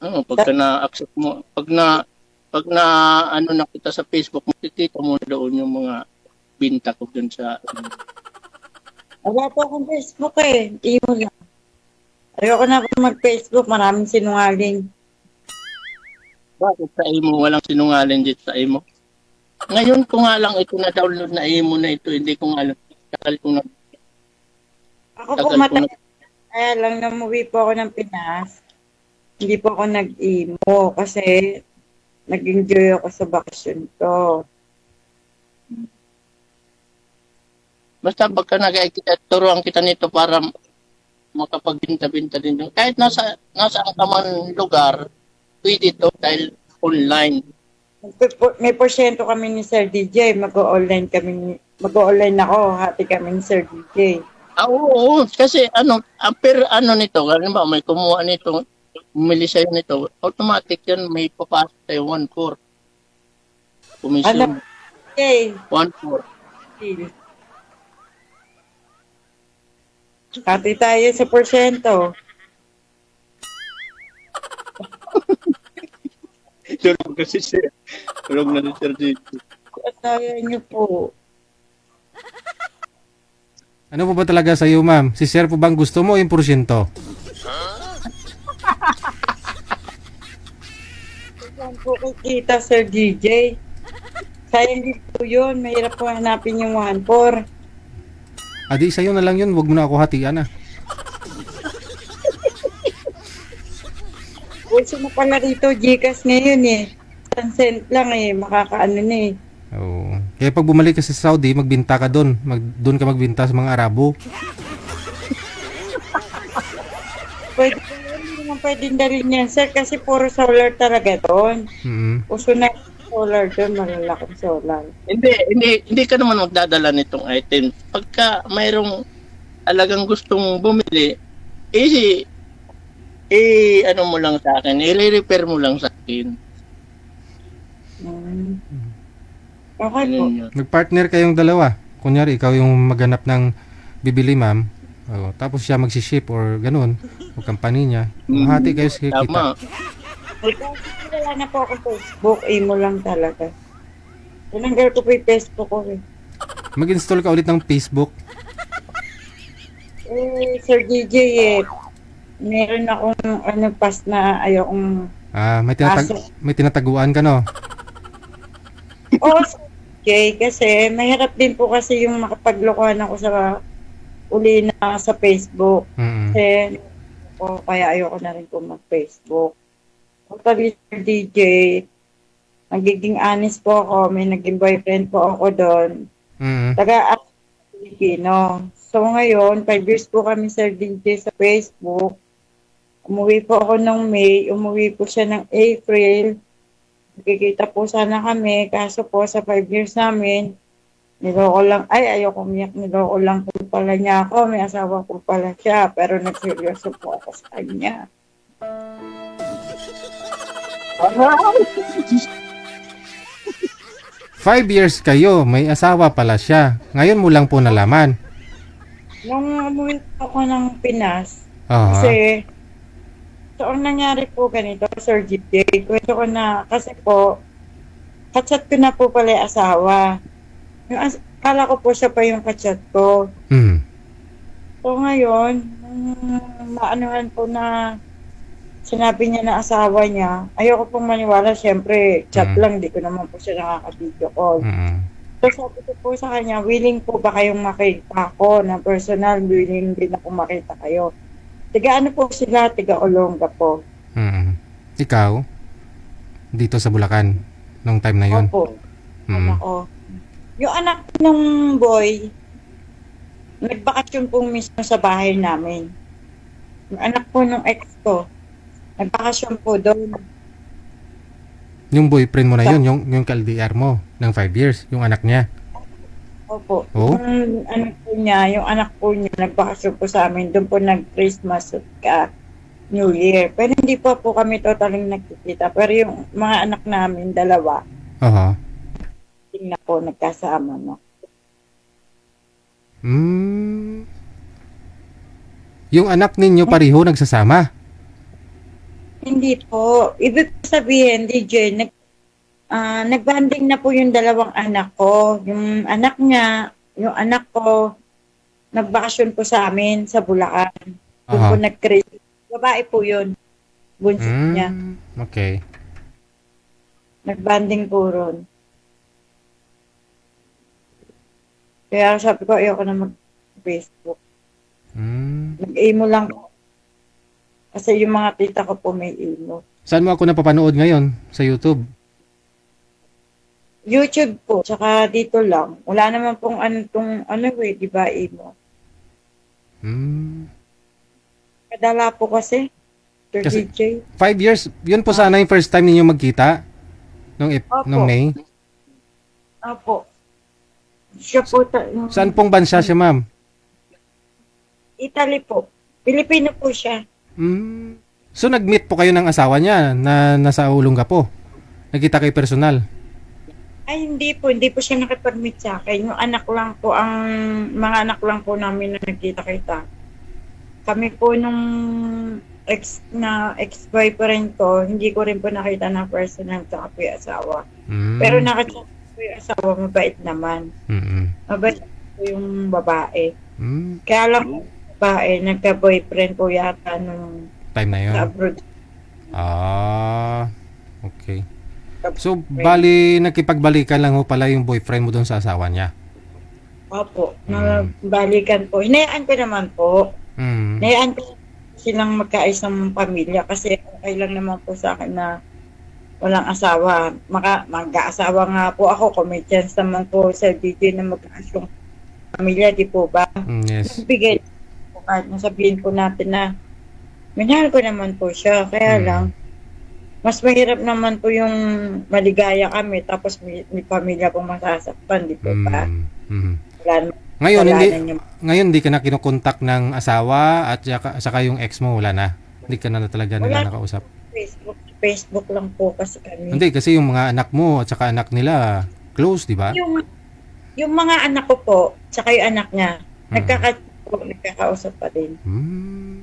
[SPEAKER 10] Pagka na-accept mo, pag na ano nakita sa Facebook, makikita mo doon yung mga binta ko dun sa
[SPEAKER 13] Wala po akong Facebook eh. Imo lang. Ayoko na po mag-Facebook. Maraming sinungaling.
[SPEAKER 10] Bakit sa imo? Walang sinungaling dito sa imo. Ngayon ko nga lang ito na-download na imo na ito. Hindi ko nga alam. Tagal ko na.
[SPEAKER 13] Ako po matagal. Kaya lang namuwi po ako ng Pinas. Hindi po ako nag-imo kasi nag-enjoy ako sa bakasyon ko.
[SPEAKER 10] Basta pagka turuan kita nito para makapagbinta-binta din. Kahit nasa ang man lugar, pwede ito dahil online.
[SPEAKER 13] May porsyento kami ni Sir DJ. Mag-online ako. Hati kami ni Sir DJ.
[SPEAKER 10] Oo. Kasi nito, halimbawa may kumuha nito, bumili sa'yo nito, automatic yan, may papasok sa'yo 1/4. Commission.
[SPEAKER 13] Okay.
[SPEAKER 10] 1/4.
[SPEAKER 13] Hati tayo sa porsyento.
[SPEAKER 10] Tulog kasi siya. Tulog na ni Sir G.
[SPEAKER 13] Kaya niyo po.
[SPEAKER 1] Ano po ba talaga sa iyo, ma'am? Si Sir po bang gusto mo yung porsyento?
[SPEAKER 13] Saan po kikita, Sir DJ? Sayang din po yun. Mahirap po hanapin yung 1/4.
[SPEAKER 1] Adi, sa'yo na lang yun. Huwag mo na ako hatian ah.
[SPEAKER 13] Pulso na pala rito, Gcash ngayon eh. 1 cent lang eh. Makakaano na eh.
[SPEAKER 1] Oo. Kaya pag bumalik ka sa Saudi, magbinta ka doon. Doon ka magbinta sa mga Arabo.
[SPEAKER 13] Pwede po yun. Hindi naman pwedeng dalhin yan, sir. Kasi puro solar talaga doon. Uso na solar doon. Malalaking solar.
[SPEAKER 10] Hindi ka naman magdadala nitong item. Pagka mayroong alagang gustong bumili, ano mo lang sa akin, i-repair mo lang sa akin.
[SPEAKER 13] Okay po.
[SPEAKER 1] Mag-partner kayong dalawa. Kunyari, ikaw yung maghanap ng bibili, ma'am. Tapos siya mag-ship or ganun. O company niya. Mahati kayo sa kita.
[SPEAKER 10] Tama.
[SPEAKER 13] Wala na po ako Facebook. Imo lang talaga. Tinanggal ko po yung Facebook ko eh.
[SPEAKER 1] Mag-install ka ulit ng Facebook.
[SPEAKER 13] Sir DJ meron akong pass na ayokong
[SPEAKER 1] may tinataguan ka, no?
[SPEAKER 13] Oo, Jay, kasi mahirap din po kasi yung makapaglokohan ako sa uli na sa Facebook. Kasi kaya ayoko na rin po mag-Facebook. Totally, Sir DJ, nagiging honest po ako. May naging boyfriend po ako doon. Taga-Filipino. So ngayon, 5 years po kami, Sir DJ, sa Facebook. Umuwi po ako ng May, umuwi po siya ng April. Nakikita po sana kami, kaso po sa 5 years namin, niloko lang, ayoko umiyak, niloko lang po pala niya ako, may asawa po pala siya, pero nagseryoso po ako sa kanya.
[SPEAKER 1] 5 years kayo, may asawa pala siya. Ngayon mo lang po nalaman.
[SPEAKER 13] Nung umuwi po ako ng Pinas, kasi so, ang nangyari po ganito, Sir GJ, kwento ko na, kasi po, kachat ko na po pala yung asawa. Kala ko po siya pa yung kachat ko. So ngayon, maanuhan po na sinabi niya na asawa niya, ayoko pong maniwala, syempre, chat lang, di ko naman po siya nakaka-video call. So sabi ko po sa kanya, willing po ba kayong makita ko ng personal, willing din ako makita kayo. Tiga ano po sila, tiga Olonga po.
[SPEAKER 1] Ikaw, dito sa Bulacan, nung time na yun?
[SPEAKER 13] Opo. Anak ko. Yung anak ng boy, nagbakasyon po mismo sa bahay namin. Yung anak po ng ex ko, nagbakasyon po doon.
[SPEAKER 1] Yung boyfriend mo na yun, yung ka-LDR mo, ng 5 years, yung anak niya?
[SPEAKER 13] Opo.
[SPEAKER 1] Oh?
[SPEAKER 13] Yung anak po niya, nagbakasyon po sa amin, doon po nag-Christmas at New Year. Pero hindi po kami totaling nagkikita. Pero yung mga anak namin, dalawa, tingnan po, nagkasama na.
[SPEAKER 1] Yung anak ninyo pareho nagsasama?
[SPEAKER 13] Hindi po. Ibig sabihin, DJ, nagbanding na po yung dalawang anak ko. Yung anak niya, yung anak ko, nagbakasyon po sa amin sa Bulacan. Doon po nag-create. Babae po yun. Bunsit niya.
[SPEAKER 1] Okay.
[SPEAKER 13] Nagbanding po ron. Kaya sabi ko, ayoko na mag-Facebook. Mag-emo lang po. Kasi yung mga tita ko po may emo.
[SPEAKER 1] Saan mo ako napapanood ngayon? Sa YouTube?
[SPEAKER 13] YouTube po, tsaka dito lang. Wala naman pong di ba, emo. Kadala po kasi,
[SPEAKER 1] Kasi
[SPEAKER 13] DJ.
[SPEAKER 1] 5 years, yun po sana yung first time ninyo magkita? Nung May?
[SPEAKER 13] Opo. Siya po,
[SPEAKER 1] Saan pong bansa siya, ma'am?
[SPEAKER 13] Italy po. Pilipino po siya.
[SPEAKER 1] So nag-meet po kayo ng asawa niya na nasa Olongapo? Nagkita kayo personal?
[SPEAKER 13] Ay, hindi po siya nakipag-meet sa akin. Yung mga anak lang po namin na nagkita-kita. Kami po nung ex-boyfriend ko, hindi ko rin po nakita na personal sa po yung asawa. Pero nakita po yung asawa, mabait naman. Mabait po yung babae. Kaya lang babae, nagka-boyfriend po yata nung
[SPEAKER 1] time na yun?
[SPEAKER 13] sa abroad.
[SPEAKER 1] Okay. So, bali, nakipagbalikan lang ho pala yung boyfriend mo doon sa asawa niya?
[SPEAKER 13] Opo, balikan po. Hinayaan ko naman po. Hinayaan ko silang magkaayos ng pamilya kasi okay lang naman po sa akin na walang asawa. Mag-aasawa nga po ako, kung may chance naman po sa DJ na magkaayos yung pamilya, di po ba?
[SPEAKER 1] Yes.
[SPEAKER 13] Bigay po kahit nasabihin po natin na minahal ko naman po siya. Kaya lang, mas mahirap naman po yung maligaya kami tapos may pamilya pong masasaktan, di po ba?
[SPEAKER 1] Ngayon hindi ka na kinukontak ng asawa at saka yung ex mo, wala na? Hindi ka na talaga nila nakausap?
[SPEAKER 13] Facebook lang po kasi kami.
[SPEAKER 1] Hindi, kasi yung mga anak mo at saka anak nila, close, di ba?
[SPEAKER 13] Yung mga anak ko po, saka yung anak niya, nagkakausap pa din.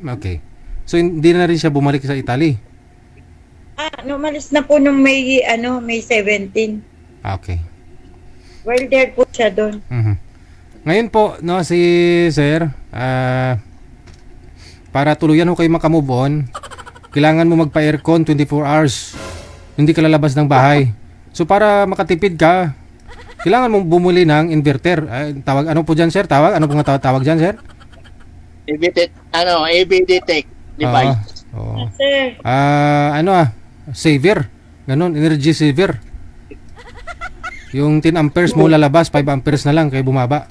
[SPEAKER 1] Okay. So hindi na rin siya bumalik sa Italy?
[SPEAKER 13] Umalis na po nung May 17.
[SPEAKER 1] Okay.
[SPEAKER 13] Well, there po siya doon.
[SPEAKER 1] Ngayon po, no, si Sir, para tuluyan ho kayo makamove on, kailangan mo magpa-aircon 24 hours. Hindi ka lalabas ng bahay. So para makatipid ka, kailangan mong bumuli ng inverter. Ano po dyan, Sir? Ano pong tawag dyan, Sir?
[SPEAKER 10] ABD Tech device.
[SPEAKER 13] Sir.
[SPEAKER 1] Saver. Ganon, energy saver. Yung 10 amperes mo lalabas, 5 amperes na lang kayo bumaba.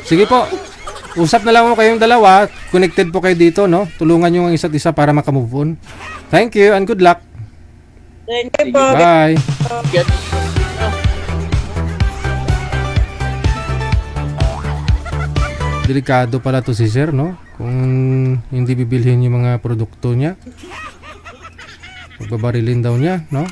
[SPEAKER 1] Sige po. Usap na lang mo kayong dalawa. Connected po kayo dito, no? Tulungan nyo ang isa't isa para makamove on. Thank you and good luck.
[SPEAKER 13] Thank you po.
[SPEAKER 1] Bye. Delikado pala to si Sir, no? Kung hindi bibilhin yung mga produkto niya. Pagbabarilin daw niya, no?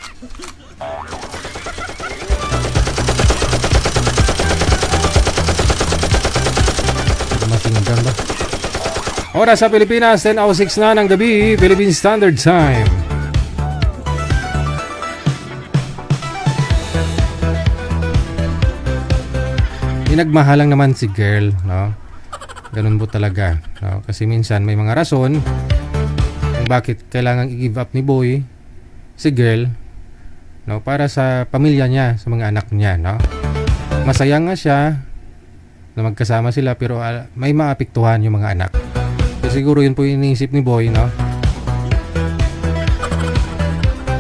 [SPEAKER 1] Masinggan ba? Oras sa Pilipinas, 10:06 na ng gabi, Philippine Standard Time. Inagmahalang naman si girl, no? Ganun po talaga, no? Kasi minsan may mga rason kung bakit kailangan i-give up ni boy si girl, no, para sa pamilya niya, sa mga anak niya, no. Masaya nga siya na magkasama sila, pero may maapektuhan yung mga anak. So, siguro yun po yung iniisip ni boy, no.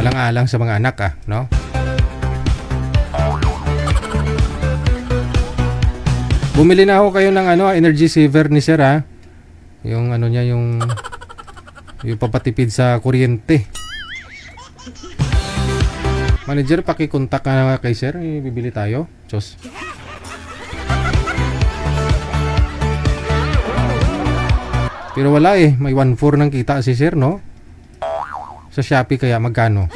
[SPEAKER 1] Alang-alang sa mga anak, no. Bumili na ako kayo ng energy saver ni sir, yung niya, yung papatipid sa kuryente. Manager, pakikontak na kay sir, bibili tayo. Chos. Pero wala may 1.4 ng kita si sir, no? Sa Shopee kaya magkano?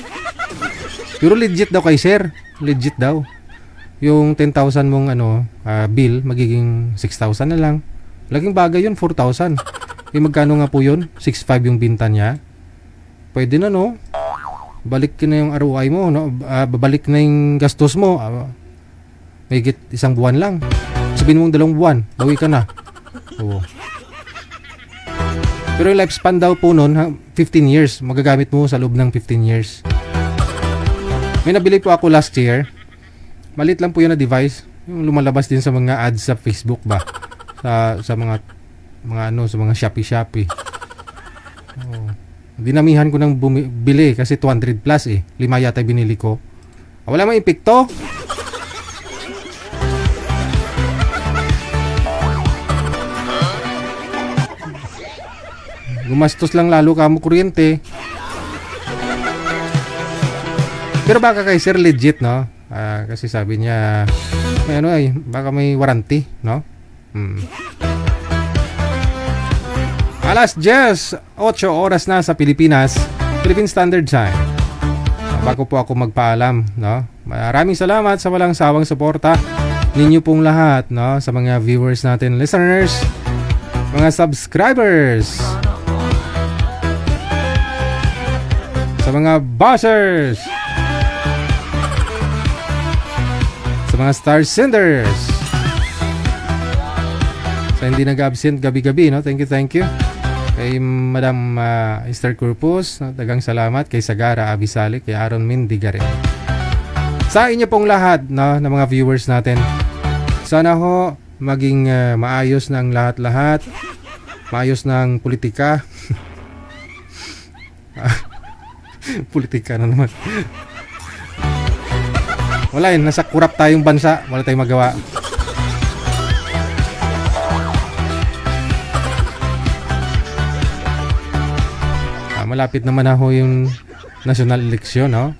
[SPEAKER 1] Pero legit daw kay sir. Legit daw. Yung 10,000 mong bill, magiging 6,000 na lang. Laging bagay yun, 4,000. Magkano nga po yun? 6,500 yung binta niya. Pwede na, no? Balik na yung ROI mo, no? Babalik na yung gastos mo. May higit 1 buwan lang. Sabihin mong 2 buwan, bawi ka na. Oo. Pero yung lifespan daw po nun, 15 years. Magagamit mo sa loob ng 15 years. May nabili po ako last year. Malit lang po yun na device. Yung lumalabas din sa mga ads sa Facebook ba? Sa mga sa mga Shopee. Oh. Dinamihan ko ng bili kasi 200 plus 5 yata binili ko. Wala mang epekto. Gumastos lang lalo ka mo kuryente. Pero baka kay sir legit, no? Kasi sabi niya may baka may warranty, no? Alas 10, 8 oras na sa Pilipinas, Philippine Standard Time. Bago po ako magpaalam, no? Maraming salamat sa walang sawang suporta ninyo pong lahat, no? Sa mga viewers natin, listeners, mga subscribers, sa mga bossers, sa mga star senders, sa hindi nag-absent gabi-gabi, no? Thank you. Kay Madam Esther Corpus, no? Dagang salamat. Kay Sagara Abisali, kay Aaron Mindigarin. Sa inyo pong lahat, no, ng mga viewers natin. Sana ho maging maayos ng lahat-lahat. Maayos ng politika. Politika na naman. Wala nasa kurap tayong bansa. Wala tayong magawa. Malapit naman ako yung national election, no?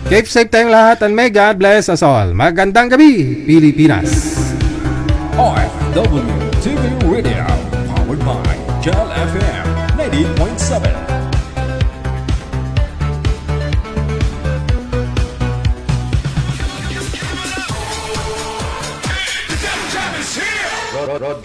[SPEAKER 1] Keep safe tayong lahat and may God bless us all. Magandang gabi, Pilipinas!
[SPEAKER 2] OFW TV Radio, powered by Gel FM 90.7.
[SPEAKER 3] Broadcast